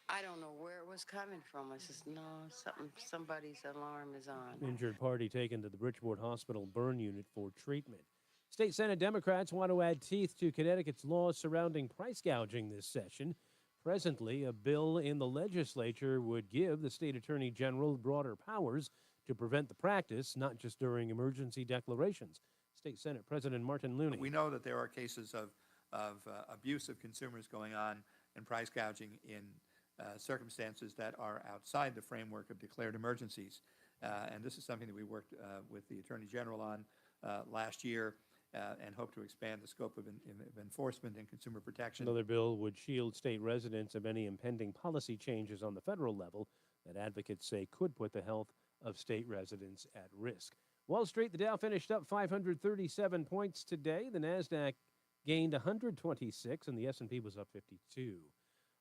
I don't know where it was coming from. I says, no, somebody's alarm is on. Injured party taken to the Bridgeport Hospital burn unit for treatment. State Senate Democrats want to add teeth to Connecticut's laws surrounding price gouging this session. Presently, a bill in the legislature would give the state attorney general broader powers to prevent the practice, not just during emergency declarations. State Senate President Martin Looney. We know that there are cases of abuse of consumers going on and price gouging in circumstances that are outside the framework of declared emergencies. And this is something that we worked with the Attorney General on last year and hope to expand the scope of enforcement and consumer protection. Another bill would shield state residents of any impending policy changes on the federal level that advocates say could put the health of state residents at risk. Wall Street, the Dow finished up 537 points today. The NASDAQ gained 126, and the S&P was up 52.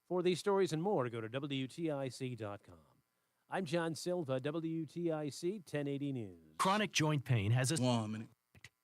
For these stories and more, go to WTIC.com. I'm John Silva, WTIC 1080 News. Chronic joint pain has a... 1 minute.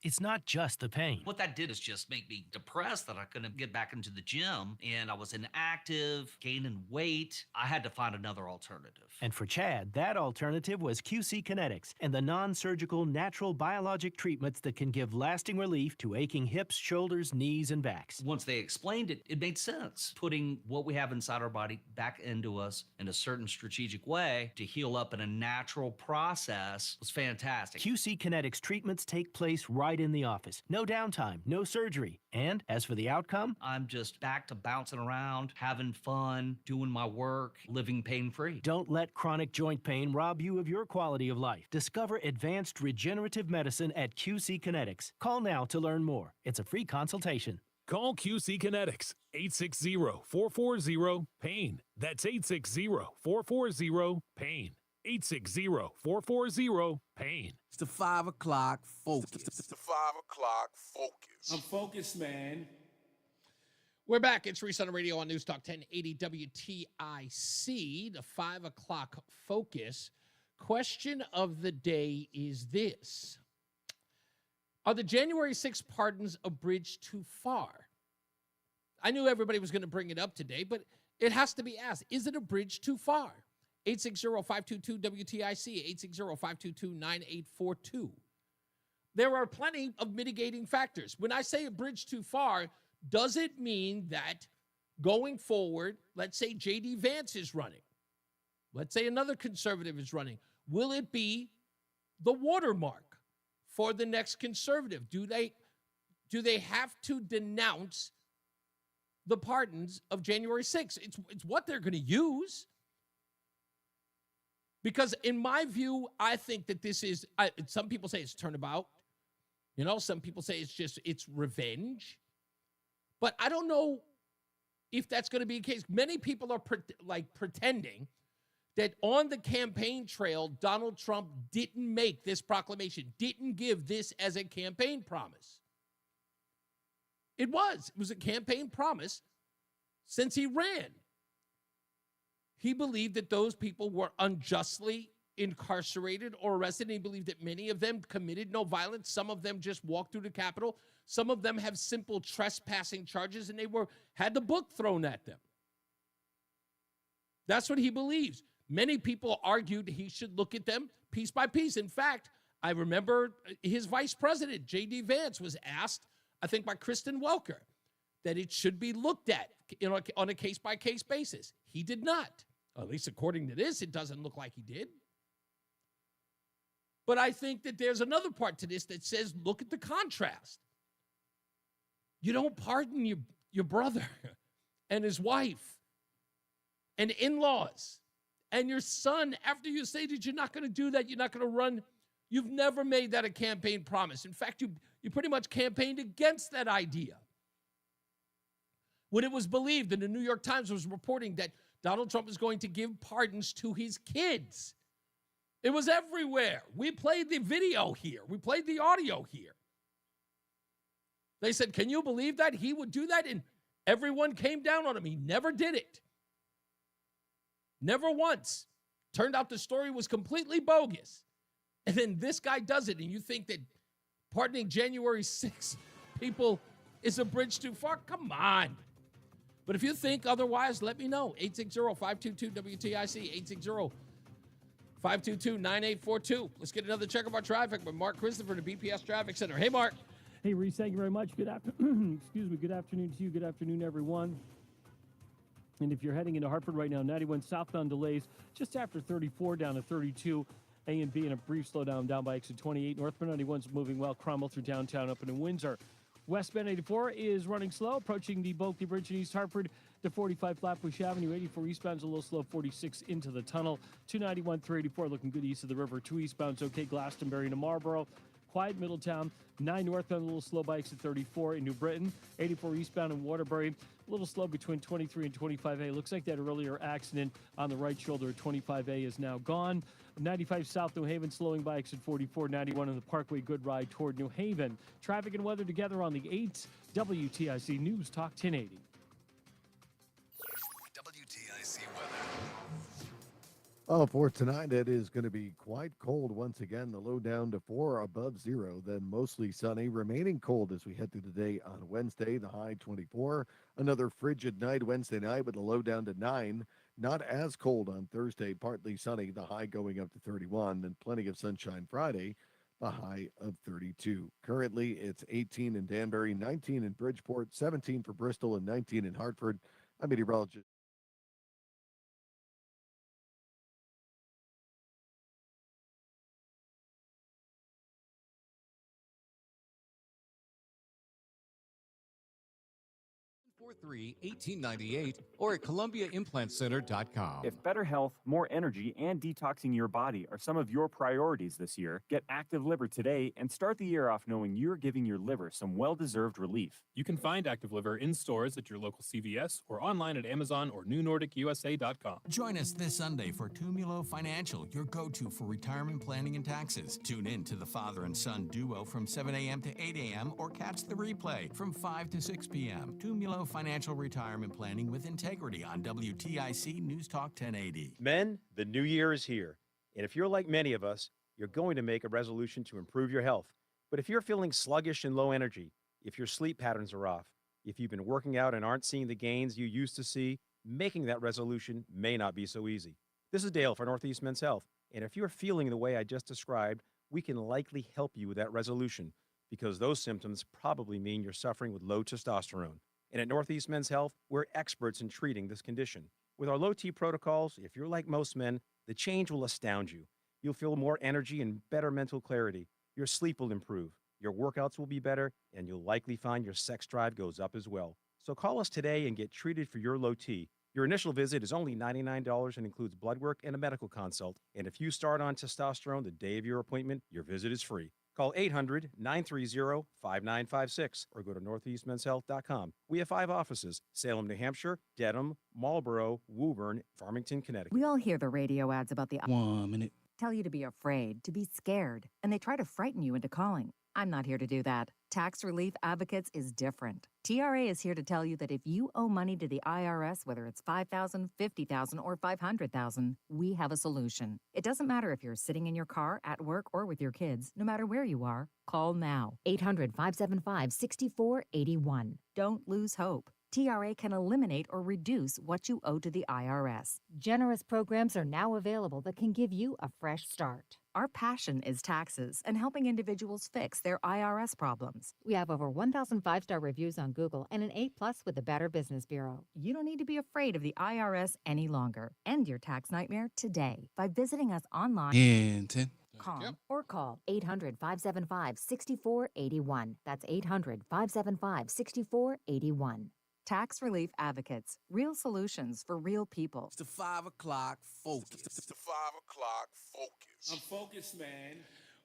It's not just the pain. What that did is just make me depressed that I couldn't get back into the gym, and I was inactive, gaining weight. I had to find another alternative. And for Chad, that alternative was QC Kinetics and the non-surgical natural biologic treatments that can give lasting relief to aching hips, shoulders, knees, and backs. Once they explained it, it made sense. Putting what we have inside our body back into us in a certain strategic way to heal up in a natural process was fantastic. QC Kinetics treatments take place right in the office. No downtime, no surgery. And as for the outcome, I'm just back to bouncing around, having fun, doing my work, living pain-free. Don't let chronic joint pain rob you of your quality of life. Discover advanced regenerative medicine at QC Kinetics. Call now to learn more. It's a free consultation. Call QC Kinetics, 860-440-PAIN. That's 860-440-PAIN. 860-440-PAIN. It's the 5 o'clock focus. It's the 5 o'clock focus. I'm focused, man. We're back. It's Reese on the radio on NewsTalk 1080 WTIC. The 5 o'clock focus. Question of the day is this. Are the January 6th pardons a bridge too far? I knew everybody was going to bring it up today, but it has to be asked. Is it a bridge too far? 860-522-WTIC, 860-522-9842. There are plenty of mitigating factors. When I say a bridge too far, does it mean that going forward, let's say J.D. Vance is running, let's say another conservative is running, will it be the watermark for the next conservative? Do they have to denounce the pardons of January 6th? It's what they're going to use. Because in my view, I think that this is, some people say it's turnabout. Some people say it's revenge. But I don't know if that's going to be the case. Many people are pretending that on the campaign trail, Donald Trump didn't make this proclamation, didn't give this as a campaign promise. It was a campaign promise since he ran. He believed that those people were unjustly incarcerated or arrested. And he believed that many of them committed no violence. Some of them just walked through the Capitol. Some of them have simple trespassing charges, and they had the book thrown at them. That's what he believes. Many people argued he should look at them piece by piece. In fact, I remember his vice president, J.D. Vance, was asked, I think by Kristen Welker, that it should be looked at on a case-by-case basis. He did not. At least according to this, it doesn't look like he did. But I think that there's another part to this that says, look at the contrast. You don't pardon your brother and his wife and in-laws and your son after you say that you're not going to do that, you're not going to run. You've never made that a campaign promise. In fact, you pretty much campaigned against that idea. When it was believed, and the New York Times was reporting that Donald Trump is going to give pardons to his kids. It was everywhere. We played the video here. We played the audio here. They said, can you believe that? He would do that? And everyone came down on him. He never did it. Never once. Turned out the story was completely bogus. And then this guy does it, and you think that pardoning January 6th people is a bridge too far? Come on. But if you think otherwise, let me know. 860-522-WTIC, 860-522-9842. Let's get another check of our traffic with Mark Christopher, the BPS Traffic Center. Hey, Mark. Hey, Reese, thank you very much. Good afternoon. Excuse me. Good afternoon to you. Good afternoon, everyone. And if you're heading into Hartford right now, 91 southbound delays just after 34 down to 32. A and B and a brief slowdown down by exit 28. Northbound 91's moving well. Cromwell through downtown up into Windsor. Westbound 84 is running slow, approaching the Bulkley Bridge in East Hartford to 45 Flatbush Avenue. 84 eastbound's a little slow, 46 into the tunnel. 291 through 84 looking good east of the river. 2 eastbound's okay, Glastonbury to Marlboro. Quiet Middletown. 9 northbound a little slow by exit 34 in New Britain. 84 eastbound in Waterbury. A little slow between 23 and 25A. Looks like that earlier accident on the right shoulder at 25A is now gone. 95 South New Haven slowing by exit 44. 91 on the Parkway, good ride toward New Haven. Traffic and weather together on the 8th. WTIC News Talk 1080. WTIC weather. Oh, for tonight, it is going to be quite cold once again. The low down to 4 above 0, then mostly sunny, remaining cold as we head through the day on Wednesday, the high 24. Another frigid night Wednesday night with the low down to 9. Not as cold on Thursday, partly sunny, the high going up to 31, and plenty of sunshine Friday, the high of 32. Currently, it's 18 in Danbury, 19 in Bridgeport, 17 for Bristol, and 19 in Hartford. I'm meteorologist. Three 1898 or at ColumbiaImplantCenter.com. If better health, more energy, and detoxing your body are some of your priorities this year, get Active Liver today and start the year off knowing you're giving your liver some well-deserved relief. You can find Active Liver in stores at your local CVS or online at Amazon or NewNordicUSA.com. Join us this Sunday for Tumulo Financial, your go-to for retirement planning and taxes. Tune in to the father and son duo from 7 a.m. to 8 a.m. or catch the replay from 5 to 6 p.m. Tumulo Financial Retirement Planning with Integrity on WTIC News Talk 1080. Men, the new year is here. And if you're like many of us, you're going to make a resolution to improve your health. But if you're feeling sluggish and low energy, if your sleep patterns are off, if you've been working out and aren't seeing the gains you used to see, making that resolution may not be so easy. This is Dale for Northeast Men's Health. And if you're feeling the way I just described, we can likely help you with that resolution because those symptoms probably mean you're suffering with low testosterone. And at Northeast Men's Health, we're experts in treating this condition. With our low T protocols, if you're like most men, the change will astound you. You'll feel more energy and better mental clarity. Your sleep will improve. Your workouts will be better, and you'll likely find your sex drive goes up as well. So call us today and get treated for your low T. Your initial visit is only $99 and includes blood work and a medical consult. And if you start on testosterone the day of your appointment, your visit is free. Call 800-930-5956 or go to northeastmenshealth.com. We have 5 offices: Salem, New Hampshire, Dedham, Marlborough, Woburn, Farmington, Connecticut. We all hear the radio ads about the 1 minute. tell you to be afraid, to be scared, and they try to frighten you into calling. I'm not here to do that. Tax Relief Advocates is different. TRA is here to tell you that if you owe money to the IRS, whether it's $5,000, $50,000, or $500,000, we have a solution. It doesn't matter if you're sitting in your car, at work, or with your kids. No matter where you are, call now. 800-575-6481. Don't lose hope. TRA can eliminate or reduce what you owe to the IRS. Generous programs are now available that can give you a fresh start. Our passion is taxes and helping individuals fix their IRS problems. We have over 1,000 5-star reviews on Google and an A+ with the Better Business Bureau. You don't need to be afraid of the IRS any longer. End your tax nightmare today by visiting us online. In 10. Or call 800-575-6481. That's 800-575-6481. Tax Relief Advocates. Real solutions for real people. It's the 5 o'clock focus. It's the 5 o'clock focus. I'm focused, man.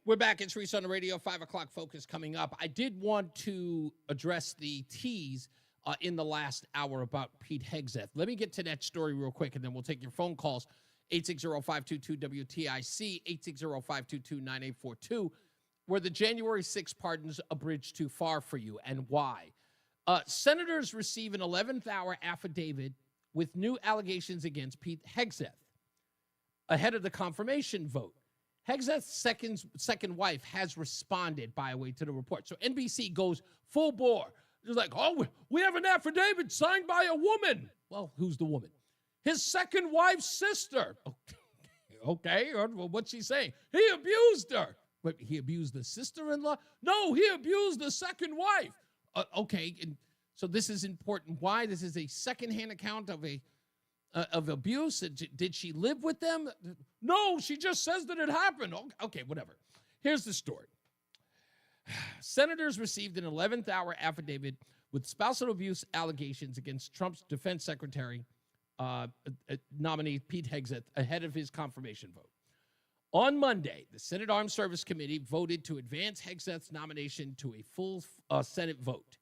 We're back. It's Reese on the radio. 5 o'clock focus coming up. I did want to address the tease in the last hour about Pete Hegseth. Let me get to that story real quick, and then we'll take your phone calls. 860-522-WTIC, 860-522-9842. Were the January 6 pardons a bridge too far for you, and why? Senators receive an 11th hour affidavit with new allegations against Pete Hegseth ahead of the confirmation vote. Hegseth's second wife has responded, by the way, to the report. So NBC goes full bore. They're like, oh, we have an affidavit signed by a woman. Well, who's the woman? His second wife's sister. Okay, well, what's she saying? He abused her. But he abused the sister-in-law? No, he abused the second wife. Okay, and so this is important. Why? This is a secondhand account of abuse. Did she live with them? No, she just says that it happened. Okay, whatever. Here's the story. Senators received an 11th hour affidavit with spousal abuse allegations against Trump's defense secretary nominee Pete Hegseth ahead of his confirmation vote. On Monday, the Senate Armed Service Committee voted to advance Hegseth's nomination to a full Senate vote.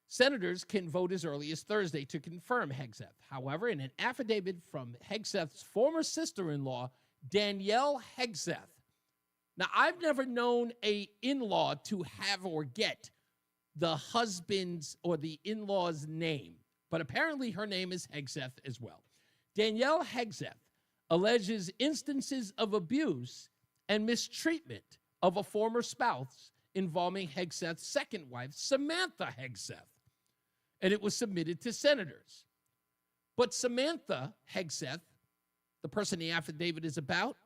Senators can vote as early as Thursday to confirm Hegseth. However, in an affidavit from Hegseth's former sister-in-law, Danielle Hegseth. Now, I've never known a in-law to have or get the husband's or the in-law's name, but apparently her name is Hegseth as well. Danielle Hegseth alleges instances of abuse and mistreatment of a former spouse involving Hegseth's second wife, Samantha Hegseth, and it was submitted to senators. But Samantha Hegseth, the person the affidavit is about,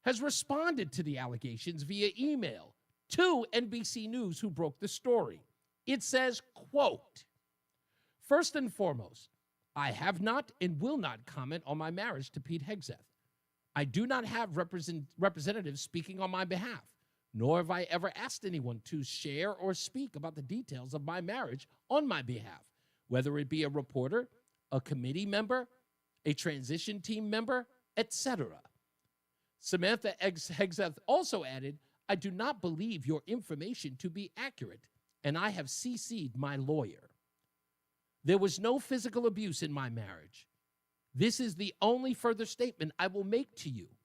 has responded to the allegations via email to NBC News, who broke the story. It says, quote, "First and foremost, I have not and will not comment on my marriage to Pete Hegseth. I do not have representatives speaking on my behalf, nor have I ever asked anyone to share or speak about the details of my marriage on my behalf, whether it be a reporter, a committee member, a transition team member, etc." Samantha Hegseth also added, "I do not believe your information to be accurate, and I have CC'd my lawyer. There was no physical abuse in my marriage. This is the only further statement I will make to you.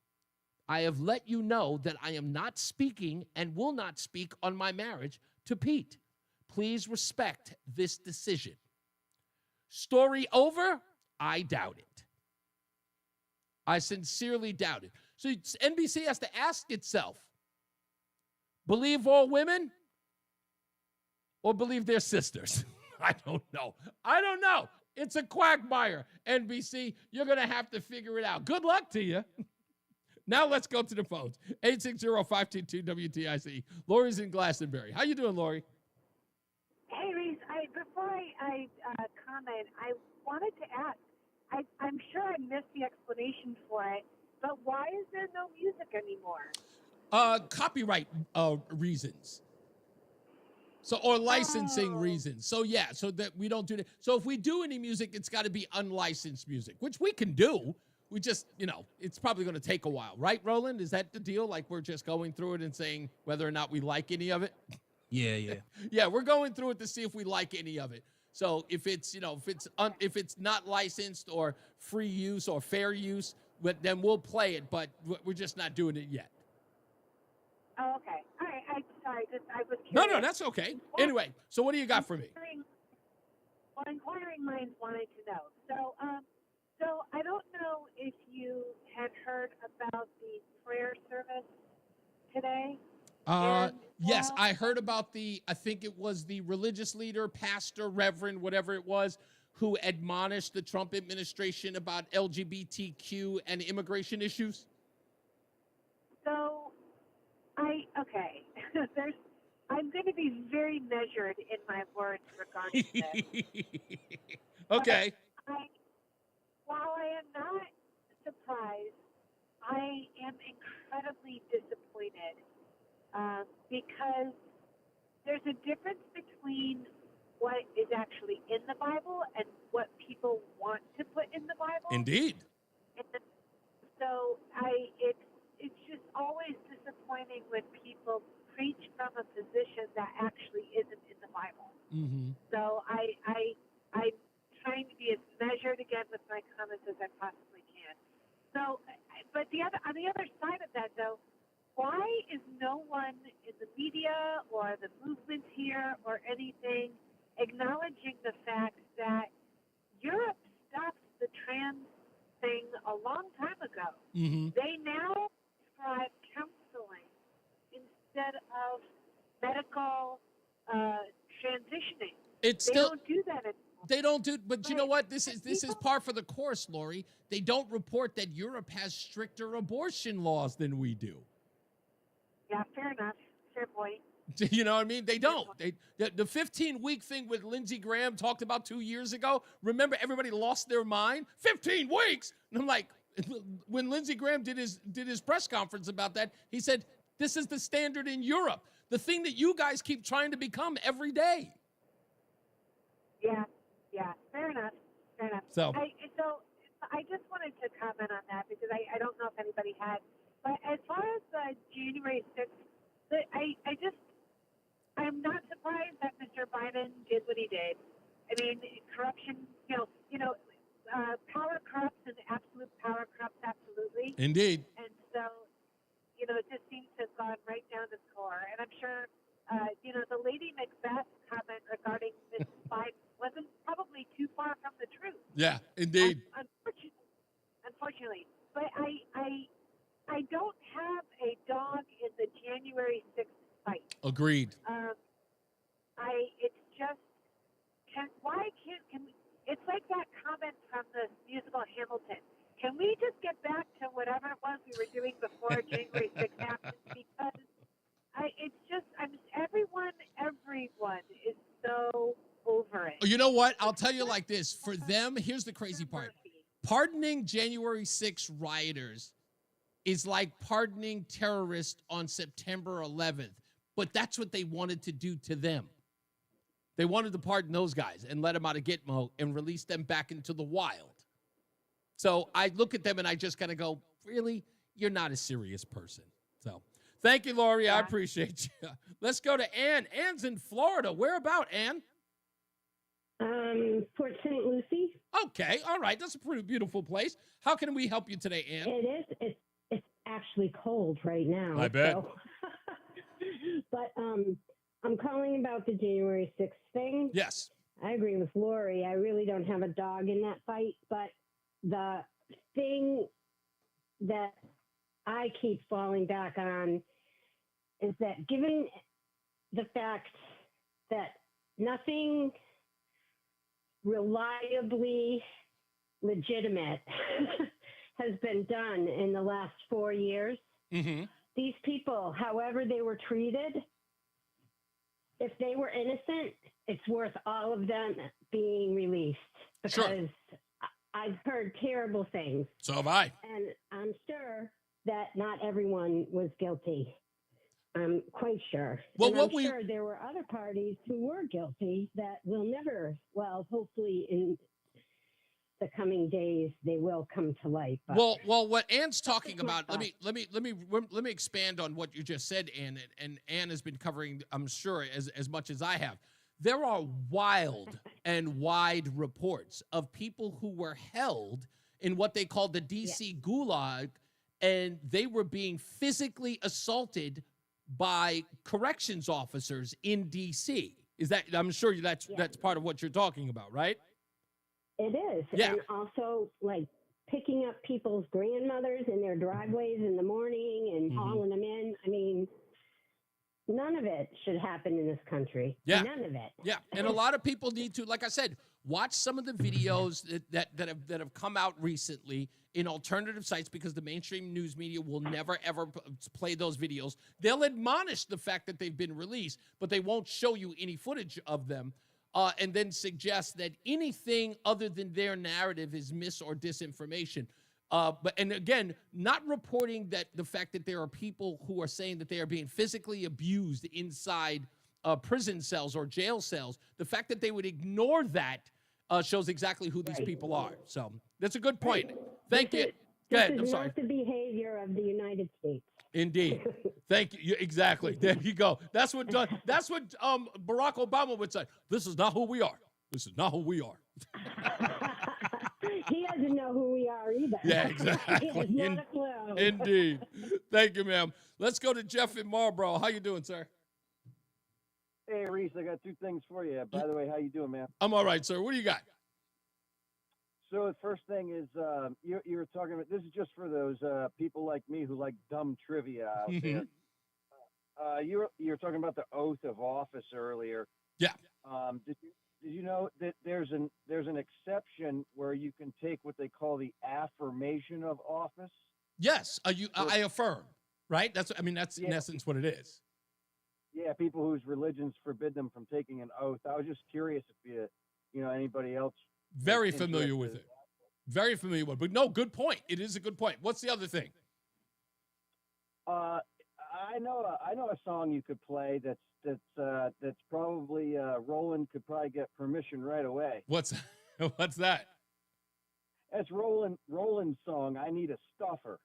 I have let you know that I am not speaking and will not speak on my marriage to Pete. Please respect this decision." Story over? I doubt it. I sincerely doubt it. So NBC has to ask itself, believe all women or believe their sisters? I don't know. It's a quagmire, NBC. You're going to have to figure it out. Good luck to you. Now let's go to the phones. 860-522-WTIC. Lori's in Glastonbury. How you doing, Lori? Hey, Reese. Before I comment, I wanted to ask, I'm sure I missed the explanation for it, but why is there no music anymore? Copyright reasons. Or licensing reasons. So that we don't do that. So if we do any music, it's got to be unlicensed music, which we can do. we just, it's probably going to take a while, right, Roland? Is that the deal? Like we're just going through it and saying whether or not we like any of it? Yeah. Yeah, we're going through it to see if we like any of it. So if it's, if it's not licensed or free use or fair use, then we'll play it, but we're just not doing it yet. Oh, okay. All right. I was curious. No, that's okay. Anyway, so what do you got for me? Well, inquiring minds wanted to know. So I don't know if you had heard about the prayer service today. Yes, I heard about I think it was the religious leader, pastor, reverend, whatever it was, who admonished the Trump administration about LGBTQ and immigration issues. So, I'm going to be very measured in my words regarding this. Okay. While I am not surprised, I am incredibly disappointed because there's a difference between what is actually in the Bible and what people want to put in the Bible. Indeed. So it's just always disappointing when people preach from a position that actually isn't in the Bible. Mm-hmm. So I'm trying to be as measured again with my comments as I possibly can. So, but on the other side of that, though, why is no one in the media or the movement here or anything acknowledging the fact that Europe stopped the trans thing a long time ago? Mm-hmm. They now prescribe counseling instead of medical transitioning. They don't do that anymore. They don't do, but you know what? This is par for the course, Lori. They don't report that Europe has stricter abortion laws than we do. Yeah, fair enough. Fair point. You know what I mean? They don't. The 15-week thing with Lindsey Graham talked about 2 years ago. Remember, everybody lost their mind. 15 weeks, and I'm like, when Lindsey Graham did his press conference about that, he said, "This is the standard in Europe. The thing that you guys keep trying to become every day." Yeah, fair enough. So I just wanted to comment on that because I don't know if anybody had. But as far as January 6th, I'm not surprised that Mr. Biden did what he did. I mean, corruption, power corrupts and absolute power corrupts absolutely. Indeed. And so, it just seems to have gone right down to the core. And I'm sure, the Lady Macbeth comment regarding Mrs. Biden wasn't probably too far from the truth. Yeah, indeed. Unfortunately. But I don't have a dog in the January 6th fight. Agreed. It's just, it's like that comment from the musical Hamilton. Can we just get back to whatever it was we were doing before January 6th happened? Because everyone is so over it. You know what? I'll tell you like this. For them, here's the crazy part. Pardoning January 6th rioters is like pardoning terrorists on September 11th. But that's what they wanted to do to them. They wanted to pardon those guys and let them out of Gitmo and release them back into the wild. So I look at them and I just kind of go, really? You're not a serious person. So thank you, Lori. Yeah. I appreciate you. Let's go to Ann. Ann's in Florida. Where about, Ann? Port St. Lucie. Okay. All right. That's a pretty beautiful place. How can we help you today, Ann? It is. It's actually cold right now. I bet. So. But I'm calling about the January 6th thing. Yes. I agree with Lori. I really don't have a dog in that fight, but the thing that I keep falling back on is that given the fact that nothing reliably legitimate has been done in the last 4 years, these people, however they were treated, if they were innocent, it's worth all of them being released. Because I've heard terrible things. So have I. And I'm sure that not everyone was guilty. I'm quite sure. Well, and I'm sure there were other parties who were guilty that will never, well, hopefully in the coming days they will come to light. But Well, what Ann's talking about, let me expand on what you just said, Ann, and Ann has been covering, I'm sure, as much as I have. There are wild and wide reports of people who were held in what they call the DC Gulag, and they were being physically assaulted by corrections officers in DC. Is that, I'm sure that's part of what you're talking about, right? it is. Yeah. And also, like, picking up people's grandmothers in their driveways in the morning and hauling them in. I mean, none of it should happen in this country. Yeah. None of it. Yeah, and a lot of people need to, like I said, watch some of the videos that have come out recently in alternative sites, because the mainstream news media will never, ever play those videos. They'll admonish the fact that they've been released, but they won't show you any footage of them, and then suggest that anything other than their narrative is mis or disinformation. And again, not reporting that the fact that there are people who are saying that they are being physically abused inside prison cells or jail cells. The fact that they would ignore that shows exactly who these people are. So that's a good point. Thank you. Go ahead. This I'm is sorry. not the behavior of the United States. Indeed. Thank you. Exactly. There you go. That's what Barack Obama would say. This is not who we are. This is not who we are. He doesn't know who we are either. Yeah, exactly. He has not a clue. Indeed. Thank you, ma'am. Let's go to Jeff in Marlboro. How you doing, sir? Hey, Reese, I got two things for you. By the way, how you doing, man? I'm all right, sir. What do you got? So the first thing is, you were talking about, this is just for those people like me who like dumb trivia out there. You were talking about the oath of office earlier. Yeah. Did you know that there's an exception where you can take what they call the affirmation of office? Yes. I affirm, right? That's in essence what it is. Yeah, people whose religions forbid them from taking an oath. I was just curious if anybody else. Very familiar with it. Very familiar with it. But no, good point. It is a good point. What's the other thing? I know a song you could play that's probably Roland could probably get permission right away. What's that? That's Roland's song. I Need a Stuffer.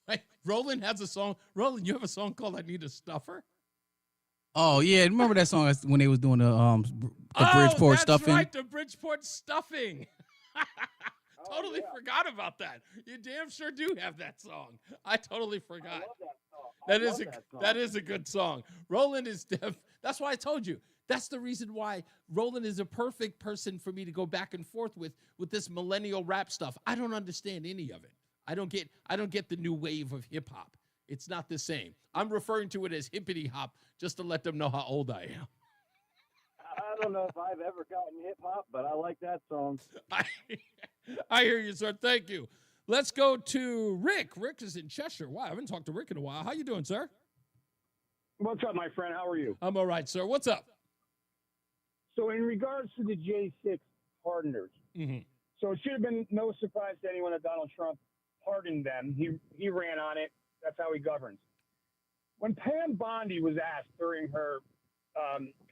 Hey, Roland has a song. Roland, you have a song called "I Need a Stuffer"? Oh yeah, remember that song when they was doing the Bridgeport stuffing? Right, the Bridgeport stuffing. Totally forgot about that. You damn sure do have that song. I totally forgot. I love that song. That is a good song. Roland is that's why I told you. That's the reason why Roland is a perfect person for me to go back and forth with this millennial rap stuff. I don't understand any of it. I don't get the new wave of hip hop. It's not the same. I'm referring to it as hippity hop just to let them know how old I am. I don't know if I've ever gotten hip hop, but I like that song. I hear you, sir. Thank you. Let's go to Rick. Rick is in Cheshire. Wow, I haven't talked to Rick in a while. How you doing, sir? What's up, my friend? How are you? I'm all right, sir. What's up? So in regards to the J6 pardoners, so it should have been no surprise to anyone that Donald Trump pardoned them. He ran on it. That's how he governs. When Pam Bondi was asked during her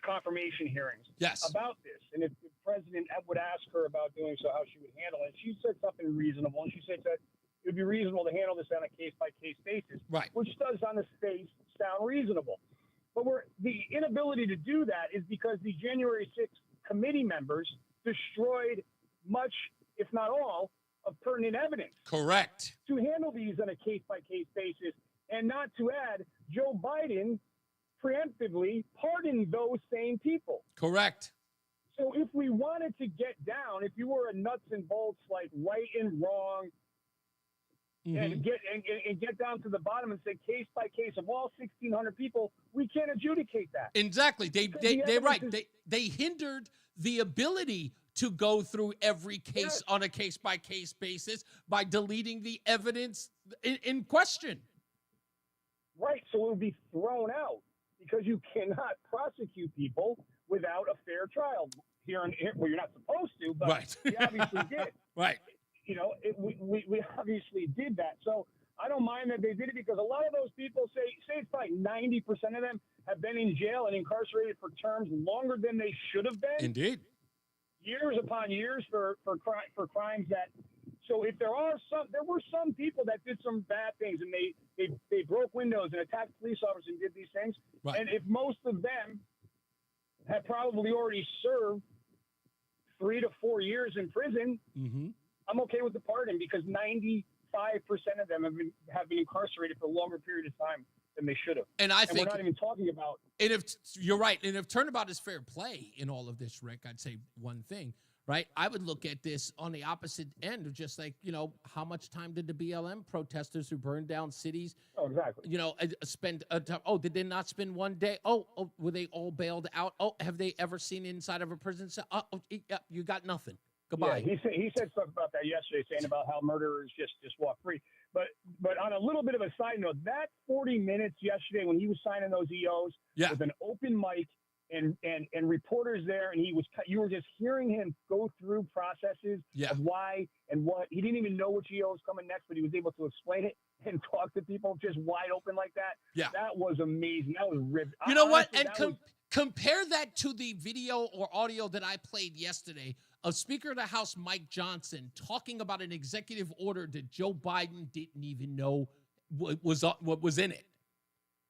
confirmation hearings about this, and if the president would ask her about doing so, how she would handle it, she said something reasonable, and she said that it would be reasonable to handle this on a case-by-case basis, right? Which does, on the face, sound reasonable. But the inability to do that is because the January 6th committee members destroyed much, if not all, of pertinent evidence. Correct. To handle these on a case-by-case basis, and not to add, Joe Biden preemptively pardoned those same people. Correct. So if we wanted to get down, if you were a nuts and bolts, like right and wrong, and get down to the bottom and say case by case of all 1,600 people, we can't adjudicate that. Exactly. They hindered the ability to go through every case on a case by case basis by deleting the evidence in question. Right. So it would be thrown out because you cannot prosecute people without a fair trial. Here, well, you're not supposed to, but we obviously did. Right. You know, we obviously did that. So I don't mind that they did it because a lot of those people say it's like 90% of them have been in jail and incarcerated for terms longer than they should have been. Indeed. years upon years for crimes that. So if there were some people that did some bad things and they broke windows and attacked police officers and did these things, right. and if most of them had probably already served 3 to 4 years in prison, I'm okay with the pardon because 95% of them have been incarcerated for a longer period of time than they should have. And I think we're not even talking about. And if you're right, and if turnabout is fair play in all of this, Rick, I'd say one thing, right? I would look at this on the opposite end of just like, how much time did the BLM protesters who burned down cities, spend? Did they not spend one day? Were they all bailed out? Have they ever seen inside of a prison cell? You got nothing. Goodbye. Yeah, he said stuff about that yesterday, saying about how murderers just walk free. But on a little bit of a side note, that 40 minutes yesterday when he was signing those EOs with an open mic and reporters there, and you were just hearing him go through processes of why and what. He didn't even know which EO was coming next, but he was able to explain it and talk to people just wide open like that. Yeah, that was amazing. That was ripped. You know what? And compare that to the video or audio that I played yesterday of Speaker of the House Mike Johnson talking about an executive order that Joe Biden didn't even know what was in it.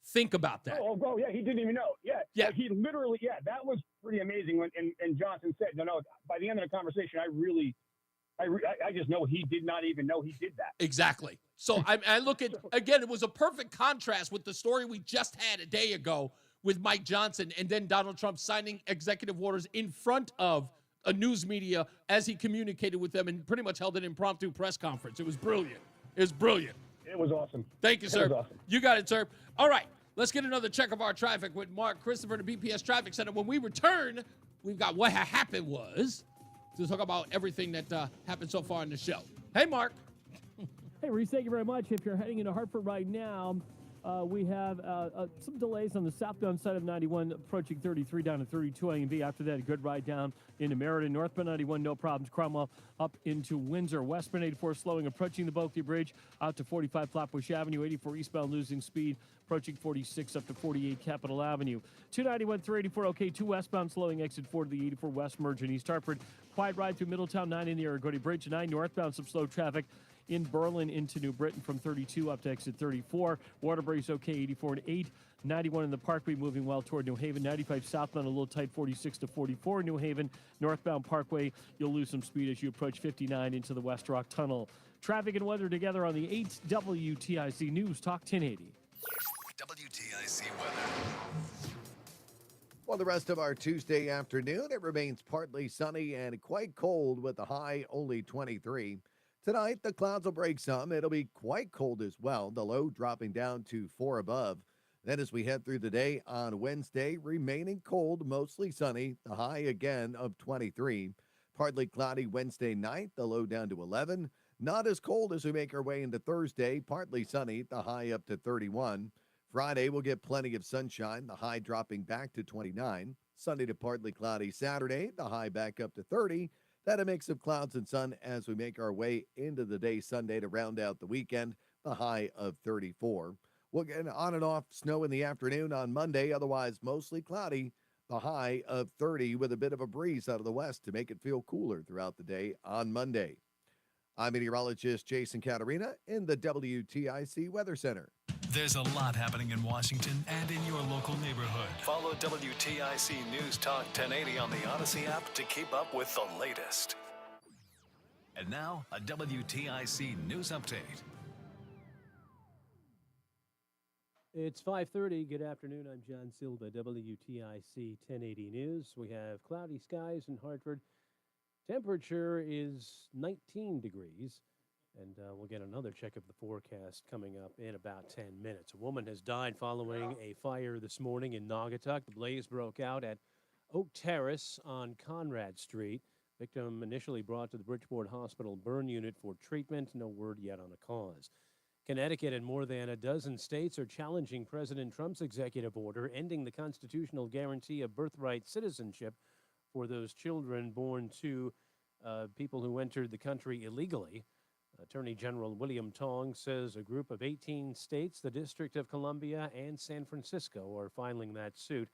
Think about that. Oh, yeah, he didn't even know. Yeah. He literally, that was pretty amazing. And Johnson said, no, by the end of the conversation, I just know he did not even know he did that. Exactly. So I look at, again, it was a perfect contrast with the story we just had a day ago with Mike Johnson and then Donald Trump signing executive orders in front of a news media as he communicated with them and pretty much held an impromptu press conference. It was brilliant. It was brilliant. It was awesome. Thank you, sir. It was awesome. You got it, sir. All right. Let's get another check of our traffic with Mark Christopher, the BPS Traffic Center. When we return, we've got what happened was to talk about everything that happened so far in the show. Hey, Mark. Hey, Reese, thank you very much. If you're heading into Hartford right now, we have some delays on the southbound side of 91, approaching 33 down to 32 A&B. After that, a good ride down into Meriden. Northbound 91, no problems. Cromwell up into Windsor. Westbound 84 slowing, approaching the Bulkley Bridge out to 45 Flatbush Avenue. 84 eastbound losing speed, approaching 46 up to 48 Capitol Avenue. 291, 384, okay. 2 westbound slowing, exit 4 to the 84 West merge in East Hartford. Quiet ride through Middletown, 9 in the Aragodi Bridge. 9 northbound, some slow traffic in Berlin into New Britain from 32 up to exit 34. Waterbury's okay, 84 and 8. 91 in the Parkway moving well toward New Haven. 95 southbound a little tight, 46 to 44. New Haven northbound Parkway, you'll lose some speed as you approach 59 into the West Rock Tunnel. Traffic and weather together on the 8 WTIC News Talk 1080. WTIC weather. Well, the rest of our Tuesday afternoon, it remains partly sunny and quite cold with the high only 23. Tonight, the clouds will break some. It'll be quite cold as well, the low dropping down to 4 above. Then as we head through the day on Wednesday, remaining cold, mostly sunny, the high again of 23. Partly cloudy Wednesday night, the low down to 11. Not as cold as we make our way into Thursday, partly sunny, the high up to 31. Friday, we'll get plenty of sunshine, the high dropping back to 29. Sunday to partly cloudy Saturday, the high back up to 30. Then a mix of clouds and sun as we make our way into the day Sunday to round out the weekend, the high of 34. We'll get on and off snow in the afternoon on Monday, otherwise mostly cloudy, the high of 30 with a bit of a breeze out of the west to make it feel cooler throughout the day on Monday. I'm meteorologist Jason Caterina in the WTIC Weather Center. There's a lot happening in Washington and in your local neighborhood. Follow WTIC News Talk 1080 on the Odyssey app to keep up with the latest. And now, a WTIC News Update. It's 5:30. Good afternoon. I'm John Silva, WTIC 1080 News. We have cloudy skies in Hartford. Temperature is 19 degrees. And we'll get another check of the forecast coming up in about 10 minutes. A woman has died following a fire this morning in Naugatuck. The blaze broke out at Oak Terrace on Conrad Street. Victim initially brought to the Bridgeport Hospital burn unit for treatment. No word yet on a cause. Connecticut and more than a dozen states are challenging President Trump's executive order ending the constitutional guarantee of birthright citizenship for those children born to people who entered the country illegally. Attorney General William Tong says a group of 18 states, the District of Columbia, and San Francisco are filing that suit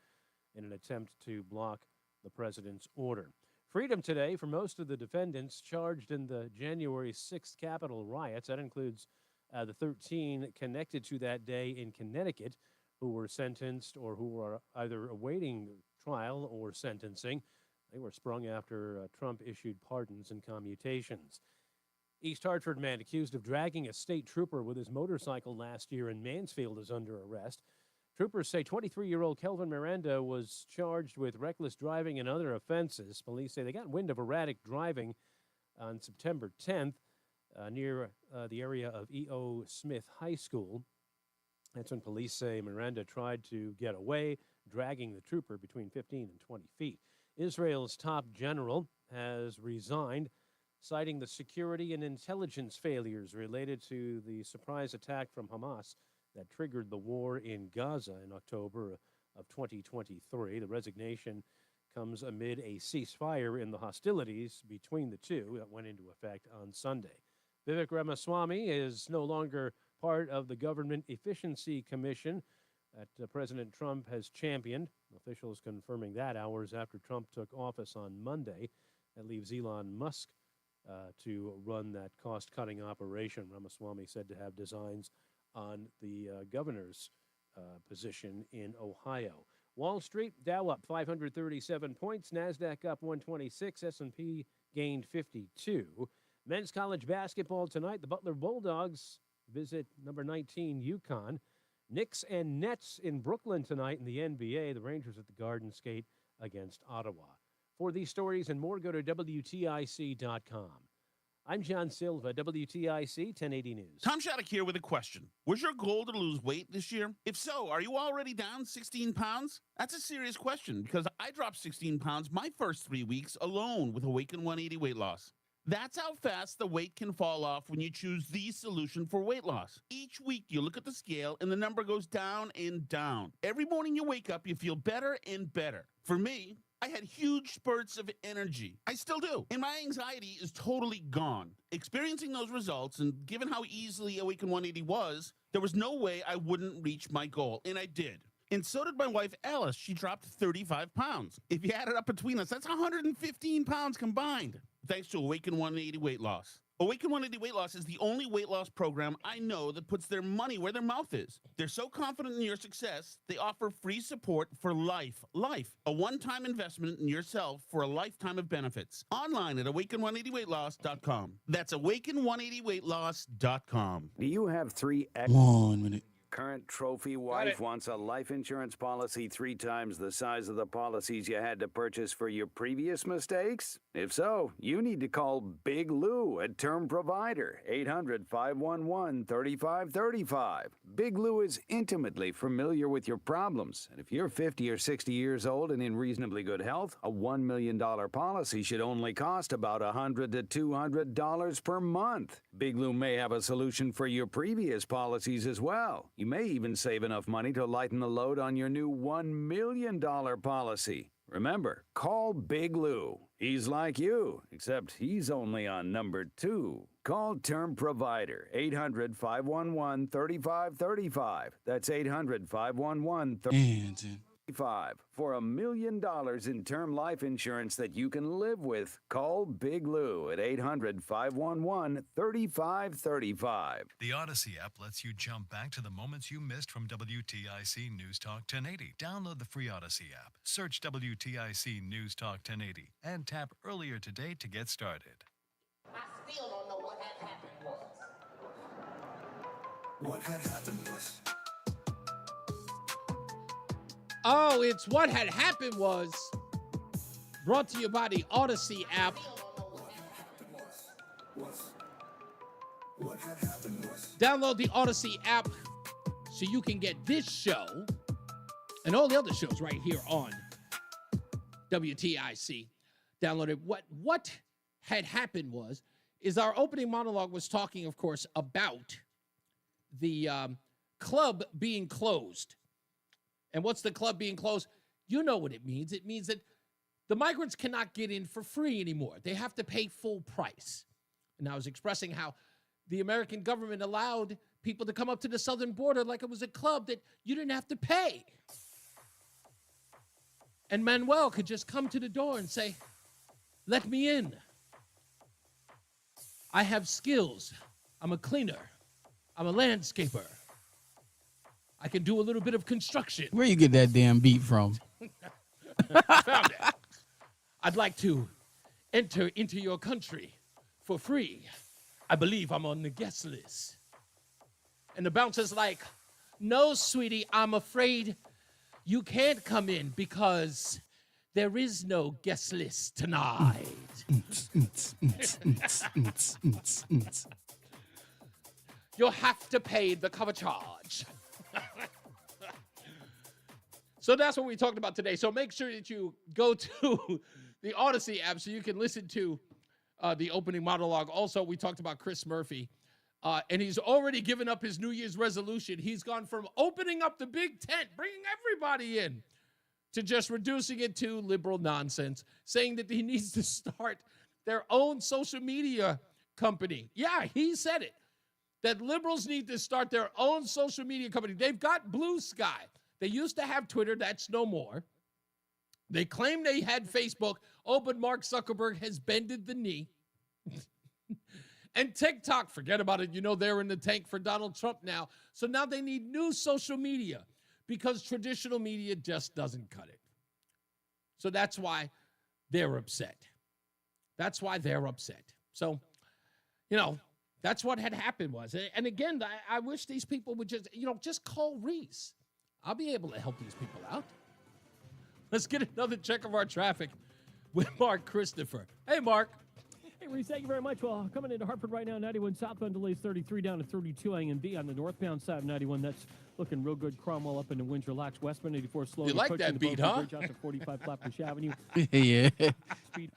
in an attempt to block the president's order. Freedom today for most of the defendants charged in the January 6th Capitol riots. That includes the 13 connected to that day in Connecticut who were sentenced or who were either awaiting trial or sentencing. They were sprung after Trump issued pardons and commutations. East Hartford man accused of dragging a state trooper with his motorcycle last year in Mansfield is under arrest. Troopers say 23-year-old Kelvin Miranda was charged with reckless driving and other offenses. Police say they got wind of erratic driving on September 10th near the area of E.O. Smith High School. That's when police say Miranda tried to get away, dragging the trooper between 15 and 20 feet. Israel's top general has resigned, citing the security and intelligence failures related to the surprise attack from Hamas that triggered the war in Gaza in October of 2023. The resignation comes amid a ceasefire in the hostilities between the two that went into effect on Sunday. Vivek Ramaswamy is no longer part of the Government Efficiency Commission that President Trump has championed. Officials confirming that hours after Trump took office on Monday. That leaves Elon Musk to run that cost-cutting operation. Ramaswamy said to have designs on the governor's position in Ohio. Wall Street, Dow up 537 points, NASDAQ up 126, S&P gained 52. Men's college basketball tonight, the Butler Bulldogs visit number 19 UConn. Knicks and Nets in Brooklyn tonight in the NBA. The Rangers at the Garden skate against Ottawa. For these stories and more, go to WTIC.com. I'm John Silva, WTIC 1080 News. Tom Shattuck here with a question. Was your goal to lose weight this year? If so, are you already down 16 pounds? That's a serious question because I dropped 16 pounds my first 3 weeks alone with Awaken 180 weight loss. That's how fast the weight can fall off when you choose the solution for weight loss. Each week you look at the scale and the number goes down and down. Every morning you wake up, you feel better and better. For me, I had huge spurts of energy. I still do. And my anxiety is totally gone. Experiencing those results, and given how easily Awaken 180 was, there was no way I wouldn't reach my goal. And I did. And so did my wife, Alice. She dropped 35 pounds. If you add it up between us, that's 115 pounds combined. Thanks to Awaken 180 weight loss. Awaken 180 Weight Loss is the only weight loss program I know that puts their money where their mouth is. They're so confident in your success, they offer free support for life. Life, a one-time investment in yourself for a lifetime of benefits. Online at awaken180weightloss.com. That's awaken180weightloss.com. Do you have 3X? 1 minute. Current trophy wife wants a life insurance policy 3 times the size of the policies you had to purchase for your previous mistakes? If so, you need to call Big Lou at Term Provider, 800-511-3535. Big Lou is intimately familiar with your problems, and if you're 50 or 60 years old and in reasonably good health, a $1 million policy should only cost about $100 to $200 per month. Big Lou may have a solution for your previous policies as well. You may even save enough money to lighten the load on your new $1 million policy. Remember, call Big Lou. He's like you, except he's only on number 2. Call Term Provider, 800-511-3535. That's 800-511-3535. For $1 million in term life insurance that you can live with, call Big Lou at 800-511-3535. The Odyssey app lets you jump back to the moments you missed from WTIC News Talk 1080. Download the free Odyssey app, search WTIC News Talk 1080, and tap earlier today to get started. I still don't know what had happened was. What had happened was. Oh, it's What Had Happened Was, brought to you by the Odyssey app. Download the Odyssey app so you can get this show and all the other shows right here on WTIC. Download it. What had happened is our opening monologue was talking, of course, about the club being closed. And what's the club being closed? You know what it means. It means that the migrants cannot get in for free anymore. They have to pay full price. And I was expressing how the American government allowed people to come up to the southern border like it was a club that you didn't have to pay. And Manuel could just come to the door and say, Let me in. I have skills. I'm a cleaner. I'm a landscaper. I can do a little bit of construction. Where you get that damn beat from? I found it. I'd like to enter into your country for free. I believe I'm on the guest list. And the bouncer's like, no, sweetie, I'm afraid you can't come in because there is no guest list tonight. You'll have to pay the cover charge. So that's what we talked about today. So make sure that you go to the Odyssey app so you can listen to the opening monologue. Also, we talked about Chris Murphy, and he's already given up his New Year's resolution. He's gone from opening up the big tent, bringing everybody in, to just reducing it to liberal nonsense, saying that he needs to start their own social media company. Yeah, he said it, that liberals need to start their own social media company. They've got Blue Sky. They used to have Twitter. That's no more. They claim they had Facebook. Oh, but Mark Zuckerberg has bended the knee. And TikTok, forget about it. You know, they're in the tank for Donald Trump now. So now they need new social media because traditional media just doesn't cut it. So that's why they're upset. That's why they're upset. So, you know, that's what had happened was. And again, I wish these people would just call Reese. I'll be able to help these people out. Let's get another check of our traffic with Mark Christopher. Hey, Mark. Hey, Reese, thank you very much. Well, coming into Hartford right now, 91 southbound delays 33 down to 32 A and B on the northbound side of 91. That's looking real good. Cromwell up into Windsor Locks. Westbound 84 slow. You like that beat, huh? Bridge out to 45 Flatbush Avenue. Yeah.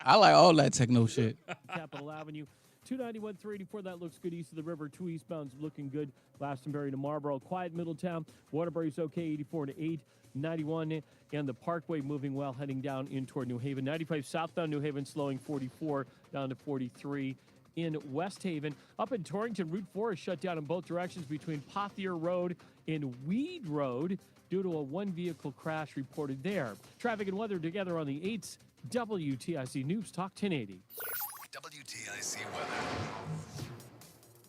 I like all that techno shit. Capitol Avenue. 291, 384, that looks good east of the river. 2 eastbound's looking good. Glastonbury to Marlboro. Quiet Middletown. Waterbury's okay, 84 to 8. 91 and the Parkway moving well, heading down in toward New Haven. 95 southbound New Haven slowing 44 down to 43 in West Haven. Up in Torrington, Route 4 is shut down in both directions between Pothier Road and Weed Road due to a one-vehicle crash reported there. Traffic and weather together on the 8th. WTIC NewsTalk 1080. WTIC weather.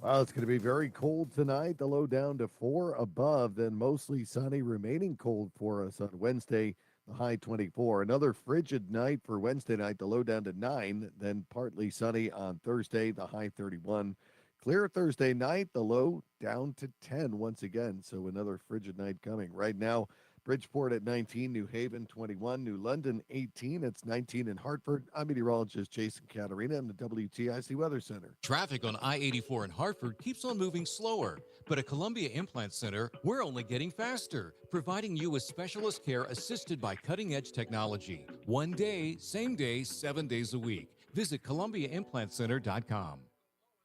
Well, it's going to be very cold tonight. The low down to 4 above, then mostly sunny, remaining cold for us on Wednesday, the high 24. Another frigid night for Wednesday night, the low down to 9, then partly sunny on Thursday, the high 31. Clear Thursday night, the low down to 10 once again. So another frigid night coming. Right now, Bridgeport at 19, New Haven 21, New London 18. It's 19 in Hartford. I'm meteorologist Jason Caterina in the WTIC Weather Center. Traffic on I-84 in Hartford keeps on moving slower, but at Columbia Implant Center, we're only getting faster, providing you with specialist care assisted by cutting-edge technology. 1 day, same day, 7 days a week. Visit ColumbiaImplantCenter.com.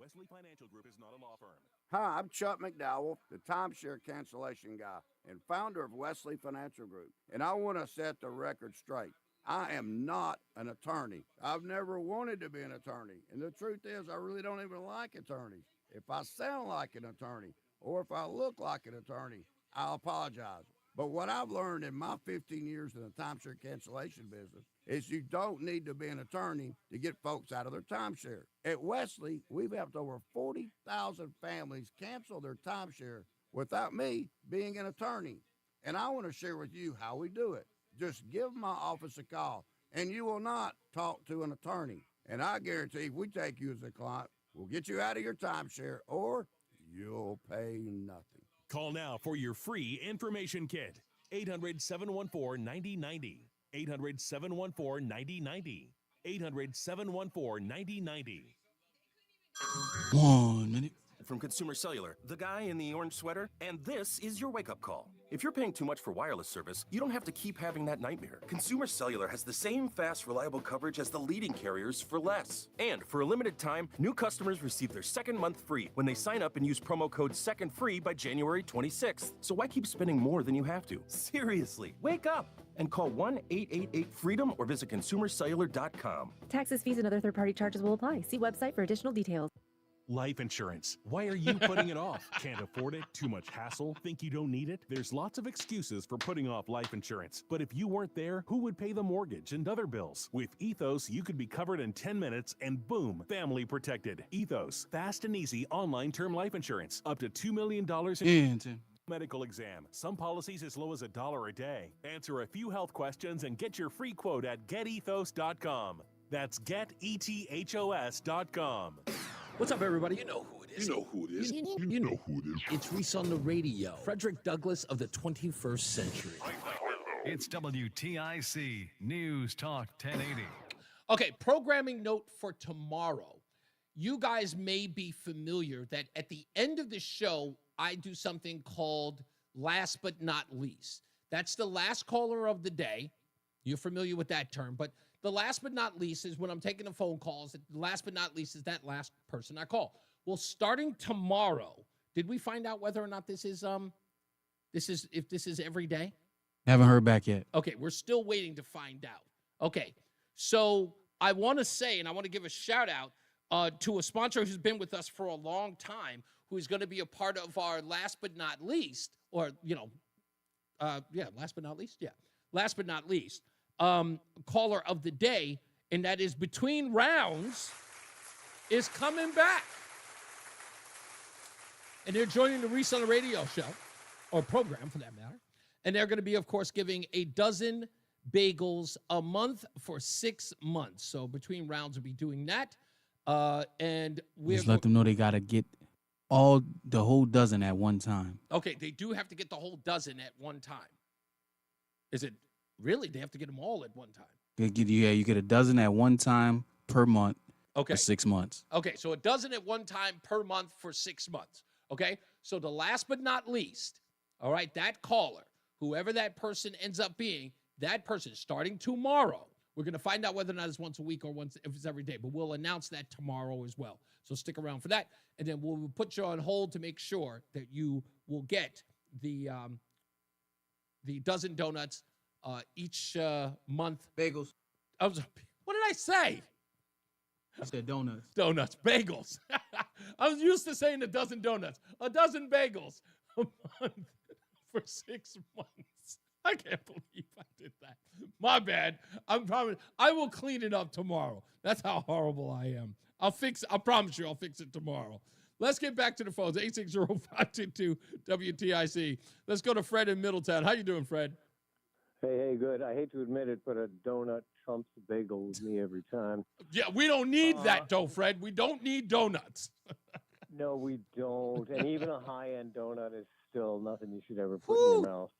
Wesley Financial Group is not a law firm. Hi, I'm Chuck McDowell, the timeshare cancellation guy and founder of Wesley Financial Group. And I want to set the record straight. I am not an attorney. I've never wanted to be an attorney. And the truth is, I really don't even like attorneys. If I sound like an attorney or if I look like an attorney, I'll apologize. But what I've learned in my 15 years in the timeshare cancellation business is you don't need to be an attorney to get folks out of their timeshare. At Wesley, we've helped over 40,000 families cancel their timeshare without me being an attorney. And I want to share with you how we do it. Just give my office a call, and you will not talk to an attorney. And I guarantee if we take you as a client, we'll get you out of your timeshare, or you'll pay nothing. Call now for your free information kit. 800-714-9090. 800-714-9090. 800-714-9090. 1 minute. From Consumer Cellular, the guy in the orange sweater, and this is your wake-up call. If you're paying too much for wireless service, you don't have to keep having that nightmare. Consumer Cellular has the same fast, reliable coverage as the leading carriers for less. And for a limited time, new customers receive their second month free when they sign up and use promo code SECONDFREE by January 26th. So why keep spending more than you have to? Seriously, wake up and call 1-888-FREEDOM or visit consumercellular.com. Taxes, fees, and other third-party charges will apply. See website for additional details. Life insurance. Why are you putting it off? Can't afford it? Too much hassle? Think you don't need it? There's lots of excuses for putting off life insurance. But if you weren't there, who would pay the mortgage and other bills? With Ethos, you could be covered in 10 minutes and boom, family protected. Ethos, fast and easy online term life insurance. Up to $2 million in medical exam. Some policies as low as $1 a day. Answer a few health questions and get your free quote at getethos.com. That's getethos.com. What's up, everybody? You know who it is. You know who it is. You know who it is. It's Reese on the radio. Frederick Douglass of the 21st century. It's WTIC News Talk 1080. Okay, programming note for tomorrow. You guys may be familiar that at the end of the show, I do something called Last But Not Least. That's the last caller of the day. You're familiar with that term, but the last but not least is when I'm taking the phone calls. The last but not least is that last person I call. Well, starting tomorrow, did we find out whether or not this is every day? Haven't heard back yet. Okay, we're still waiting to find out. Okay, so I want to say, and I want to give a shout out to a sponsor who's been with us for a long time, who is going to be a part of our last but not least, or, last but not least, caller of the day, and that is Between Rounds, is coming back. And they're joining the Reese on the Radio show, or program for that matter. And they're going to be, of course, giving a dozen bagels a month for 6 months. So Between Rounds will be doing that. And we're Just let them know they got to get the whole dozen at one time. Okay, they do have to get the whole dozen at one time. Is it really? They have to get them all at one time. You get a dozen at one time per month for 6 months. Okay, so a dozen at one time per month for 6 months. Okay, so the last but not least, all right, that caller, whoever that person ends up being, that person starting tomorrow, we're going to find out whether or not it's once a week or if it's every day, but we'll announce that tomorrow as well. So stick around for that, and then we'll put you on hold to make sure that you will get the dozen donuts each month. Bagels. What did I say? I said donuts. Donuts. Bagels. I was used to saying a dozen donuts. A dozen bagels a month for 6 months. I can't believe I did that. My bad. I will clean it up tomorrow. That's how horrible I am. I promise you I'll fix it tomorrow. Let's get back to the phones. 860-522-WTIC. Let's go to Fred in Middletown. How you doing, Fred? Hey, good. I hate to admit it, but a donut trumps a bagel with me every time. Yeah, we don't need that, though, Fred. We don't need donuts. No, we don't. And even a high-end donut is still nothing you should ever put in your mouth,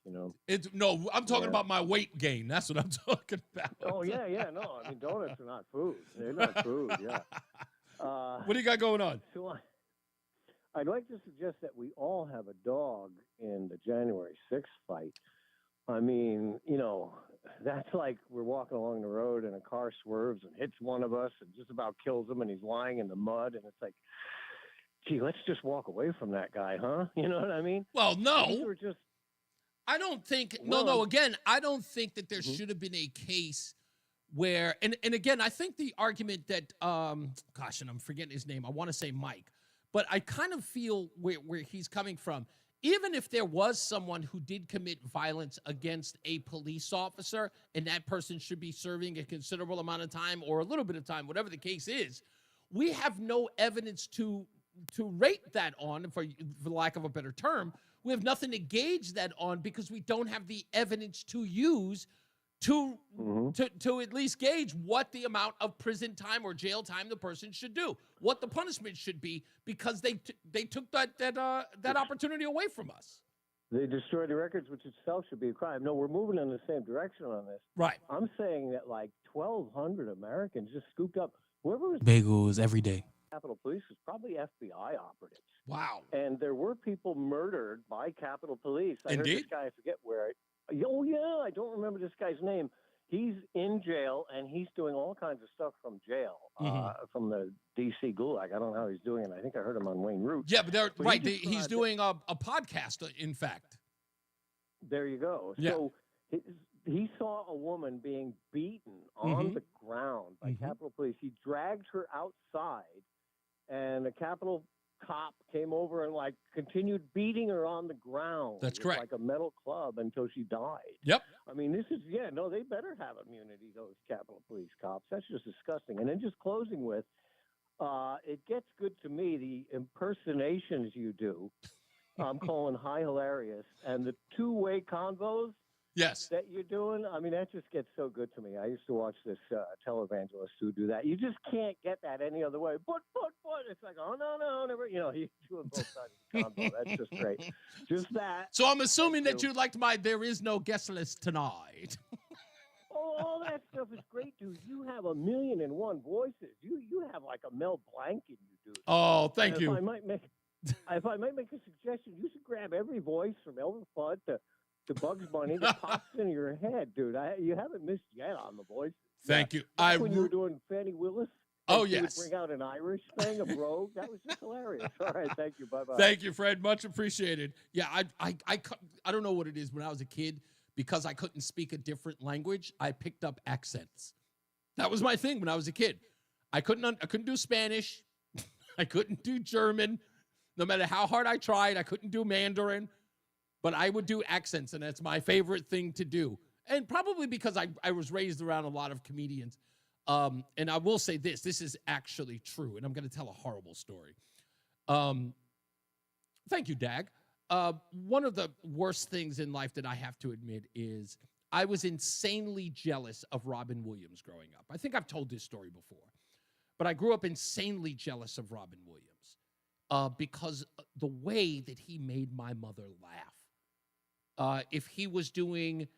I'm talking about my weight gain. That's what I'm talking about. Oh, yeah. No, I mean, donuts are not food. They're not food, yeah. What do you got going on? So I'd like to suggest that we all have a dog in the January 6th fight. I mean, that's like we're walking along the road and a car swerves and hits one of us and just about kills him and he's lying in the mud. And it's like, gee, let's just walk away from that guy, huh? You know what I mean? Well, no. I don't think, again, I don't think that there should have been a case where, and again, I think the argument that, and I'm forgetting his name. I want to say Mike, but I kind of feel where he's coming from. Even if there was someone who did commit violence against a police officer and that person should be serving a considerable amount of time or a little bit of time, whatever the case is, we have no evidence to rate that on, for lack of a better term. We have nothing to gauge that on because we don't have the evidence to use to at least gauge what the amount of prison time or jail time the person should do, what the punishment should be, because they took that opportunity away from us. They destroyed the records, which itself should be a crime. No, we're moving in the same direction on this. Right. I'm saying that like 1,200 Americans just scooped up whoever was bagels every day. Capitol Police was probably FBI operatives. Wow. And there were people murdered by Capitol Police. I heard this guy, I forget where. Oh, yeah, I don't remember this guy's name. He's in jail, and he's doing all kinds of stuff from jail, from the D.C. Gulag. I don't know how he's doing it. I think I heard him on Wayne Root. Yeah, but he's doing a podcast, in fact. There you go. Yeah. So he saw a woman being beaten on the ground by Capitol Police. He dragged her outside and a Capitol cop came over and like continued beating her on the ground. That's with, correct. Like a metal club until she died. Yep. I mean, this is they better have immunity. Those Capitol Police cops. That's just disgusting. And then just closing with, it gets good to me the impersonations you do. I'm calling high hilarious, and the two-way convos. Yes. That you're doing, I mean, that just gets so good to me. I used to watch this televangelist who do that. You just can't get that any other way. But. It's like, oh, no, never. He's doing both sides of the combo. That's just great. Just that. So I'm assuming that you liked my "There Is No Guest List Tonight." Oh, all that stuff is great, dude. You have 1,000,001 voices. You have like a Mel Blanc in you, dude. Oh, thank you. If I might make a suggestion, you should grab every voice from Elmer Fudd to Bugs Bunny that pops into your head, dude. You haven't missed yet on the voices. Thank you. When you were doing Fannie Willis. Oh, you yes. would bring out an Irish thing, a brogue. That was just hilarious. All right, thank you. Bye-bye. Thank you, Fred. Much appreciated. Yeah, I don't know what it is. When I was a kid, because I couldn't speak a different language, I picked up accents. That was my thing when I was a kid. I couldn't do Spanish. I couldn't do German. No matter how hard I tried, I couldn't do Mandarin. But I would do accents, and that's my favorite thing to do. And probably because I was raised around a lot of comedians. And I will say this is actually true, and I'm going to tell a horrible story. Thank you, Dag. One of the worst things in life that I have to admit is I was insanely jealous of Robin Williams growing up. I think I've told this story before, but I grew up insanely jealous of Robin Williams because the way that he made my mother laugh. If he was doing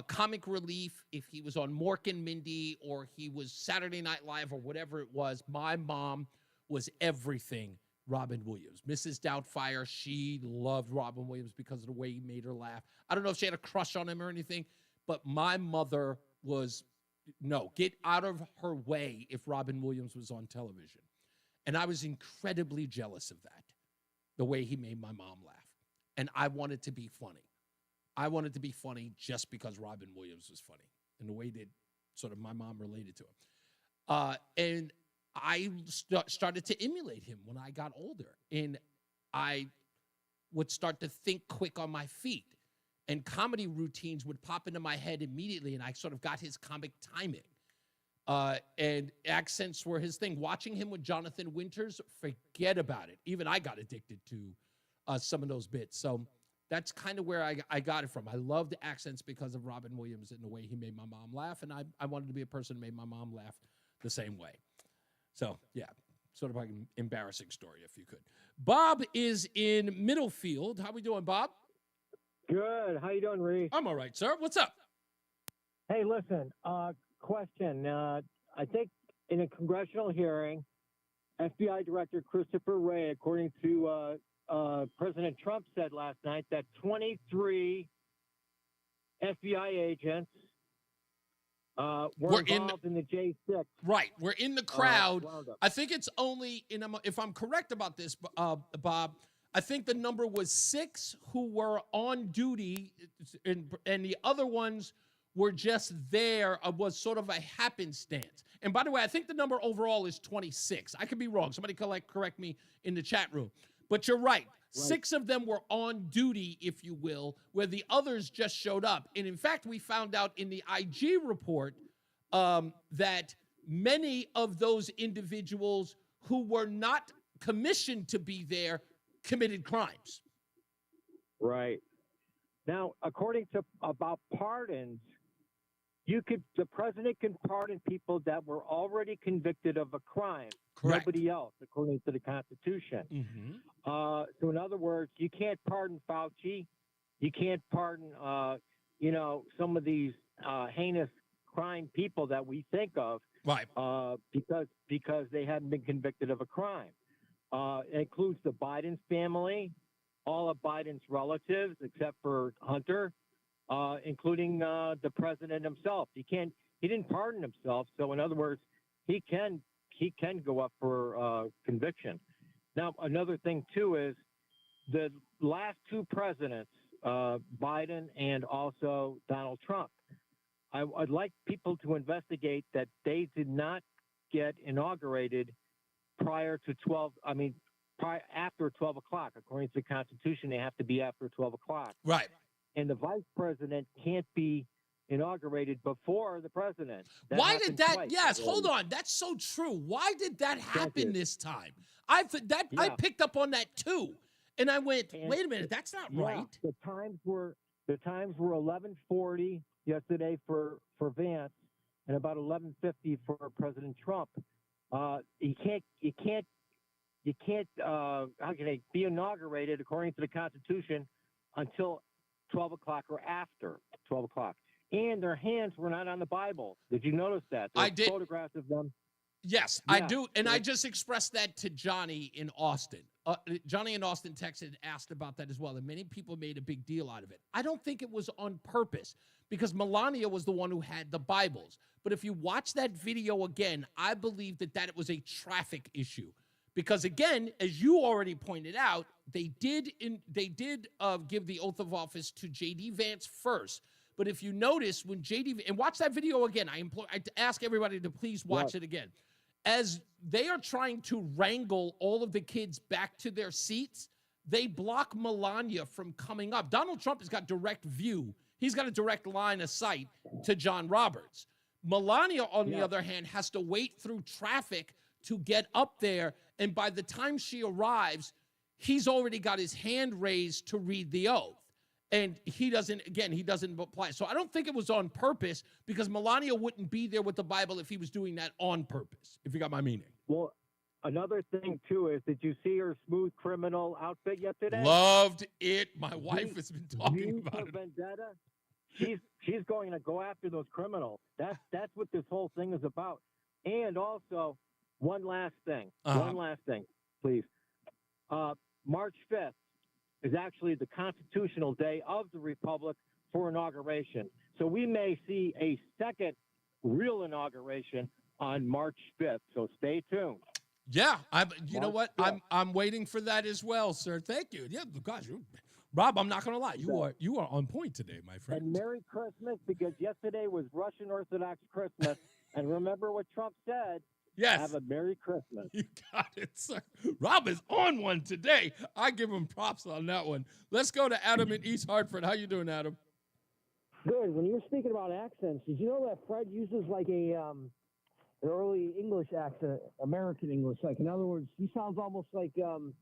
comic relief, if he was on Mork and Mindy, or he was Saturday Night Live, or whatever it was, my mom was everything Robin Williams. Mrs. Doubtfire, she loved Robin Williams because of the way he made her laugh. I don't know if she had a crush on him or anything, but my mother was, no, get out of her way if Robin Williams was on television. And I was incredibly jealous of that, the way he made my mom laugh. And I wanted to be funny. I wanted to be funny just because Robin Williams was funny and the way that sort of my mom related to him. And I started to emulate him when I got older. And I would start to think quick on my feet. And comedy routines would pop into my head immediately, and I sort of got his comic timing. And accents were his thing. Watching him with Jonathan Winters, forget about it. Even I got addicted to some of those bits. So that's kind of where I got it from. I loved accents because of Robin Williams and the way he made my mom laugh, and I wanted to be a person who made my mom laugh the same way. So, yeah, sort of like an embarrassing story, if you could. Bob is in Middlefield. How we doing, Bob? Good. How you doing, Reese? I'm all right, sir. What's up? Hey, listen, question. I think in a congressional hearing, FBI Director Christopher Wray, according to President Trump, said last night that 23 FBI agents were involved in the J6. Right. We're in the crowd. I think it's only, if I'm correct about this, Bob, I think the number was 6 who were on duty, and the other ones were just there, was sort of a happenstance. And by the way, I think the number overall is 26. I could be wrong. Somebody correct me in the chat room. But you're right. 6 of them were on duty, if you will, where the others just showed up. And in fact, we found out in the IG report that many of those individuals who were not commissioned to be there committed crimes. Right. Now, according to about pardons, the president can pardon people that were already convicted of a crime. Correct. Nobody else, according to the Constitution. Mm-hmm. So in other words, you can't pardon Fauci. You can't pardon, some of these heinous crime people that we think of, right? Because they haven't been convicted of a crime. It includes the Biden family, all of Biden's relatives except for Hunter, including the president himself. He didn't pardon himself, so in other words, he can go up for conviction. Now, another thing too is the last 2 presidents, Biden and also Donald Trump. I'd like people to investigate that they did not get inaugurated prior to 12. I mean, after 12 o'clock. According to the Constitution, they have to be after 12 o'clock. Right. And the vice president can't be inaugurated before the president. Why did that? Twice. Yes, hold on. That's so true. Why did that happen this time? I Yeah. picked up on that too, and I went, wait a minute, that's not right. The times were 11:40 yesterday for Vance, and about 11:50 for President Trump. You can't. How can they be inaugurated according to the Constitution until 12 o'clock or after 12 o'clock? And their hands were not on the Bible. Did you notice that? There's I did. Photographs of them. Yes, I do. And I just expressed that to Johnny in Austin. Johnny in Austin texted, asked about that as well. And many people made a big deal out of it. I don't think it was on purpose because Melania was the one who had the Bibles. But if you watch that video again, I believe that it was a traffic issue. Because again, as you already pointed out, they did give the oath of office to J.D. Vance first. But if you notice, when J.D. and watch that video again, I ask everybody to please watch it again. As they are trying to wrangle all of the kids back to their seats, they block Melania from coming up. Donald Trump has got direct view. He's got a direct line of sight to John Roberts. Melania, on the other hand, has to wait through traffic to get up there. And by the time she arrives, he's already got his hand raised to read the oath. And he doesn't apply. So I don't think it was on purpose because Melania wouldn't be there with the Bible if he was doing that on purpose, if you got my meaning. Well, another thing, too, is did you see her smooth criminal outfit yesterday? Loved it. My wife has been talking about it. Vendetta. She's going to go after those criminals. That's what this whole thing is about. And also, one last thing. One last thing, please. March 5th. Is actually the constitutional day of the Republic for inauguration. So we may see a second real inauguration on March 5th. So stay tuned. Yeah, you know what? I'm waiting for that as well, sir. Thank you. Yeah, gosh, Rob, I'm not going to lie. You are on point today, my friend. And Merry Christmas, because yesterday was Russian Orthodox Christmas. And remember what Trump said. Yes. Have a Merry Christmas. You got it, sir. Rob is on one today. I give him props on that one. Let's go to Adam in East Hartford. How you doing, Adam? Good. When you were speaking about accents, did you know that Fred uses like an early English accent, American English? Like, in other words, he sounds almost like from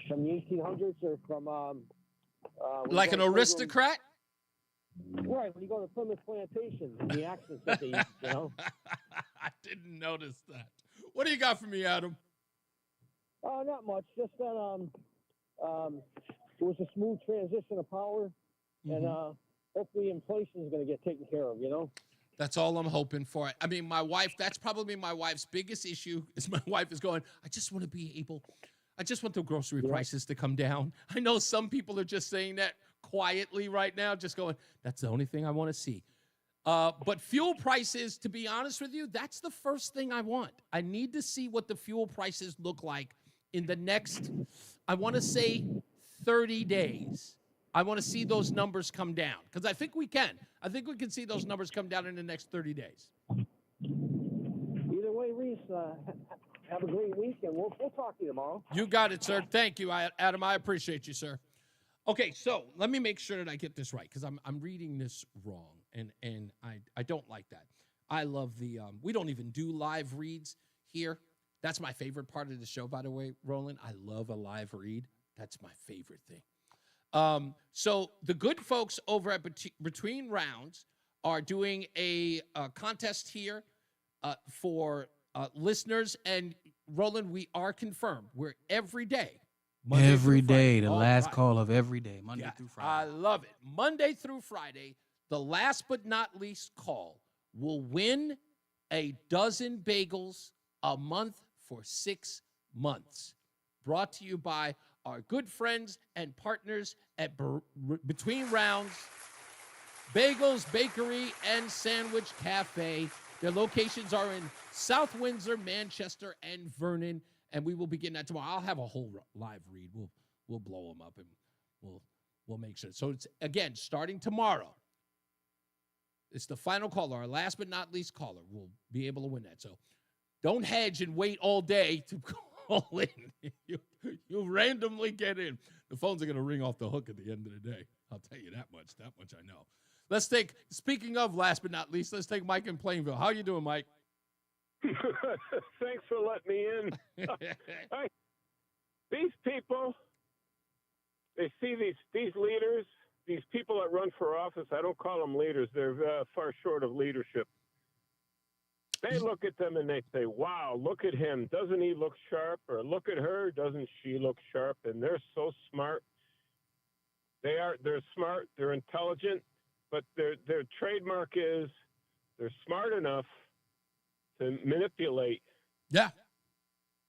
the 1800s or from like an aristocrat. Right. When you go to Plymouth Plantation, the accents that they use, you know. I didn't notice that. What do you got for me, Adam? Not much. Just that it was a smooth transition of power, and hopefully inflation is going to get taken care of. You know. That's all I'm hoping for. I mean, my wife. That's probably my wife's biggest issue. Is my wife is going. I just want the grocery prices to come down. I know some people are just saying that quietly right now, just going. That's the only thing I want to see. But fuel prices, to be honest with you, that's the first thing I want. I need to see what the fuel prices look like in the next, I want to say 30 days. I want to see those numbers come down because I think we can. I think we can see those numbers come down in the next 30 days. Either way, Reese, have a great week, and we'll talk to you tomorrow. You got it, sir. Thank you, Adam. I appreciate you, sir. Okay, so let me make sure that I get this right because I'm reading this wrong. And I don't like that. I love we don't even do live reads here. That's my favorite part of the show, by the way, Roland. I love a live read. That's my favorite thing. So the good folks over at Between Rounds are doing a contest here for listeners. And Roland, we are confirmed. We're every day. Every day, the last call of every day, Monday through Friday. I love it. Monday through Friday. The last but not least call will win a dozen bagels a month for 6 months. Brought to you by our good friends and partners at Between Rounds, Bagels, Bakery, and Sandwich Cafe. Their locations are in South Windsor, Manchester, and Vernon, and we will begin that tomorrow. I'll have a whole live read. We'll blow them up, and we'll make sure. So it's, again, starting tomorrow. It's the final caller, our last but not least caller will be able to win that. So Don't hedge and wait all day to call in. You randomly get in. The phones are going to ring off the hook at the end of the day. I'll tell you that much. That much I know. Speaking of last but not least, let's take Mike in Plainville. How you doing, Mike? Thanks for letting me in. These people, they see these leaders, these people that run for office. I don't call them leaders. They're far short of leadership. They look at them and they say, wow, look at him. Doesn't he look sharp? Or look at her. Doesn't she look sharp? And they're so smart. They're smart. They're intelligent. But their trademark is they're smart enough to manipulate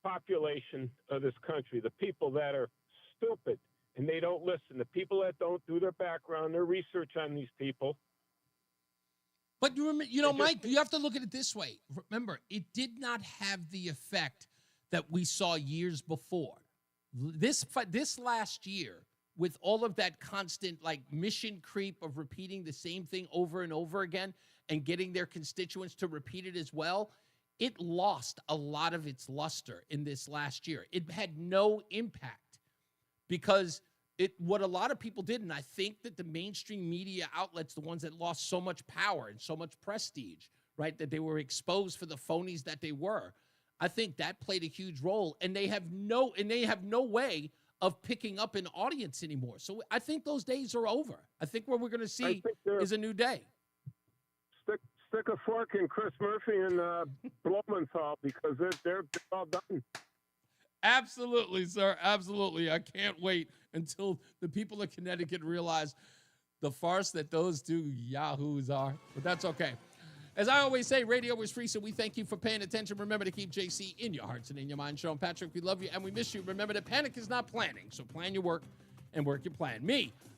population of this country, the people that are stupid and they don't listen, the people that don't do their background, their research on these people. But Mike, you have to look at it this way. Remember, it did not have the effect that we saw years before. This last year, with all of that constant mission creep of repeating the same thing over and over again and getting their constituents to repeat it as well, it lost a lot of its luster in this last year. It had no impact because what a lot of people did, and I think that the mainstream media outlets, the ones that lost so much power and so much prestige, right, that they were exposed for the phonies that they were, I think that played a huge role, and they have no way of picking up an audience anymore. So I think those days are over. I think what we're going to see is a new day. Stick a fork in Chris Murphy and Blumenthal because they're all done. Absolutely, sir. Absolutely. I can't wait until the people of Connecticut realize the farce that those two yahoos are. But that's okay. As I always say, radio is free, so we thank you for paying attention. Remember to keep JC in your hearts and in your mind. Sean Patrick, we love you and we miss you. Remember that panic is not planning, so plan your work and work your plan.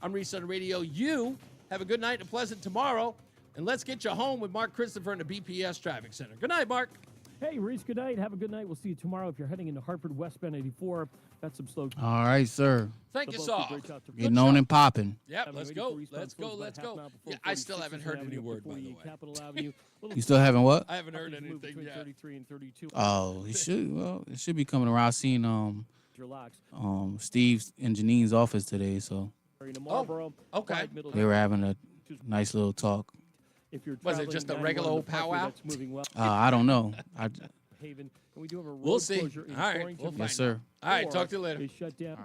I'm Reese on the radio. You have a good night and a pleasant tomorrow. And let's get you home with Mark Christopher in the BPS Traffic Center. Good night, Mark. Hey, Reese, good night. Have a good night. We'll see you tomorrow if you're heading into Hartford westbound 84. Got some slow. All right, sir. Thank you, sir. Getting on and popping. Yep, let's go. Let's go. Yeah, I still haven't heard any word, by the way. You still haven't what? I haven't heard anything yet. 33 and 32. Oh, it should be coming around. I seen Steve in Janine's office today, so okay. They were having a nice little talk. Was it just a regular old powwow? I don't know. Haven, and we do have a road we'll see. closure in All right. Torrington. We'll Yes, sir. All right. Talk to you later. They shut down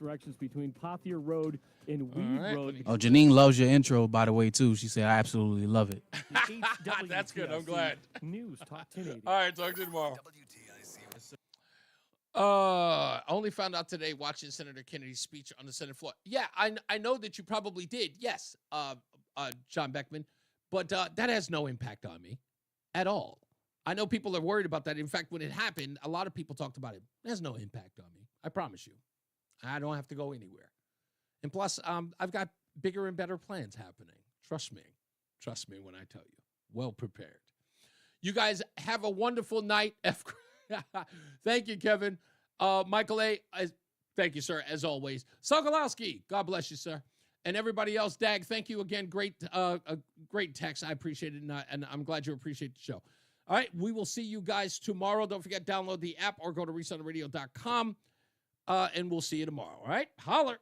directions between Pothier Road and Weed Road. Oh, Janine loves your intro, by the way, too. She said, I absolutely love it. That's good. I'm glad. News Talk 1080. All right. Talk to you tomorrow. Only found out today watching Senator Kennedy's speech on the Senate floor. Yeah, I know that you probably did. Yes, John Beckman. But that has no impact on me at all. I know people are worried about that. In fact, when it happened, a lot of people talked about it. It has no impact on me. I promise you. I don't have to go anywhere. And plus, I've got bigger and better plans happening. Trust me. Trust me when I tell you. Well prepared. You guys have a wonderful night. Thank you, Kevin. Michael A., thank you, sir, as always. Sokolowski, God bless you, sir. And everybody else, Dag, thank you again. Great text. I appreciate it, and I'm glad you appreciate the show. All right, we will see you guys tomorrow. Don't forget, download the app or go to reseontheradio.com, and we'll see you tomorrow. All right, holler.